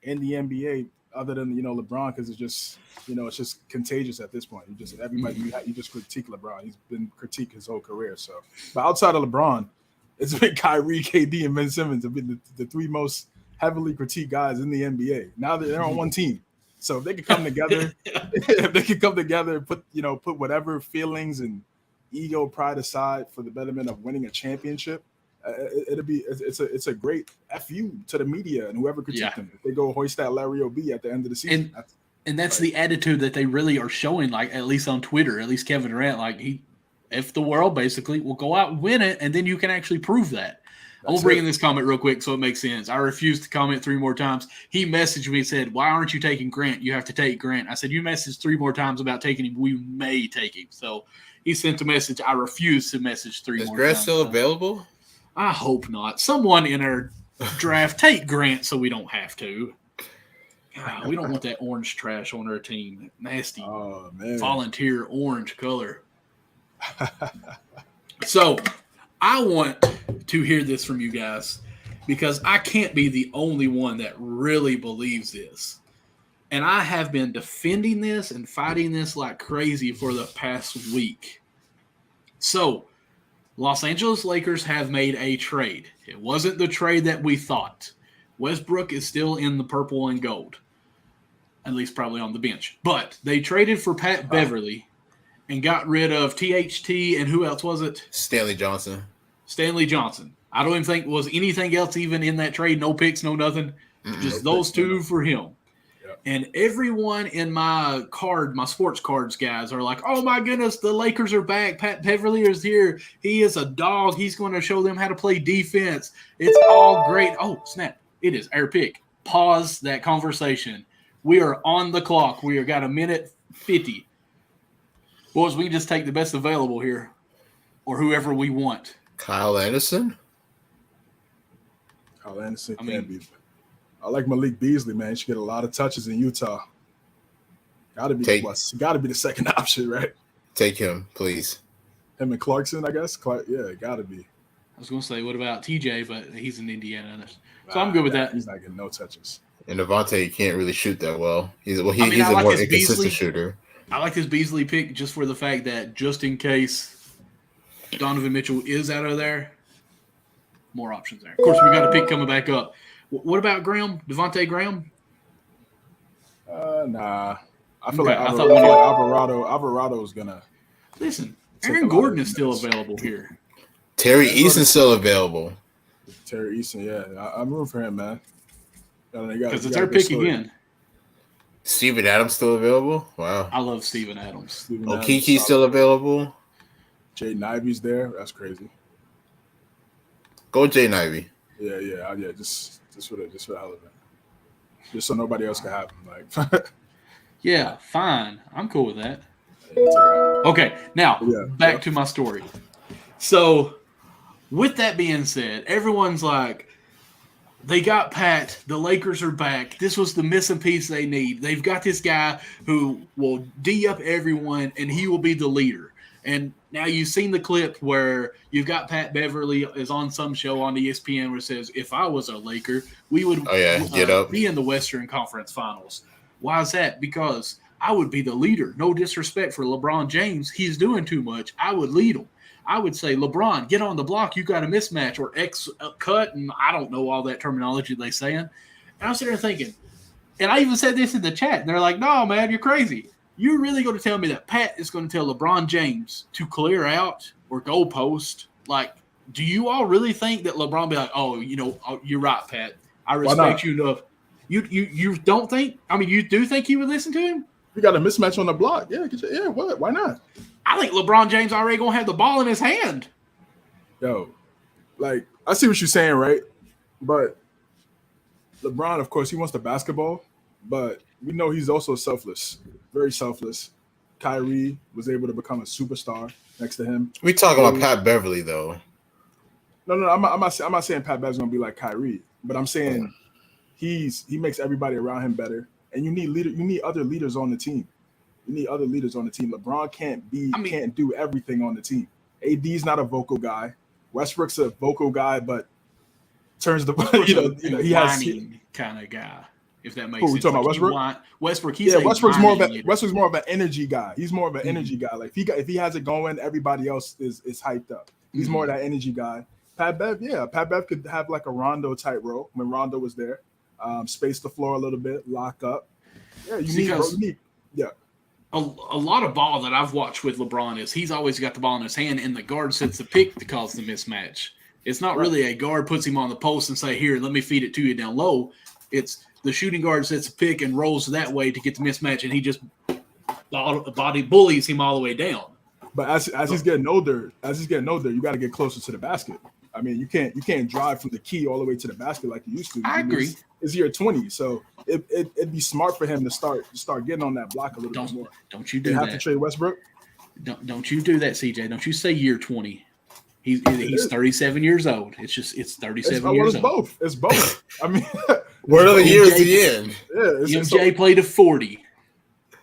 in the NBA, other than LeBron, because it's just contagious at this point. You just critique LeBron. He's been critiqued his whole career. So, but outside of LeBron, it's been Kyrie, KD, and Ben Simmons have been the three most heavily critiqued guys in the NBA. Now they're on one team, so if they could come together, put whatever feelings and ego, pride aside for the betterment of winning a championship. It's a great FU to the media and whoever critiqued them. If they go hoist that Larry O.B. at the end of the season. And that's the attitude that they really are showing, like at least on Twitter, at least Kevin Durant, like if the world basically will go out and win it, and then you can actually prove that. I'm going to bring in this comment real quick so it makes sense. I refused to comment 3 more times. He messaged me and said, why aren't you taking Grant? You have to take Grant. I said, you messaged 3 more times about taking him. We may take him. So he sent a message. I refused to message 3 more times. Is Grant still available? I hope not. Someone in our draft, take Grant so we don't have to. God, we don't want that orange trash on our team. Nasty volunteer orange color. So I want to hear this from you guys. because I can't be the only one that really believes this. And I have been defending this and fighting this like crazy for the past week. So, Los Angeles Lakers have made a trade. It wasn't the trade that we thought. Westbrook is still in the purple and gold, at least probably on the bench. But they traded for Pat Beaverly and got rid of THT and who else was it? Stanley Johnson. Stanley Johnson. I don't even think was anything else even in that trade. No picks, no nothing. Just those two for him. Yep. And everyone in my sports cards guys are like, oh my goodness, the Lakers are back. Pat Beverly is here. He is a dog. He's going to show them how to play defense. It's all great. Oh, snap. It is our pick. Pause that conversation. We are on the clock. We are got a minute 50. Boys, we just take the best available here or whoever we want. Kyle Anderson? Kyle Anderson can be. I like Malik Beasley, man. He should get a lot of touches in Utah. Got to be the second option, right? Take him, please. Him and Clarkson, I guess. Got to be. I was going to say, what about TJ? But he's in Indiana, so I'm good with that. He's not getting no touches. And Devontae can't really shoot that well. He's a more inconsistent shooter. I like this Beasley pick just for the fact that just in case Donovan Mitchell is out of there, more options there. Of course, we got a pick coming back up. What about Graham? Devontae Graham? Nah. I feel like Alvarado's gonna listen. Aaron Gordon is still available here. Terry Eason's still available. Terry Eason, yeah. I'm rooting for him, man. Because it's our pick again. Steven Adams still available? Wow. I love Steven Adams. Okiki's still available. Jaden Ivey's there. That's crazy. Go Jaden Ivey. Yeah. Just for the hell of it. Just so nobody else can have him. Like, yeah, fine. I'm cool with that. Okay, now back to my story. So, with that being said, everyone's like, they got Pat. The Lakers are back. This was the missing piece they need. They've got this guy who will D up everyone, and he will be the leader. And now you've seen the clip where you've got Pat Beverly is on some show on ESPN where it says, if I was a Laker, we would be in the Western Conference Finals. Why is that? Because I would be the leader. No disrespect for LeBron James. He's doing too much. I would lead him. I would say, LeBron, get on the block. You got a mismatch or X cut, and I don't know all that terminology they're saying. And I was sitting there thinking, and I even said this in the chat, and they're like, no, man, you're crazy. You're really going to tell me that Pat is going to tell LeBron James to clear out or go post? Like, do you all really think that LeBron be like, oh, you're right, Pat. I respect you enough. You don't think? I mean, you do think he would listen to him? You got a mismatch on the block. Yeah, what? Why not? I think LeBron James already going to have the ball in his hand. Yo, like, I see what you're saying, right? But LeBron, of course, he wants the basketball, but we know he's also selfless, very selfless. Kyrie was able to become a superstar next to him. We talking about Pat Beverly, though. No, I'm not saying Pat Beverly's going to be like Kyrie, but I'm saying he makes everybody around him better. And you need other leaders on the team. LeBron can't do everything on the team. AD's not a vocal guy. Westbrook's a vocal guy, but turns the he has kind of guy. If that makes sense. We talking about Westbrook? Westbrook. Westbrook's more of an energy guy. He's more of an energy guy. Like if he has it going, everybody else is hyped up. He's more of that energy guy. Pat Bev could have like a Rondo type role when Rondo was there. Space the floor a little bit, lock up. Yeah, you need. A lot of ball that I've watched with LeBron is he's always got the ball in his hand, and the guard sets the pick to cause the mismatch. It's not really a guard puts him on the post and say, here, let me feed it to you down low. It's the shooting guard sets a pick and rolls that way to get the mismatch, and he just body bullies him all the way down. But as he's getting older, you got to get closer to the basket. I mean, you can't drive from the key all the way to the basket like you used to. I agree. It's year 20, so it'd be smart for him to start getting on that block a little bit more. Don't you do that? Have to trade Westbrook? Don't you do that, CJ? Don't you say year 20? He's 37 years old. It's 37 years old. It's both. I mean, what other years is he in? MJ played to 40.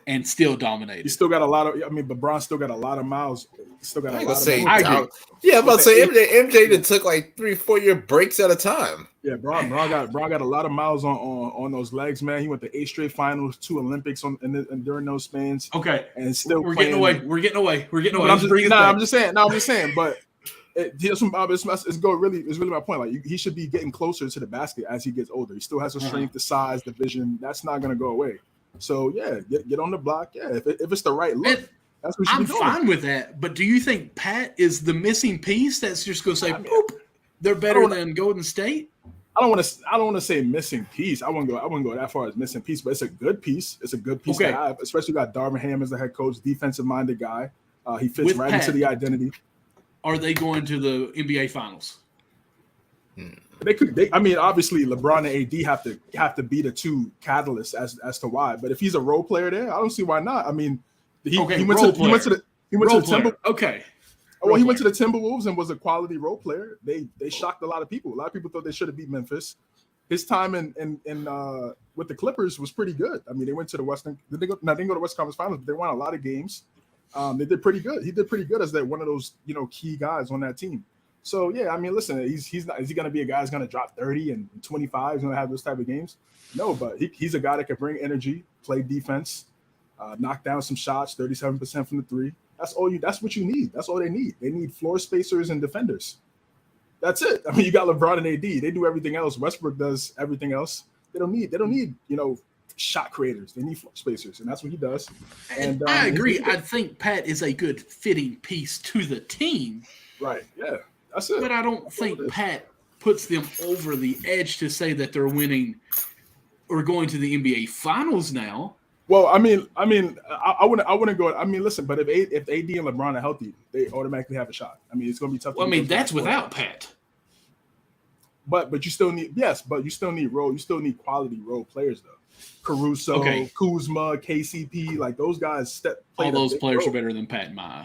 and still He dominated. still got a lot of. I mean, but Bron still got a lot of miles. Still got a lot of. I agree. Yeah, I'm about to say MJ that took like 3-4 year breaks at a time. Yeah, Bron got a lot of miles on those legs, man. He went to 8 straight finals, 2 Olympics and during those spans. Okay, and still we're playing. getting away. We're getting away. I'm just saying. But it's really my point. Like he should be getting closer to the basket as he gets older. He still has the strength, the size, the vision. That's not going to go away. So yeah, get on the block. Yeah, if it's the right look, that's what I'm fine with that. But do you think Pat is the missing piece that's just going to say, "Boop, they're better than Golden State"? I don't want to say missing piece. I wouldn't go that far as missing piece, but it's a good piece. It's a good piece to have, especially got Darvin Ham as the head coach, defensive minded guy. He fits with right Pat, into the identity. Are they going to the NBA Finals? They could. I mean, obviously, LeBron and AD have to be the two catalysts as to why. But if he's a role player there, I don't see why not. I mean, he went to the Timberwolves. Okay. Well, he went to the Timberwolves and was a quality role player. They shocked a lot of people. A lot of people thought they should have beat Memphis. His time in with the Clippers was pretty good. I mean, they went to the Western. They didn't go to West Conference Finals, but they won a lot of games. They did pretty good. He did pretty good as one of those key guys on that team. So yeah, I mean, listen, he's not. Is he going to be a guy who's going to drop 30 and 25? He's going to have those type of games? No, but he's a guy that can bring energy, play defense, knock down some shots, 37% from the three. That's what you need. That's all they need. They need floor spacers and defenders. That's it. I mean, you got LeBron and AD. They do everything else. Westbrook does everything else. They don't need shot creators. They need floor spacers, and that's what he does. And I agree. I think Pat is a good fitting piece to the team. Right. Yeah. That's it. But I don't think Pat puts them over the edge to say that they're winning or going to the NBA Finals now. Well, I wouldn't go. I mean, listen, but if AD and LeBron are healthy, they automatically have a shot. I mean, it's going to be tough. Well, I mean, that's without Pat. But you still need role. You still need quality role players though. Caruso, Kuzma, KCP, like those guys. All those players are better than Pat and Maya.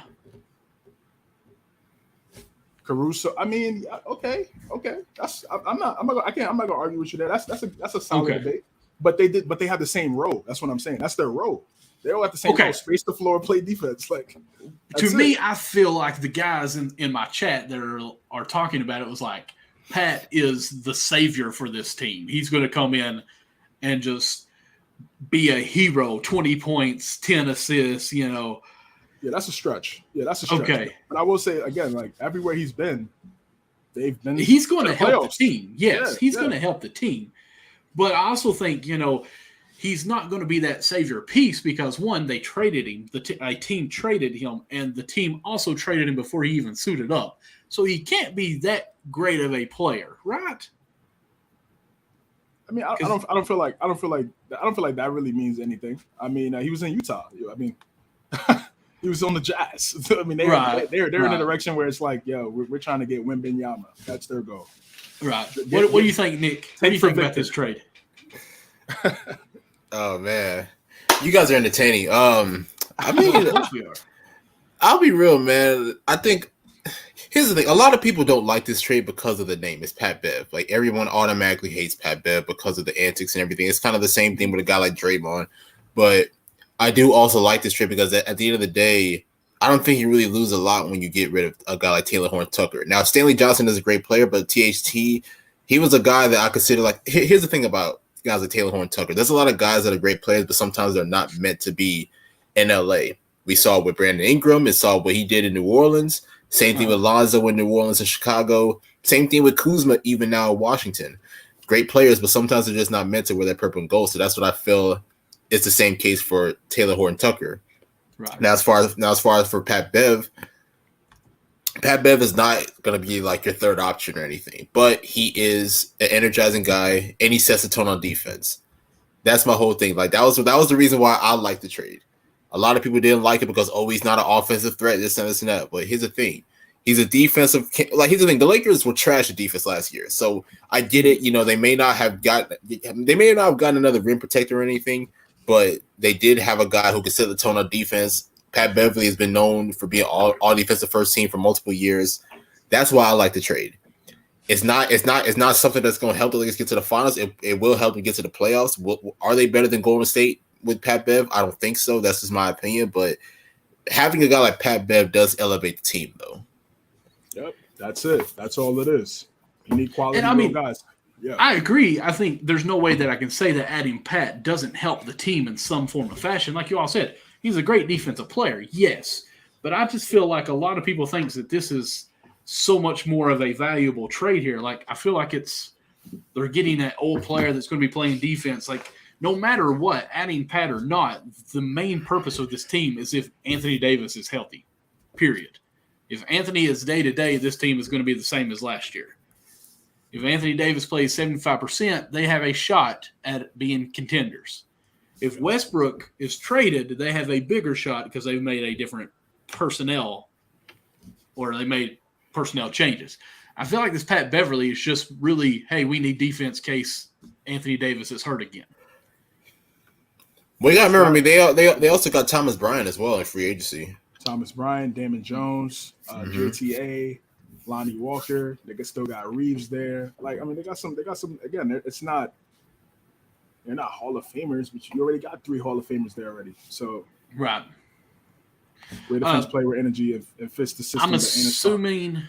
Caruso. I mean, okay. I'm not gonna argue with you there. That's a solid debate. But they have the same role. That's what I'm saying. That's their role. They all have the same role. Space the floor, play defense. Like to me, I feel like the guys in my chat that are talking about it was like Pat is the savior for this team. He's going to come in and just be a hero. 20 points, 10 assists. Yeah, that's a stretch. Okay, but I will say again, like everywhere he's been, they've been. He's going to help the team. Yes, he's going to help the team. But I also think, he's not going to be that savior piece because, one, they traded him. A team traded him, and the team also traded him before he even suited up. So he can't be that great of a player, right? I mean, I don't feel like that really means anything. I mean, he was in Utah. I mean, he was on the Jazz. I mean, they're in a direction where it's like, yo, we're trying to get Wembanyama. That's their goal. Right. What do you think, Nick? What do you think about this trade? Oh man, you guys are entertaining. I mean, I'll be real, man. I think here's the thing: a lot of people don't like this trade because of the name. It's Pat Bev. Like everyone automatically hates Pat Bev because of the antics and everything. It's kind of the same thing with a guy like Draymond. But I do also like this trade because at the end of the day, I don't think you really lose a lot when you get rid of a guy like Taylor Horn-Tucker. Now, Stanley Johnson is a great player, but THT, he was a guy that I consider like. Here's the thing about guys like Taylor Horn-Tucker. There's a lot of guys that are great players, but sometimes they're not meant to be in LA. We saw with Brandon Ingram. We saw what he did in New Orleans. Same thing with Lonzo in New Orleans and Chicago. Same thing with Kuzma, even now in Washington. Great players, but sometimes they're just not meant to wear that purple and gold. So that's what I feel is the same case for Taylor Horn-Tucker. Right. Now, as far as for Pat Bev is not going to be like your third option or anything, but he is an energizing guy and he sets the tone on defense. That's my whole thing. Like that was the reason why I like the trade. A lot of people didn't like it because he's not an offensive threat, this and that. But here's the thing: he's a defensive. Like here's the thing: the Lakers were trash at defense last year, so I get it. They may not have gotten another rim protector or anything, but they did have a guy who could set the tone on defense. Pat Beverly has been known for being all defensive first team for multiple years. That's why I like the trade. It's not something that's going to help the Lakers get to the finals. It will help them get to the playoffs. Are they better than Golden State? with Pat Bev? I don't think so. That's just my opinion. But having a guy like Pat Bev does elevate the team, though. Yep, that's it. That's all it is. You need quality guys. Yeah, I agree. I think there's no way that I can say that adding Pat doesn't help the team in some form of fashion. Like you all said, he's a great defensive player, yes. But I just feel like a lot of people think that this is so much more of a valuable trade here. Like, I feel like they're getting that old player that's going to be playing defense. Like, no matter what, adding Pat or not, the main purpose of this team is if Anthony Davis is healthy, period. If Anthony is day-to-day, this team is going to be the same as last year. If Anthony Davis plays 75%, they have a shot at being contenders. If Westbrook is traded, they have a bigger shot because they've made a different personnel, or they made personnel changes. I feel like this Pat Beaverly is just really, hey, we need defense in case Anthony Davis is hurt again. Well, you got to remember, I mean, they also got Thomas Bryant as well in free agency. Thomas Bryant, Damon Jones, JTA, Lonnie Walker. They still got Reeves there. Like, I mean, they got some. Again, it's not. They're not Hall of Famers, but you already got 3 Hall of Famers there already. So right. Great defense play with energy and fits the system. I'm assuming.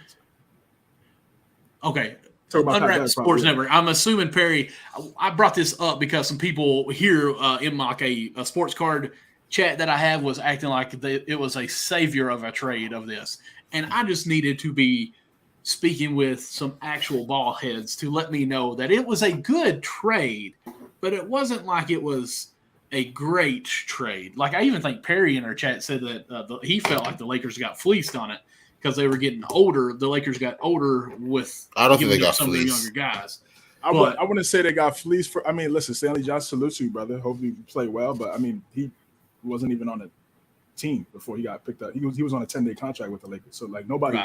Okay. Unwrapped Sports Network. I'm assuming, Perry, I brought this up because some people here in like a sports card chat that I have was acting like it was a savior of a trade of this. And I just needed to be speaking with some actual ball heads to let me know that it was a good trade, but it wasn't like it was a great trade. Like, I even think Perry in our chat said that he felt like the Lakers got fleeced on it because they were getting older. The Lakers got older with I don't think they got some fleeced. of the younger guys. I wouldn't say they got fleeced for. I mean, listen, Stanley Johnson salutes you, brother. Hopefully you play well, but I mean, he wasn't even on the team before he got picked up. He was on a 10-day contract with the Lakers, so like nobody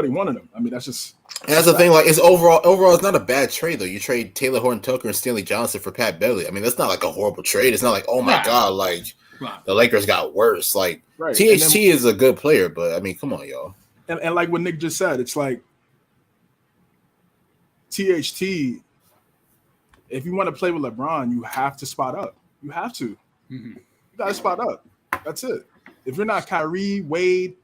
wanted him. I mean, that's just. And that's the thing. Like, it's overall, it's not a bad trade though. You trade Taylor Horton-Tucker and Stanley Johnson for Pat Beaverly. I mean, that's not like a horrible trade. It's not like, oh my god, like the Lakers got worse. Like THT is a good player, but I mean, come on, y'all. And like what Nick just said, it's like THT. If you want to play with LeBron, you have to spot up. You have to. Mm-hmm. You got to spot up. That's it. If you're not Kyrie, Wade,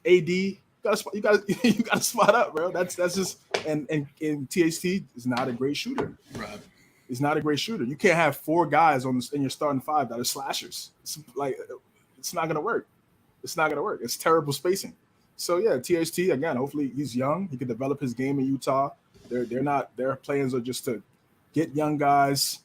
AD, you got to spot up, bro. That's just and THT is not a great shooter. Right. He's not a great shooter. You can't have 4 guys in your starting 5 that are slashers. It's not gonna work. It's not gonna work. It's terrible spacing. So yeah, THT again. Hopefully he's young. He can develop his game in Utah. Their plans are just to get young guys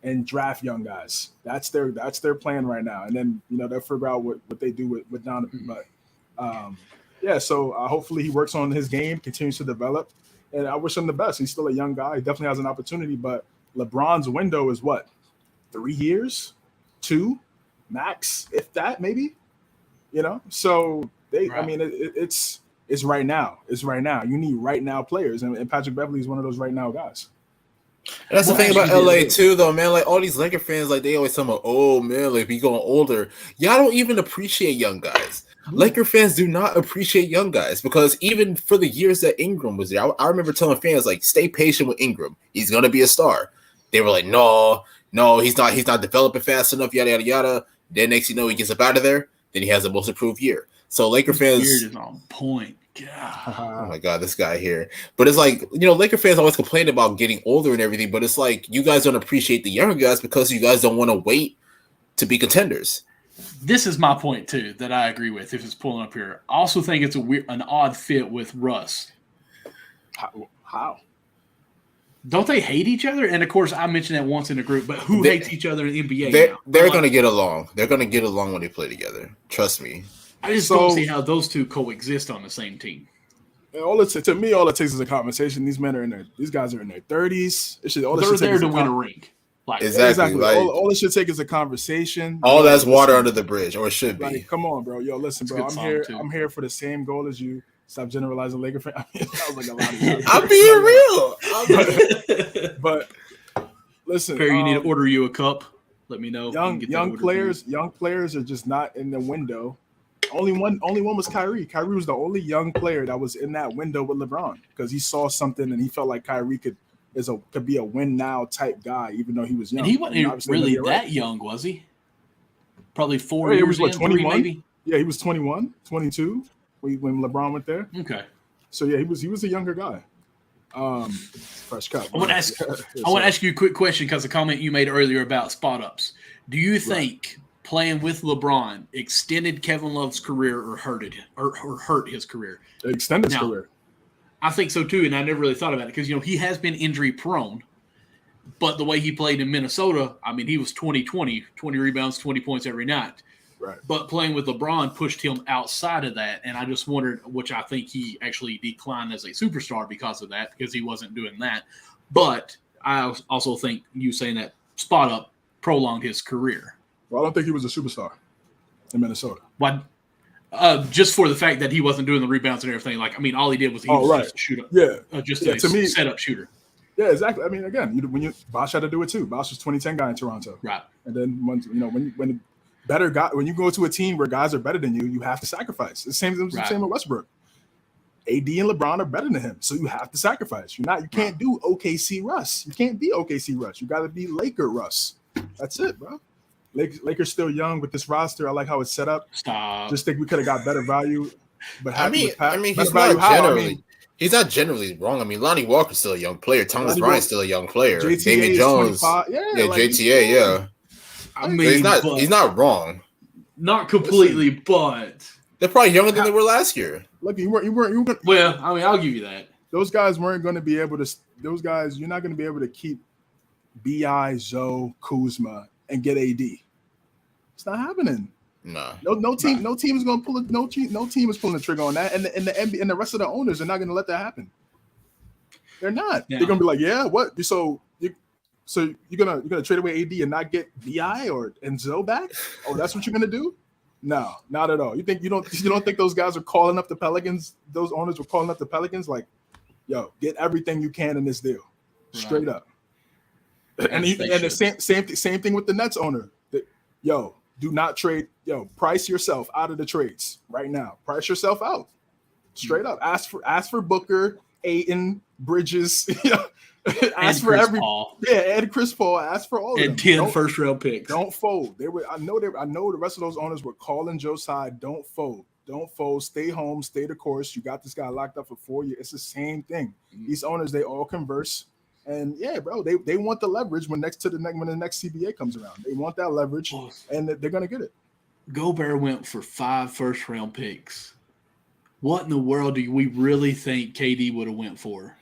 and draft young guys. That's their plan right now. And then they'll figure out what they do with Donovan. But so hopefully he works on his game, continues to develop, and I wish him the best. He's still a young guy. He definitely has an opportunity. But LeBron's window is what, 3 years, 2 max, if that, maybe. So I mean, it's right now. It's right now. You need right now players, and Patrick Beverly is one of those right now guys. And that's the thing about LA too, though, man. Like all these Laker fans, like they always talk about, oh man, like we going older. Y'all don't even appreciate young guys. Laker fans do not appreciate young guys because even for the years that Ingram was there, I remember telling fans like, stay patient with Ingram. He's gonna be a star. They were like, no, he's not developing fast enough. Yada yada yada. Then next you know he gets up out of there. Then he has the most improved year. So Laker fans is on point. God. Oh my god, this guy here. But it's like, Laker fans always complain about getting older and everything, but it's like you guys don't appreciate the younger guys because you guys don't want to wait to be contenders. This is my point too that I agree with. If it's pulling up here, I also think it's an odd fit with Russ. How? Don't they hate each other? And of course, I mentioned that once in a group, but who hates each other in the NBA? They're going to get along. They're going to get along when they play together. Trust me. I just don't see how those two coexist on the same team. All it takes is a conversation. These guys are in their 30s. They're there to win a ring. Exactly. Like, all it should take is a conveation. All that's water under the bridge, or it should be. Like, come on, bro. Yo, listen, bro. I'm here for the same goal as you. Stop generalizing Laker fans. I mean, that was like a lot of I'm being real. But listen, Perry, you need to order you a cup. Let me know. Young players are just not in the window. Only one was Kyrie. Kyrie was the only young player that was in that window with LeBron because he saw something and he felt like Kyrie could could be a win now type guy, even though he was young. And he wasn't really that young, was he? Probably 4 years in, 3 maybe. Yeah, he was 21, 22 when LeBron went there. Okay. So yeah, he was a younger guy. Fresh cut. I want to ask you a quick question because the comment you made earlier about spot ups. Do you think playing with LeBron extended Kevin Love's career or hurt his career? It extended his career. I think so too, and I never really thought about it because he has been injury prone. But the way he played in Minnesota, I mean, he was 20 rebounds, 20 points every night. Right. But playing with LeBron pushed him outside of that, and I just wondered, which I think he actually declined as a superstar because of that, because he wasn't doing that. But I also think you saying that spot up prolonged his career. Well, I don't think he was a superstar in Minnesota. Why? Just for the fact that he wasn't doing the rebounds and everything. Like, I mean, all he did was just a shooter. Yeah. Just a setup shooter. Yeah, exactly. I mean, again, Bosh had to do it too. Bosh was 2010 guy in Toronto. Right. And then when better guy, when you go to a team where guys are better than you, you have to sacrifice. The same with Westbrook. AD and LeBron are better than him, so you have to sacrifice. You can't do OKC Russ. You can't be OKC Russ. You got to be Laker Russ. That's it, bro. Lakers still young with this roster. I like how it's set up. Stop. Just think we could have got better value. But he's not generally wrong. I mean, Lonnie Walker's still a young player. Thomas Bryant's still a young player. JTA Damon Jones, JTA, yeah. I mean, he's not wrong. Not completely, but they're probably younger than they were last year. Look, you weren't. Well, I mean, I'll give you that. Those guys weren't going to be able to. Those guys, you're not going to be able to keep Bi, Zoe, Kuzma, and get AD. It's not happening. No team is going to pull it. No team is pulling the trigger on that, and the NBA and the rest of the owners are not going to let that happen. They're not. Yeah. They're going to be like, yeah, what? So you're gonna trade away AD and not get Bi and Zoe back? Oh, that's what you're gonna do? No, not at all. You don't think those guys are calling up the Pelicans? Those owners were calling up the Pelicans like, yo, get everything you can in this deal, straight up. And the same thing with the Nets owner. Yo, do not trade. Yo, price yourself out of the trades right now. Price yourself out, straight up. Ask for Booker, Ayton, Bridges. Ask for Paul. And Chris Paul. Ask for all of them. And 10 first-round picks. Don't fold. I know the rest of those owners were calling Joe's side. Don't fold. Don't fold. Stay home. Stay the course. You got this guy locked up for 4 years. It's the same thing. Mm-hmm. These owners, they all converse. And yeah, bro, they want the leverage when the next CBA comes around. They want that leverage, and they're gonna get it. Gobert went for 5 first-round picks. What in the world do we really think KD would have went for?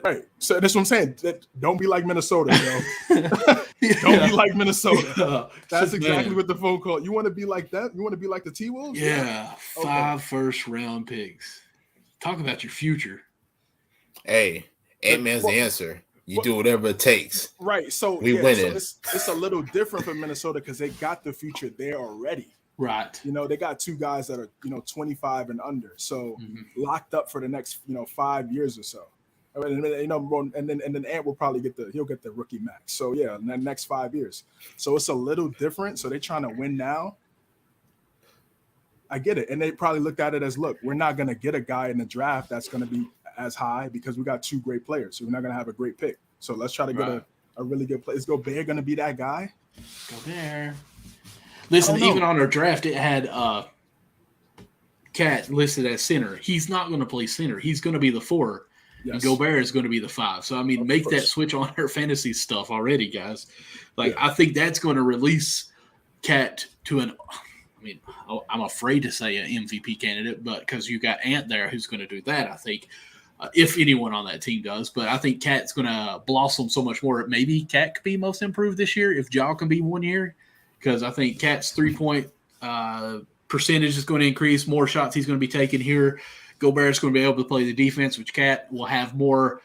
Right. So that's what I'm saying. Don't be like Minnesota, bro. Don't be like Minnesota. That's exactly what the phone call. You want to be like that? You want to be like the T-Wolves? Yeah. 5 first-round picks. Talk about your future. Hey, Ant-Man's the answer. You do whatever it takes. Right. So we winning. So it's a little different for Minnesota because they got the future there already. Right. They got 2 guys that are 25 and under, so locked up for the next 5 years or so. And then Ant will probably get the rookie max. So yeah, in the next 5 years. So it's a little different. So they're trying to win now. I get it, and they probably looked at it as, look, we're not going to get a guy in the draft that's going to be as high because we got 2 great players. So we're not going to have a great pick. So let's try to get a really good player. Is Gobert going to be that guy? Gobert. Listen, even on our draft, it had Cat listed as center. He's not going to play center. He's going to be the 4. Yes. And Gobert is going to be the 5. So, I mean, make that switch on our fantasy stuff already, guys. I think that's going to release Cat to I'm afraid to say an MVP candidate, but because you got Ant there who's going to do that, I think, if anyone on that team does. But I think Cat's going to blossom so much more. Maybe Cat could be most improved this year if Ja can be 1 year, because I think Cat's 3-point percentage is going to increase. More shots he's going to be taking here. Gobert's going to be able to play the defense, which Cat will have more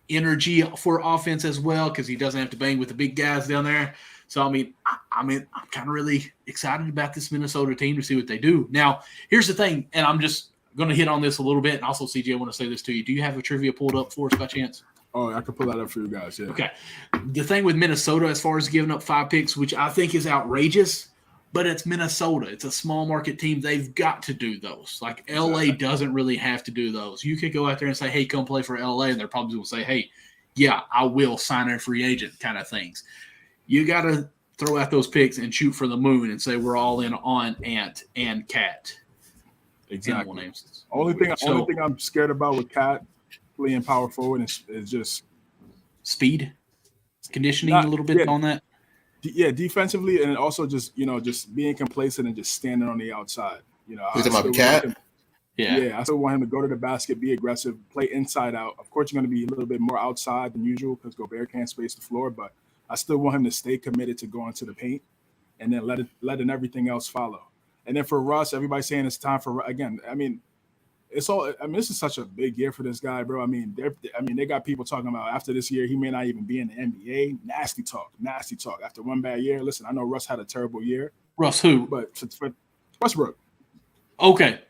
energy for offense as well because he doesn't have to bang with the big guys down there. So, I'm kind of really excited about this Minnesota team to see what they do. Now, here's the thing, and I'm just going to hit on this a little bit, and also, CJ, I want to say this to you. Do you have a trivia pulled up for us by chance? Oh, I could pull that up for you guys, yeah. Okay. The thing with Minnesota as far as giving up 5 picks, which I think is outrageous, But it's Minnesota. It's a small market team. They've got to do those. Like LA doesn't really have to do those. You could go out there and say, hey, come play for LA. And they're probably going to say, hey, yeah, I will sign a free agent kind of things. You got to throw out those picks and shoot for the moon and say we're all in on Ant and Cat. Exactly. Only thing I'm scared about with Cat playing power forward is just speed, conditioning a little bit on that. Yeah, defensively, and also just being complacent and just standing on the outside. I still want him to go to the basket, be aggressive, play inside out. Of course, you're going to be a little bit more outside than usual because Gobert can't space the floor, but I still want him to stay committed to going to the paint and then letting everything else follow. And then for Russ, everybody's saying it's time for again. This is such a big year for this guy, bro. They got people talking about after this year he may not even be in the NBA. Nasty talk. After one bad year, listen, I know Russ had a terrible year. Russ who? But for Westbrook. Okay.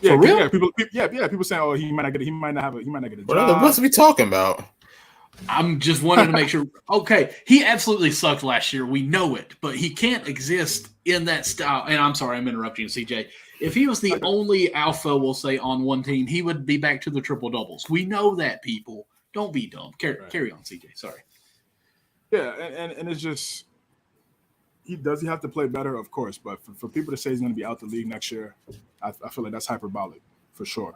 Yeah, for real? Yeah, people saying, oh, he might not get a job. What are we talking about? I'm just wanting to make sure. Okay, he absolutely sucked last year. We know it, but he can't exist in that style. And I'm sorry, I'm interrupting you, CJ. If he was the only alpha, we'll say, on one team, he would be back to the triple doubles. We know that, people. Don't be dumb. Carry on, CJ. Sorry. Yeah, and it's just he have to play better, of course. But for people to say he's going to be out the league next year, I feel like that's hyperbolic for sure.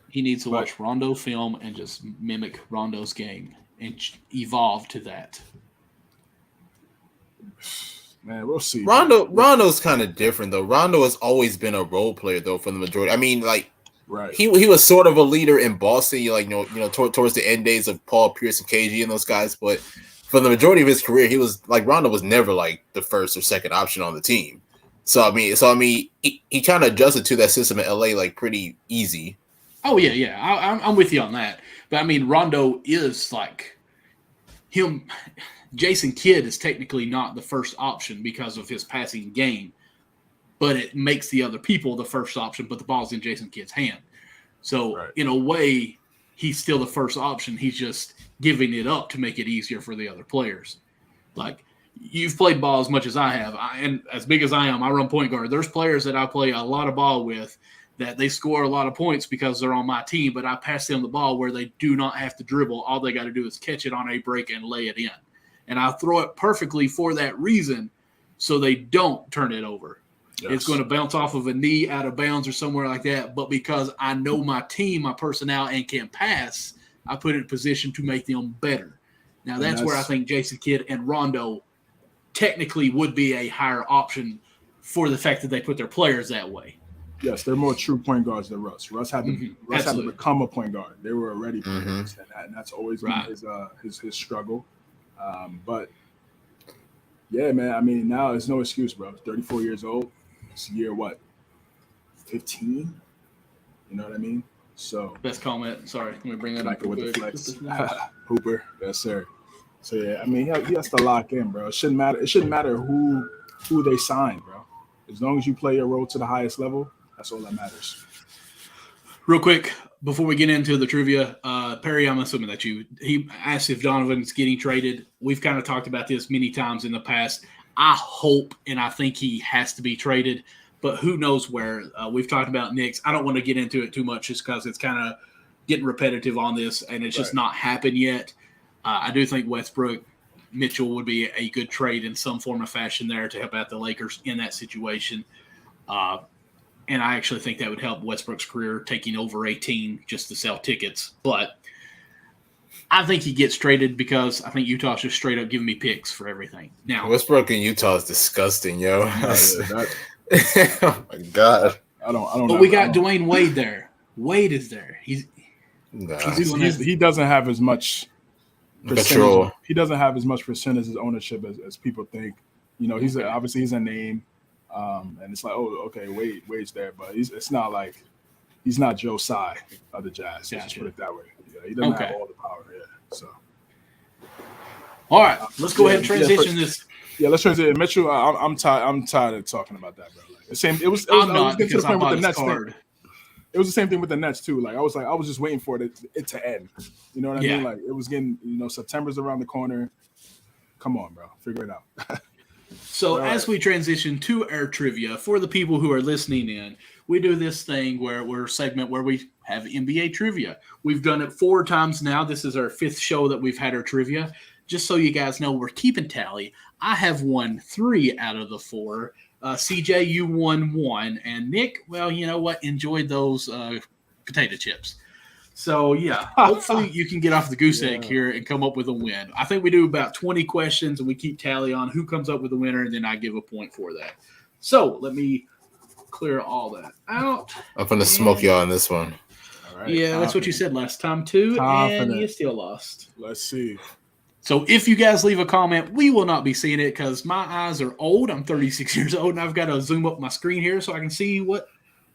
He needs to watch Rondo film and just mimic Rondo's game and evolve to that. Man, we'll see. Rondo's kind of different though. Rondo has always been a role player though for the majority. Right. He was sort of a leader in Boston. Towards the end days of Paul Pierce and KG and those guys. But for the majority of his career, he was Rondo was never like the first or second option on the team. So he kind of adjusted to that system in LA like pretty easy. Oh yeah. I'm with you on that. But Rondo is like him. Jason Kidd is technically not the first option because of his passing game, but it makes the other people the first option, but the ball's in Jason Kidd's hand. So in a way, he's still the first option. He's just giving it up to make it easier for the other players. Like, you've played ball as much as I have, and as big as I am, I run point guard. There's players that I play a lot of ball with that they score a lot of points because they're on my team, but I pass them the ball where they do not have to dribble. All they got to do is catch it on a break and lay it in. And I throw it perfectly for that reason so they don't turn it over. Yes. It's going to bounce off of a knee out of bounds or somewhere like that. But because I know my team, my personnel, and can pass, I put it in position to make them better. Now, that's where I think Jason Kidd and Rondo technically would be a higher option for the fact that they put their players that way. Yes, they're more true point guards than Russ. Russ had to become a point guard. They were already point guards, and that's always been his struggle. But yeah, man. Now there's no excuse, bro. 34 years old. It's year 15. You know what I mean? So best comment. Sorry, let me bring that up. With the flex, Hooper. Yes, sir. So yeah, he has to lock in, bro. It shouldn't matter. It shouldn't matter who they sign, bro. As long as you play your role to the highest level, that's all that matters. Real quick, before we get into the trivia, Perry, I'm assuming that he asked if Donovan's getting traded. We've kind of talked about this many times in the past. I hope and I think he has to be traded, but who knows where. We've talked about Knicks. I don't want to get into it too much just because it's kind of getting repetitive on this, and it's just not happened yet. I do think Westbrook Mitchell would be a good trade in some form of fashion there to help out the Lakers in that situation. And I actually think that would help Westbrook's career taking over 18 just to sell tickets. But I think he gets traded because I think Utah's just straight up giving me picks for everything. Now Westbrook in Utah is disgusting, yo. Oh my God. I don't. But we got Dwayne Wade there. Wade is there. He doesn't have as much control. He doesn't have as much percentage as ownership as people think. Obviously he's a name. And it's like, oh, okay, Wade's there, but it's not like he's not Joe Tsai of the Jazz. Gotcha. Just put it that way. Yeah, he doesn't have all the power. Yeah. So, all right, let's go ahead and transition this. Yeah, let's transition. Mitchell, I'm tired of talking about that, bro. Like, it was the same thing with the Nets too. Like I was just waiting for it to end. You know what I mean? Like it was getting, September's around the corner. Come on, bro, figure it out. So All as right. we transition to our trivia, for the people who are listening in, we do this thing where we're a segment where we have NBA trivia. We've done it 4 times now. This is our 5th show that we've had our trivia. Just so you guys know, we're keeping tally. I have won 3 out of the 4. CJ, you won 1. And Nick, well, you know what? Enjoyed those potato chips. So, yeah, hopefully you can get off the goose egg here and come up with a win. I think we do about 20 questions, and we keep tally on who comes up with the winner, and then I give a point for that. So, let me clear all that out. I'm going to smoke y'all on this one. All right. Yeah, that's what you said last time, too, and you still lost. Let's see. So, if you guys leave a comment, we will not be seeing it because my eyes are old. I'm 36 years old, and I've got to zoom up my screen here so I can see what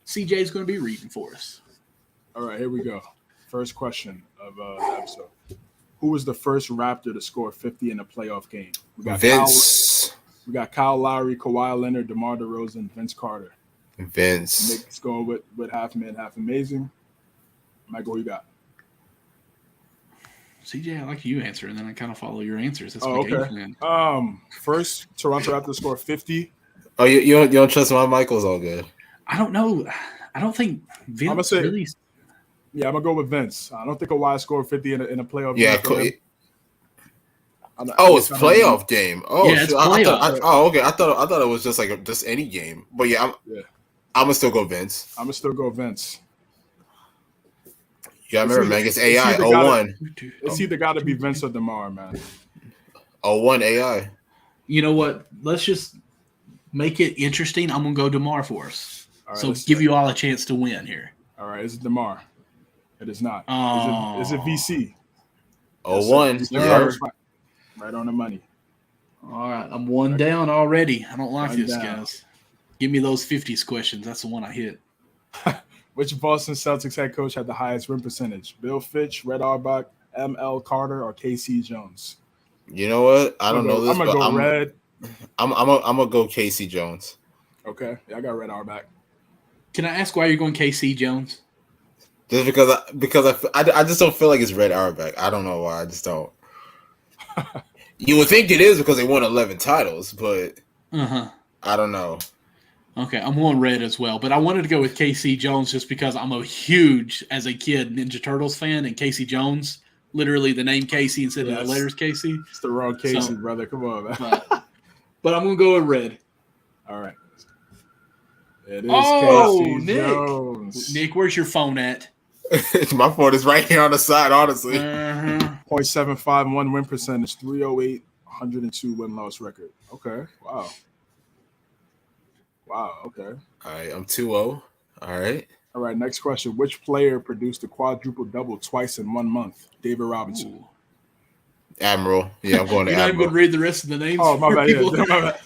CJ is going to be reading for us. All right, here we go. First question of the episode. Who was the first Raptor to score 50 in a playoff game? We got Vince. Kyle Lowry, Kawhi Leonard, DeMar DeRozan, Vince Carter. Vince. Nick's going with half man, half amazing. Michael, who you got? CJ, I like you answer, and then I kind of follow your answers. That's my Okay. game plan. First Toronto Raptors score 50. Oh, you don't trust my Michael's all good. I don't know. I don't think Vince really. Yeah, I'm gonna go with Vince. I don't think Kawhi scored 50 in a playoff Yeah, game. it's playoff game. Oh, yeah, it's playoff. Okay. I thought it was just like just any game. But yeah, I'm gonna still go Vince. I'm gonna still go Vince. Yeah, I remember, man. It's AI 01. It's either got to be Vince or DeMar, man. 01 AI. You know what? Let's just make it interesting. I'm gonna go DeMar for us. All right, so give you all a chance to win here. All right, is it DeMar? It is not. Oh. Is it VC? 01. Yes, right on the money. All right, I'm 1 down already. I don't like this, guys. Give me those 50s questions. That's the one I hit. Which Boston Celtics head coach had the highest win percentage? Bill Fitch, Red Auerbach, M.L. Carter, or K.C. Jones? You know what? I don't know this, I'm gonna go Red. I'm gonna go K.C. Jones. Okay, yeah, I got Red Auerbach. Can I ask why you're going K.C. Jones? Just because I just don't feel like it's Red Auerbach. I don't know why. I just don't. You would think it is because they won 11 titles, but I don't know. Okay, I'm going Red as well, but I wanted to go with K.C. Jones just because I'm a huge, as a kid, Ninja Turtles fan, and K.C. Jones, literally the name Casey instead of the letters Casey. It's the wrong Casey, brother. Come on, man. But I'm going to go with Red. All right. It is K.C. Nick. Jones. Nick, where's your phone at? My phone is right here on the side, honestly. 0.751 win percentage, 308, 102 win-loss record. Okay, wow. Okay. All right, I'm 2-0. All right. All right, next question. Which player produced a quadruple-double twice in 1 month? David Robinson. Ooh. Admiral. Yeah, I'm going to You're not Admiral. even going to read the rest of the names? Oh, my bad. People? Yeah, my bad.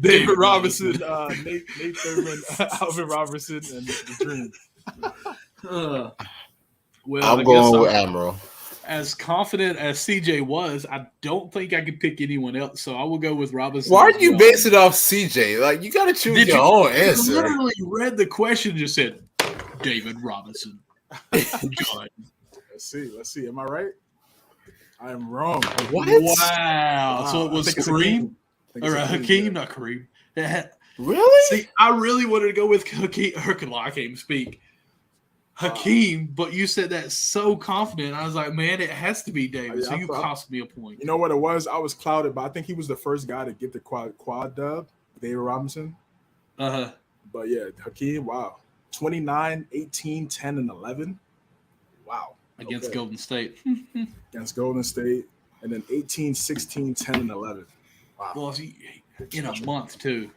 David Robinson, Nate Thurman, Alvin Robertson, and the Dream. Well, I'm going with Admiral. As confident as CJ was, I don't think I could pick anyone else, so I will go with Robinson. Why are you basing it off CJ? Like, you got to choose your own answer. I literally read the question and just said, David Robinson. God. Let's see. Am I right? I am wrong. What? Wow. So it was Kareem? Or Hakeem, not Kareem. Really? See, I really wanted to go with Hakeem. I can't even speak. Hakeem, but you said that so confident. I was like, man, it has to be David. So you cost me a point. You know what it was? I was clouded, but I think he was the first guy to get the quad dub, David Robinson. Uh-huh. But yeah, Hakeem, wow. 29, 18, 10, and 11. Wow. Against Golden State. Against Golden State. And then 18, 16, 10, and 11. Wow. Well, in a month, too.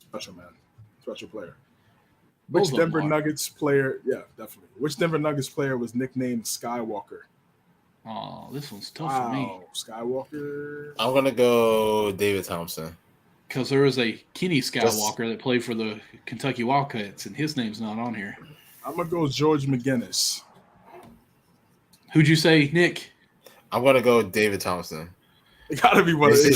Special, man. Special player. Which Denver Nuggets player, definitely. Which Denver Nuggets player was nicknamed Skywalker? Oh, this one's tough for me. Skywalker. I'm going to go David Thompson. Because there is a Kenny Skywalker that played for the Kentucky Wildcats, and his name's not on here. I'm going to go George McGinnis. Who'd you say, Nick? I'm going to go David Thompson. It got to be one of them.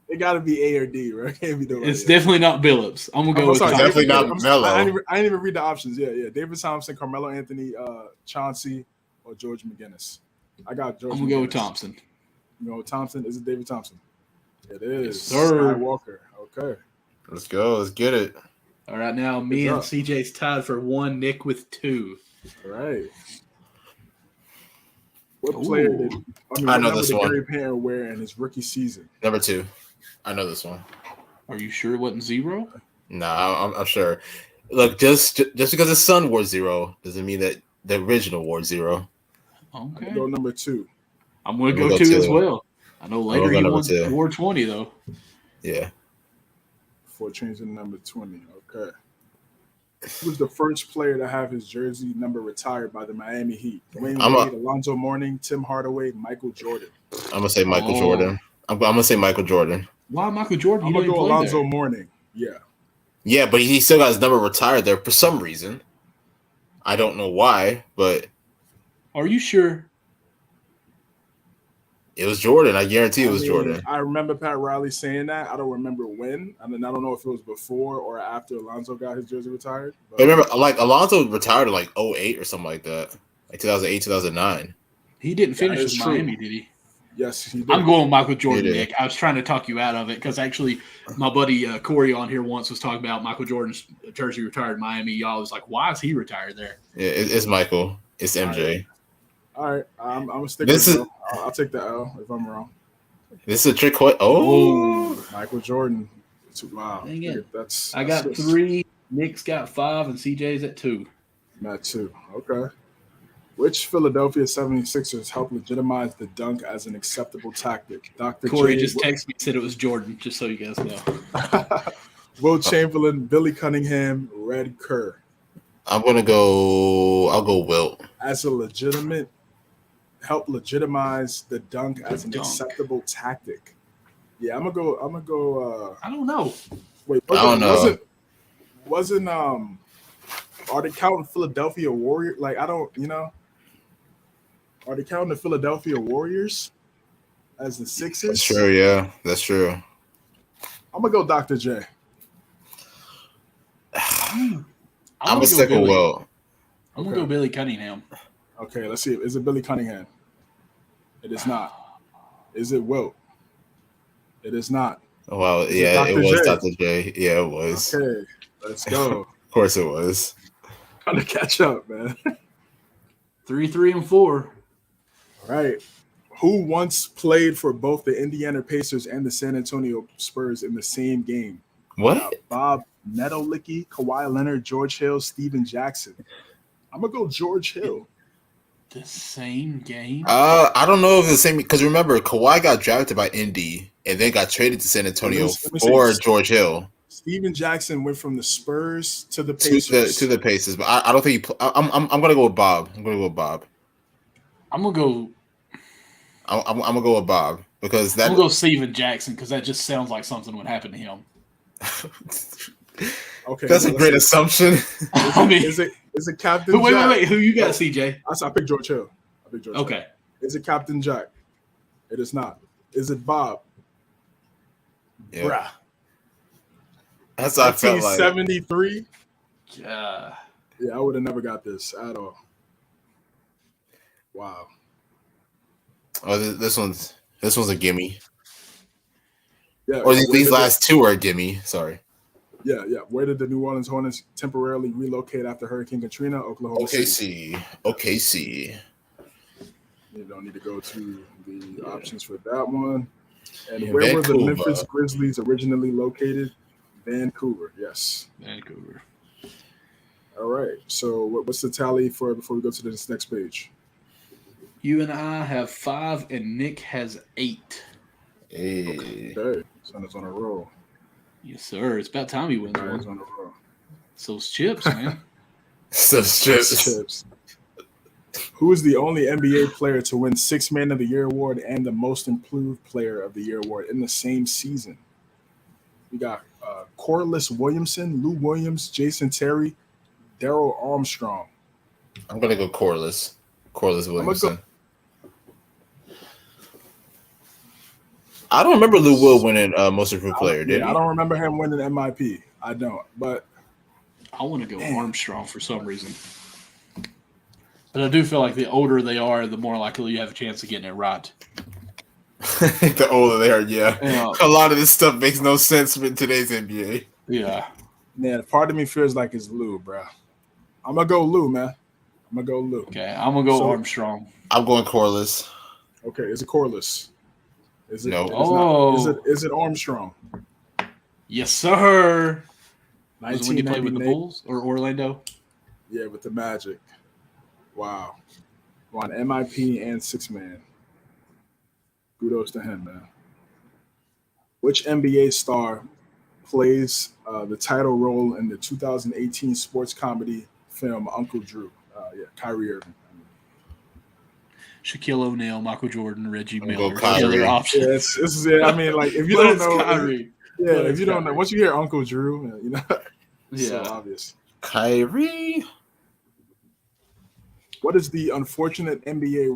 It got to be A or D, right? It can't be It's definitely not Billups. I'm going to go with Thompson. Definitely not Melo. I didn't even read the options. Yeah. David Thompson, Carmelo Anthony, Chauncey, or George McGinnis. I got George I'm going to go with McGinnis. Thompson. You know Thompson? Is it David Thompson? It is. Yes, sir. Skywalker. Okay. Let's go. Let's get it. All right, now me and CJ's tied for 1, Nick with 2. All right. What player did I know this one. Gary Payton wear in his rookie season? Number 2. I know this one. Are you sure it wasn't 0? Nah, I'm sure. Look, just because his son wore 0 doesn't mean that the original wore 0. Okay. Go number 2. I'm going to go 2 as well. I know later he wore 20, though. Yeah. Before changing number 20. Okay. Who was the first player to have his jersey number retired by the Miami Heat? Dwayne Wade, Alonzo Mourning, Tim Hardaway, Michael Jordan. I'm going to say Michael Jordan. I'm going to say Michael Jordan. Why Michael Jordan? I'm going to go Alonzo Mourning. Yeah. Yeah, but he still got his number retired there for some reason. I don't know why, but... Are you sure? It was Jordan. I guarantee it was Jordan. I remember Pat Riley saying that. I don't remember when. I mean, I don't know if it was before or after Alonzo got his jersey retired. But remember, like, Alonzo retired in, like, 08 or something like that. Like, 2008, 2009. He didn't finish with Miami, did he? Yes, he did. I'm going Michael Jordan, Nick. I was trying to talk you out of it because actually my buddy Corey on here once was talking about Michael Jordan's jersey retired in Miami. Y'all was like, why is he retired there? Yeah, it's Michael. It's MJ. All right. I'm going to stick with it. I'll take the L if I'm wrong. This is a trick question. Oh. Michael Jordan. Wow. I got 3. Nick's got 5, and CJ's at 2. I'm at 2. Okay. Which Philadelphia 76ers helped legitimize the dunk as an acceptable tactic? Dr. Corey just texted me and said it was Jordan, just so you guys know. Will Chamberlain, Billy Cunningham, Red Kerr. I'll go Wilt. As a help legitimize the dunk as an acceptable tactic. Yeah, I'm gonna go I don't know. Wait, I don't know. Wasn't are they counting Philadelphia Warriors? Like, I don't, are they counting the Philadelphia Warriors as the Sixers? That's true, yeah. That's true. I'm gonna go Dr. J. I'm gonna stick with Wilt. I'm gonna go Billy Cunningham. Okay, let's see. Is it Billy Cunningham? It is not. Is it Wilt? It is not. Well, yeah, it was Dr. J. Yeah, it was. Okay, let's go. Of course it was. Trying to catch up, man. 3, 3, and 4. All right. Who once played for both the Indiana Pacers and the San Antonio Spurs in the same game? What? Bob Netolicky, Kawhi Leonard, George Hill, Steven Jackson. I'm gonna go George Hill. The same game? I don't know if it's the same because remember Kawhi got drafted by Indy and then got traded to San Antonio for George Hill. Steven Jackson went from the Spurs to the Pacers. To the Pacers, but I don't think I'm gonna go with Bob. I'm gonna go with Bob. I'm gonna go with Bob because I'm gonna go Steven Jackson because that just sounds like something would happen to him. Okay, that's a great assumption. I mean, is it Captain? Wait. Who you got, CJ? I picked George Hill. Okay. Hill. Is it Captain Jack? It is not. Is it Bob? Yeah. Bruh. That's what I felt like. 1973. Yeah, I would have never got this at all. Wow. Oh, this one's a gimme. Yeah. Or these last 2 are a gimme. Sorry. Yeah. Where did the New Orleans Hornets temporarily relocate after Hurricane Katrina? Oklahoma City. OKC. You don't need to go to the options for that one. And where were the Memphis Grizzlies originally located? Vancouver. Yes. Vancouver. All right. So what's the tally before we go to this next page? You and I have 5, and Nick has 8. Hey. Okay. Son is on a roll. Yes, sir. It's about time you win that He's one. on a roll. So it's chips, man. Chips. Who is the only NBA player to win 6th Man of the Year award and the Most Improved Player of the Year award in the same season? We got Corliss Williamson, Lou Williams, Jason Terry, Darrell Armstrong. I'm gonna go Corliss Williamson. I don't remember Lou Will winning Most Improved Player. Did he? I don't remember him winning MIP. I don't, but I want to go Armstrong for some reason. But I do feel like the older they are, the more likely you have a chance of getting it right. The older they are, yeah. Yeah. A lot of this stuff makes no sense in today's NBA. Yeah. Man, part of me feels like it's Lou, bro. I'm gonna go Lou, man. I'm gonna go Lou. Okay, I'm gonna go So- Armstrong. I'm going Corliss. Okay, is it Corliss? Is it? No. It is Oh. not. Is it Armstrong? Yes, sir. Was it when you played with the 1998. Bulls or Orlando? Yeah, with the Magic. Wow. Won MIP and six man. Kudos to him, man. Which NBA star plays the title role in the 2018 sports comedy film Uncle Drew? Kyrie Irving. Shaquille O'Neal, Michael Jordan, Reggie I'll Miller. go Kyrie. Killer option. Yeah, it's I mean, like if you But don't it's know, Kyrie. yeah, But if it's you don't know, Kyrie. once you hear Uncle Drew, you know, it's Yeah. so obvious. Kyrie. What is the unfortunate NBA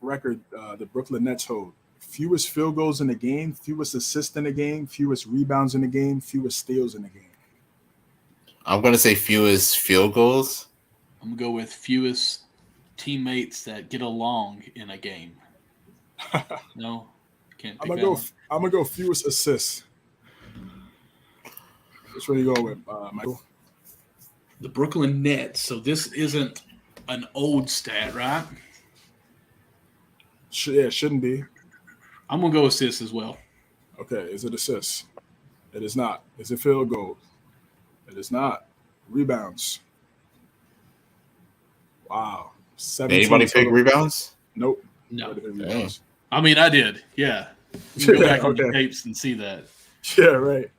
record the Brooklyn Nets hold? Fewest field goals in a game, fewest assists in a game, fewest rebounds in a game, fewest steals in a game. I'm gonna say fewest field goals. I'm gonna go with fewest teammates that get along in a game. No, can't I'm pick gonna that go. one. I'm gonna go fewest assists. Which one you go with, Michael? The Brooklyn Nets. So this isn't an old stat, right? Yeah, shouldn't be. I'm gonna go assists as well. Okay, is it assists? It is not. Is it field goals? It is not. Rebounds. Wow. 17 Anybody pick total. rebounds? Nope. No, Would've been rebounds. I mean I did. Yeah, you can go Yeah, back on the okay. tapes and see that. Yeah, right.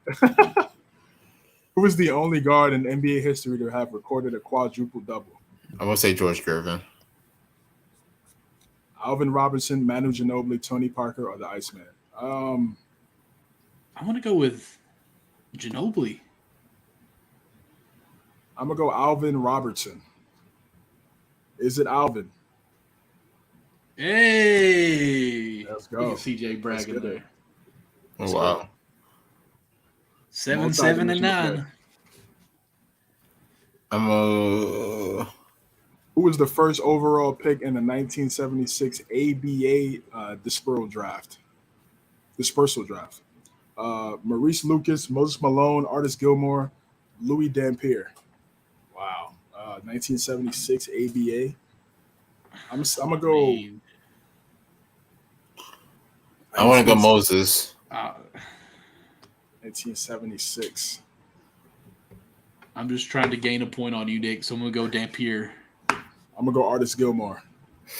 Who is the only guard in NBA history to have recorded a quadruple double? I'm gonna say George Gervin. Alvin Robertson, Manu Ginobili, Tony Parker, or the Iceman? I'm gonna go with Ginobili. I'm gonna go Alvin Robertson. Is it Alvin? Hey, Let's look go. at CJ bragging get it. there. Oh wow. 7, 7, and 9. I'm a. Who was the first overall pick in the 1976 ABA dispersal draft? Maurice Lucas, Moses Malone, Artis Gilmore, Louis Dampier. Wow. 1976 ABA. I'm gonna go. I want to go Moses. 1976. I'm just trying to gain a point on you, Dick. So I'm gonna go Dampier. I'm gonna go Artis Gilmore.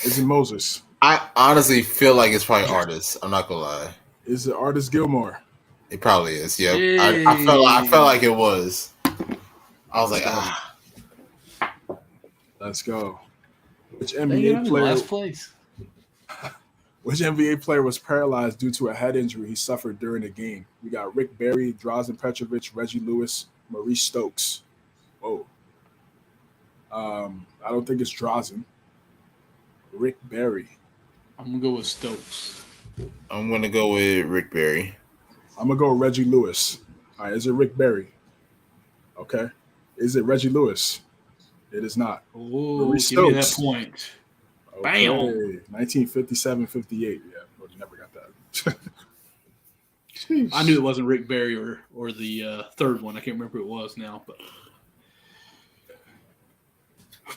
Is it Moses? I honestly feel like it's probably artists. I'm not gonna lie. Is it Artis Gilmore? It probably is. Yeah. Hey. I felt like it was. I was like, ah. Let's go. Which Dang it, I'm NBA in player? last place. Which NBA player was paralyzed due to a head injury he suffered during the game? We got Rick Barry, Drazen Petrovic, Reggie Lewis, Maurice Stokes. Whoa. I don't think it's Drazen. Rick Barry. I'm gonna go with Stokes. I'm gonna go with Rick Barry. I'm gonna go Reggie Lewis. All right, is it Rick Barry? Okay. Is it Reggie Lewis? It is not. Oh, Maurice give me that Stokes. point. Okay. Bam. 1957-58. Yeah, well, you never got that. Jeez. I knew it wasn't Rick Barry or the third one. I can't remember who it was now, but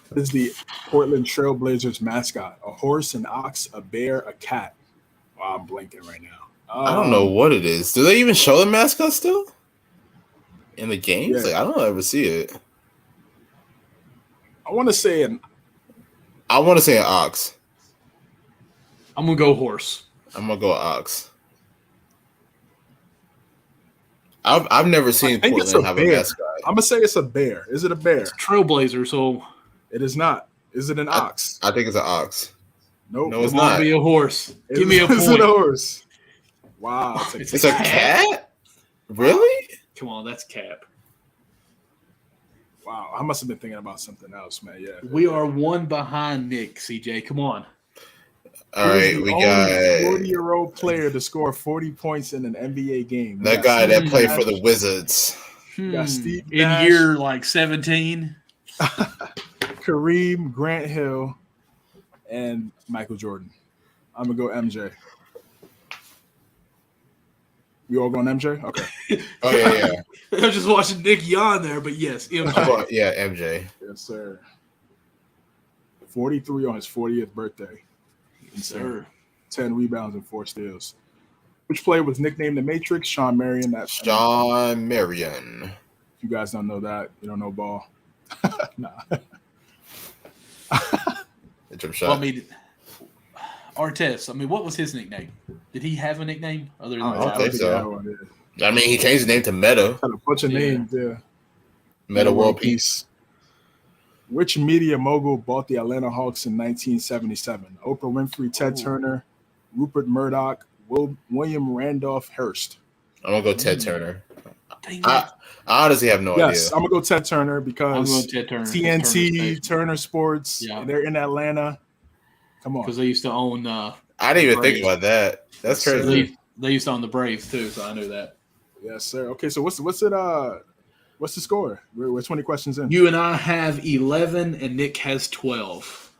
What is the Portland Trailblazers mascot? A horse, an ox, a bear, a cat? Wow, I'm blanking right now. I don't know what it is. Do they even show the mascot still in the games? Yeah. Like I don't ever see it. I want to say I want to say an ox. I'm gonna go horse. I'm gonna go ox. I've never seen think it's Portland a have bear. a mascot. I'm gonna say it's a bear. Is it a bear? It's Trailblazer, so It is not. Is it an ox? I think it's an ox. Nope. No, it's it won't not. be a horse. Is- Give me a Is it point. a horse? Wow. It's It's a cat? Really? Come on, that's cap. Wow. I must have been thinking about something else, man. Yeah. We are one behind Nick, CJ. Come on. All right, we got 40-year-old player to score 40 points in an NBA game. We that got guy that Steve played Nash, for the Wizards. got Steve In Nash. year like 17. Kareem, Grant Hill, and Michael Jordan. I'm gonna go MJ. You all going MJ? Okay. Oh yeah. I was just watching Nick yawn there, but yes, MJ. Yeah, MJ. Yes, sir. 43 on his 40th birthday. Yes, sir. 10 rebounds and 4 steals. Which player was nicknamed the Matrix? Sean Marion. Sean Marion. If you guys don't know that, you don't know ball. Nah. Jump shot. Well, I mean, Artest. I mean, what was his nickname? Did he have a nickname other than I don't think so. One, I mean, he changed his name to Meta. Had a bunch of names, yeah. Meta World Peace. Which media mogul bought the Atlanta Hawks in 1977? Oprah Winfrey, Ted Turner, Rupert Murdoch, William Randolph Hearst. I'm gonna go Ted Turner. I honestly have no idea. Yes, I'm gonna go Ted Turner because I'm going Ted Turner. TNT, Turner Sports, they're in Atlanta. Come on, because they used to own. I didn't even think about that. That's crazy. They used to own the Braves too, so I knew that. Yes, sir. Okay, so what's the score? We're 20 questions in. You and I have 11, and Nick has 12.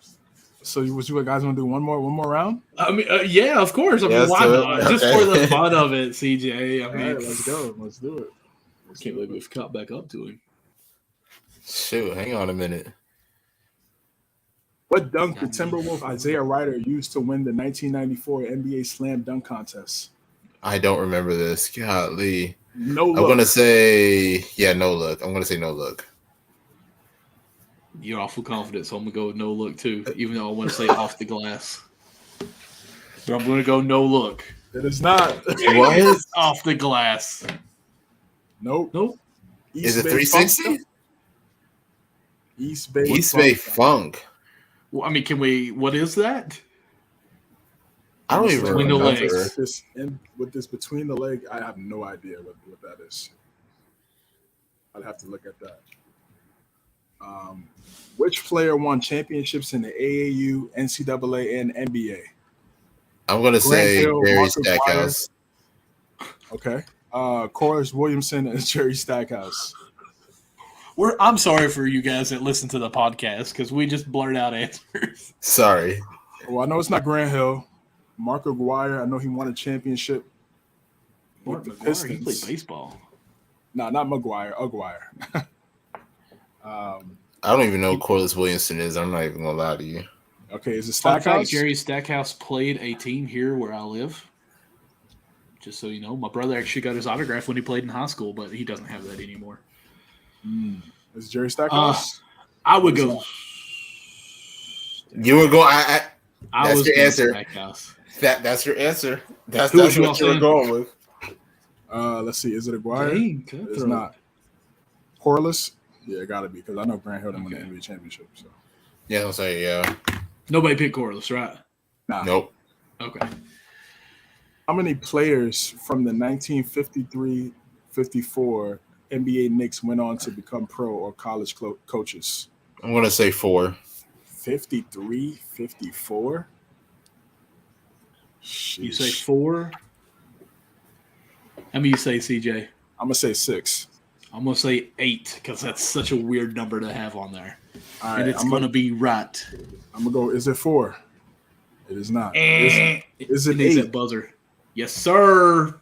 So you guys want to do one more round? I mean, yeah, of course. I mean, why not? Okay. Just for the fun of it, CJ. I mean, right, let's go. Let's do it. I can't believe we've caught back up to him. Shoot, hang on a minute. What dunk did Timberwolf Isaiah Ryder use to win the 1994 NBA Slam Dunk Contest? I don't remember this. Golly. No look. I'm going to say, no look. I'm going to say no look. You're awful confident, so I'm going to go with no look too, even though I want to say off the glass. But I'm going to go no look. It is not. What? Off the glass. Nope. Is it 360? East Bay East Bay Funk. Well, I mean, what is that? I don't even Between the remember. legs. With this between the leg, I have no idea what that is. I'd have to look at that. Which player won championships in the AAU, NCAA, and NBA? I'm going to say Hill, Jerry Marcus Stackhouse. Okay. Corliss Williamson and Jerry Stackhouse. I'm sorry for you guys that listen to the podcast because we just blurt out answers. Sorry. Well, I know it's not Grant Hill. Mark Aguirre, I know he won a championship with the Pistons. He played baseball. No, not Maguire. Aguirre. I don't even know who Corliss Williamson is. I'm not even going to lie to you. Okay, is it Fun fact, Stackhouse? Jerry Stackhouse played a team here where I live. Just so you know, my brother actually got his autograph when he played in high school, but he doesn't have that anymore. Is Jerry Stackhouse? I would go. You were going. That's your answer. Stackhouse. That's your answer. That's Who was what you were going with. Let's see. Is it Aguirre? Dang, It's not. Corliss? Yeah, it got to be because I know Grant Hill didn't win the NBA championship. So. Yeah, I'll say yeah. Nobody picked Corliss, right? Nah. Nope. Okay. How many players from the 1953-54 NBA Knicks went on to become pro or college coaches? I'm going to say 4. 53, 54? You say 4? How many you say, CJ? I'm going to say 6. I'm going to say 8 because that's such a weird number to have on there. All right, and it's going to be right. I'm going to go, is it 4? It is not. Is it 8? That buzzer. Yes, sir.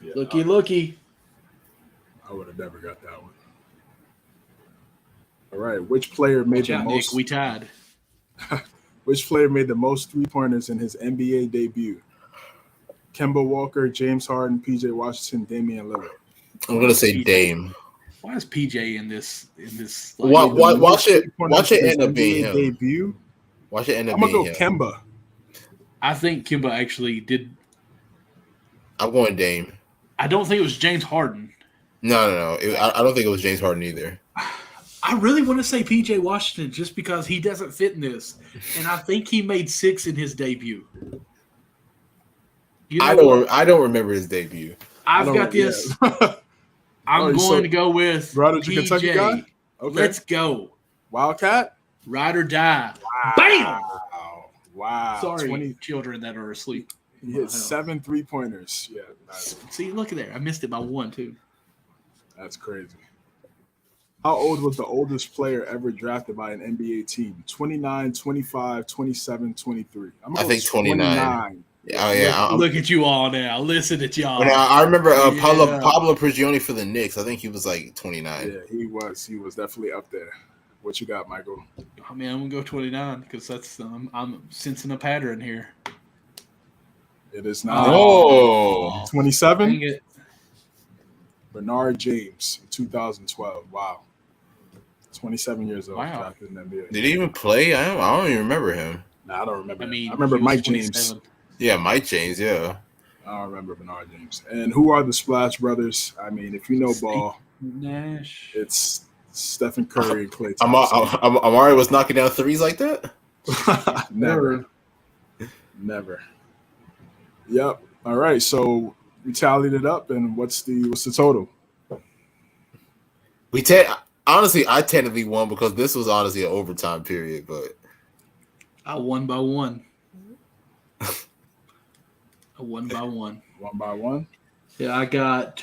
Yeah, looky. I would have never got that one. All right. Which player made the most? Nick, we tied. Which player made the most 3-pointers in his NBA debut? Kemba Walker, James Harden, PJ Washington, Damian Lillard. I'm gonna say Dame. Why is PJ in this? Watch it end up being him. Debut. Watch it end up being him. I'm gonna go Kemba. I think Kemba actually did. I'm going Dame. I don't think it was James Harden. No. I don't think it was James Harden either. I really want to say PJ Washington just because he doesn't fit in this, and I think he made 6 in his debut. I don't remember his debut. I've got this. Yeah. I'm going to go with PJ. Kentucky guy. Okay. Let's go. Wildcat. Ride or die. Wow. Bam. Wow. Sorry, children that are asleep. He hit 7 3-pointers. Yeah. Nice. See, look at there. I missed it by 1 too. That's crazy. How old was the oldest player ever drafted by an NBA team? 29, 25, 27, 23. I think 29. Oh yeah, Look at you all now. Listen at y'all. But I remember Yeah. Pablo Prigioni for the Knicks. I think he was like 29. Yeah, he was definitely up there. What you got, Michael? I mean, I'm gonna go 29 because that's I'm sensing a pattern here. It is not. Oh, 27. Dang it. Bernard James, 2012. Wow. 27 years old. Wow. Drafted in the NBA. did he even play? I don't even remember him. Nah, I don't remember. I mean, I remember he was Mike James. 27. Yeah, Mike James. Yeah. I don't remember Bernard James. And who are the Splash Brothers? I mean, if you know ball, Nash. it's Stephen Curry and Klay Thompson. Amari was knocking down threes like that. Never. Yep. All right. So we tallied it up, and what's the total? Honestly, I technically won because this was honestly an overtime period, but I won by one. I won by one. 1 by 1. Yeah, I got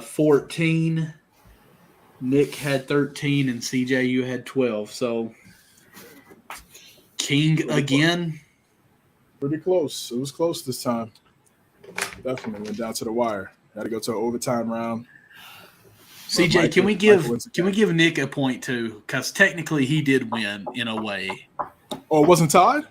14. Nick had 13, and CJ, you had 12. So, King again. Pretty close. It was close this time. Definitely went down to the wire. Got to go to an overtime round. CJ, Michael- can we Michael give Nick a point too? Because technically he did win in a way. Oh, it wasn't tied?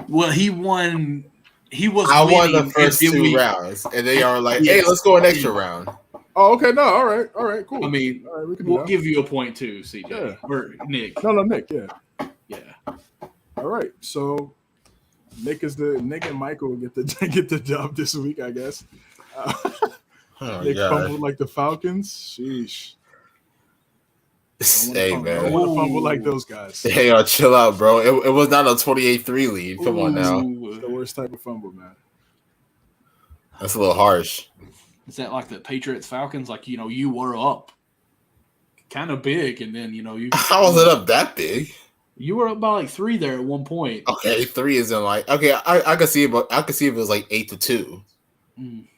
Well, he won. He was. I won the winning, first and then two rounds, and they are like, "Hey, Yes. let's go an extra round." Oh, okay. No, all right, cool. I mean, all right, we can do we'll that. give you a point too, CJ Yeah. or Nick. No, Nick. Yeah. Yeah. All right. So Nick and Michael get the get the dub this week, I guess. Oh Nick god! fumbled like the Falcons. Sheesh. Hey I man, want to fumble like those guys. hey, chill out, bro. It was not a 28-3 lead. Come on now, It's the worst type of fumble, man. that's a little harsh. Is that like the Patriots Falcons? Like, you were up kind of big, and then you How was it up that big? you were up by like 3 there at one point. Okay, 3 isn't like okay. I could see it, but I could see if it was like 8-2. I mean,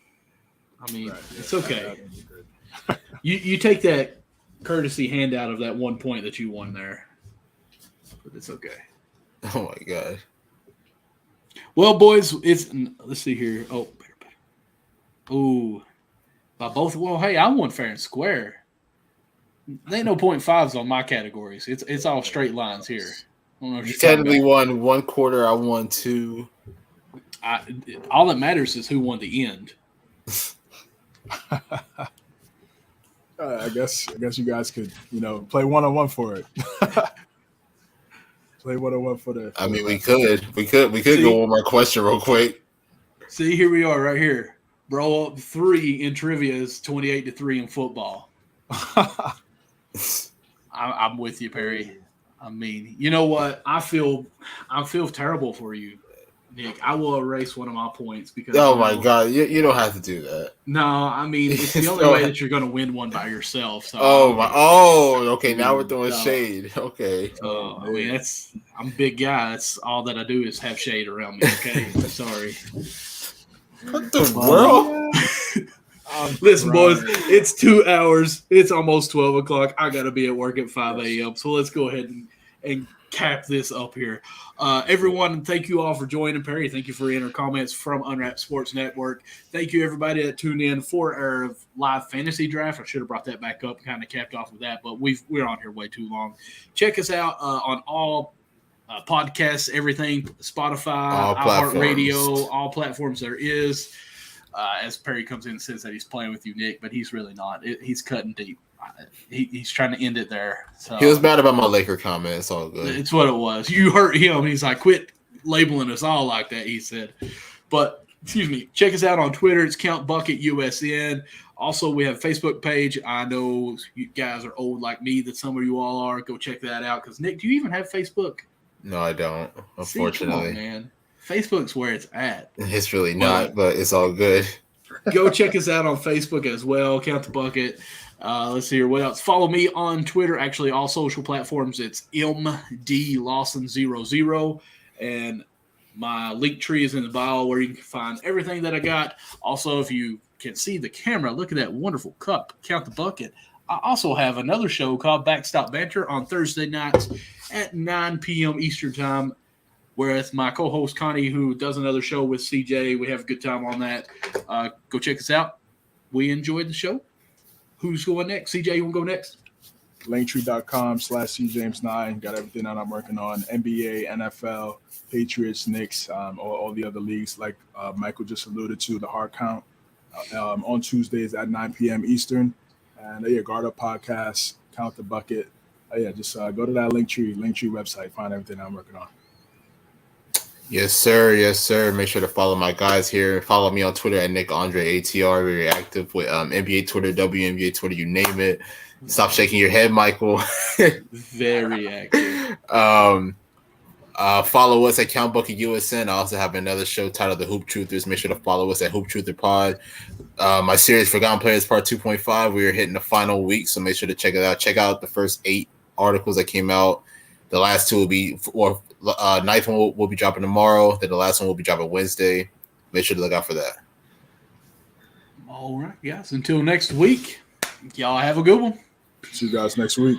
Right, yeah, it's okay. that would be good. You take that courtesy handout of that 1 point that you won there, but it's okay. Oh my god! Well, boys, let's see here. Oh, by both. Well, hey, I won fair and square. There ain't no 0.5s on my categories. It's all straight lines here. I don't know if You you're talking technically about- won 1 quarter. I won 2. all that matters is who won the end. I guess you guys could play 1-on-1 for it. Play 1-on-1 for the. I mean, we could go one more question real quick. See, here we are, right here. Bro, up 3 in trivia is 28-3 in football. I'm with you, Perry. I mean, you know what? I feel terrible for you, Nick. I will erase one of my points because. Oh my god, you don't have to do that. No, I mean it's the only So- way that you're going to win one by yourself. So okay. Now we're throwing No. shade. Okay. I mean I'm a big guy. That's all that I do is have shade around me. Okay, sorry. What the world? Listen, boys, it's 2 hours. It's almost 12 o'clock. I got to be at work at 5 a.m. So let's go ahead and cap this up here. Everyone, thank you all for joining. Perry, thank you for your comments from Unwrapped Sports Network. Thank you, everybody that tuned in for our live fantasy draft. I should have brought that back up and kind of capped off with that, but we're on here way too long. Check us out on all podcasts, everything, Spotify, iHeartRadio, all platforms there is. As Perry comes in and says that he's playing with you, Nick, but he's really not. He's cutting deep. He's trying to end it there. So He was mad about my Laker comment. It's all good. it's what it was. You hurt him. He's like, quit labeling us all like that, he said. But, excuse me, check us out on Twitter. It's Count Bucket USN. Also, we have a Facebook page. I know you guys are old like me, that some of you all are. Go check that out. Because, Nick, do you even have Facebook? No, I don't. See, come Unfortunately, on, man. Facebook's where it's at. it's really not, but it's all good. Go check us out on Facebook as well. Count the Bucket. Let's see here. What else? Follow me on Twitter. Actually, all social platforms. It's MDLawson00. And my link tree is in the bio where you can find everything that I got. Also, if you can see the camera, look at that wonderful cup. Count the Bucket. I also have another show called Backstop Banter on Thursday nights at 9 p.m. Eastern Time. with my co-host Connie, who does another show with CJ. We have a good time on that. Go check us out. We enjoyed the show. Who's going next? CJ, you want to go next? Linktree.com/cjames9. Got everything that I'm working on. NBA, NFL, Patriots, Knicks, all the other leagues like Michael just alluded to, the hard count on Tuesdays at 9 p.m. Eastern. And Guard Up Podcast, Count the Bucket. Just go to that Linktree website, find everything I'm working on. Yes, sir. Yes, sir. Make sure to follow my guys here. Follow me on Twitter at NickAndreATR. Very active with NBA Twitter, WNBA Twitter, you name it. Stop shaking your head, Michael. Very active. Follow us at Count Bucket USN. I also have another show titled The Hoop Truthers. Make sure to follow us at Hoop Truther Pod. My series Forgotten Players Part 2.5. We are hitting the final week, so make sure to check it out. Check out the first 8 articles that came out. The last 2 will be, ninth one will be dropping tomorrow. Then the last one will be dropping Wednesday. Make sure to look out for that. All right, guys. Until next week, y'all have a good one. See you guys next week.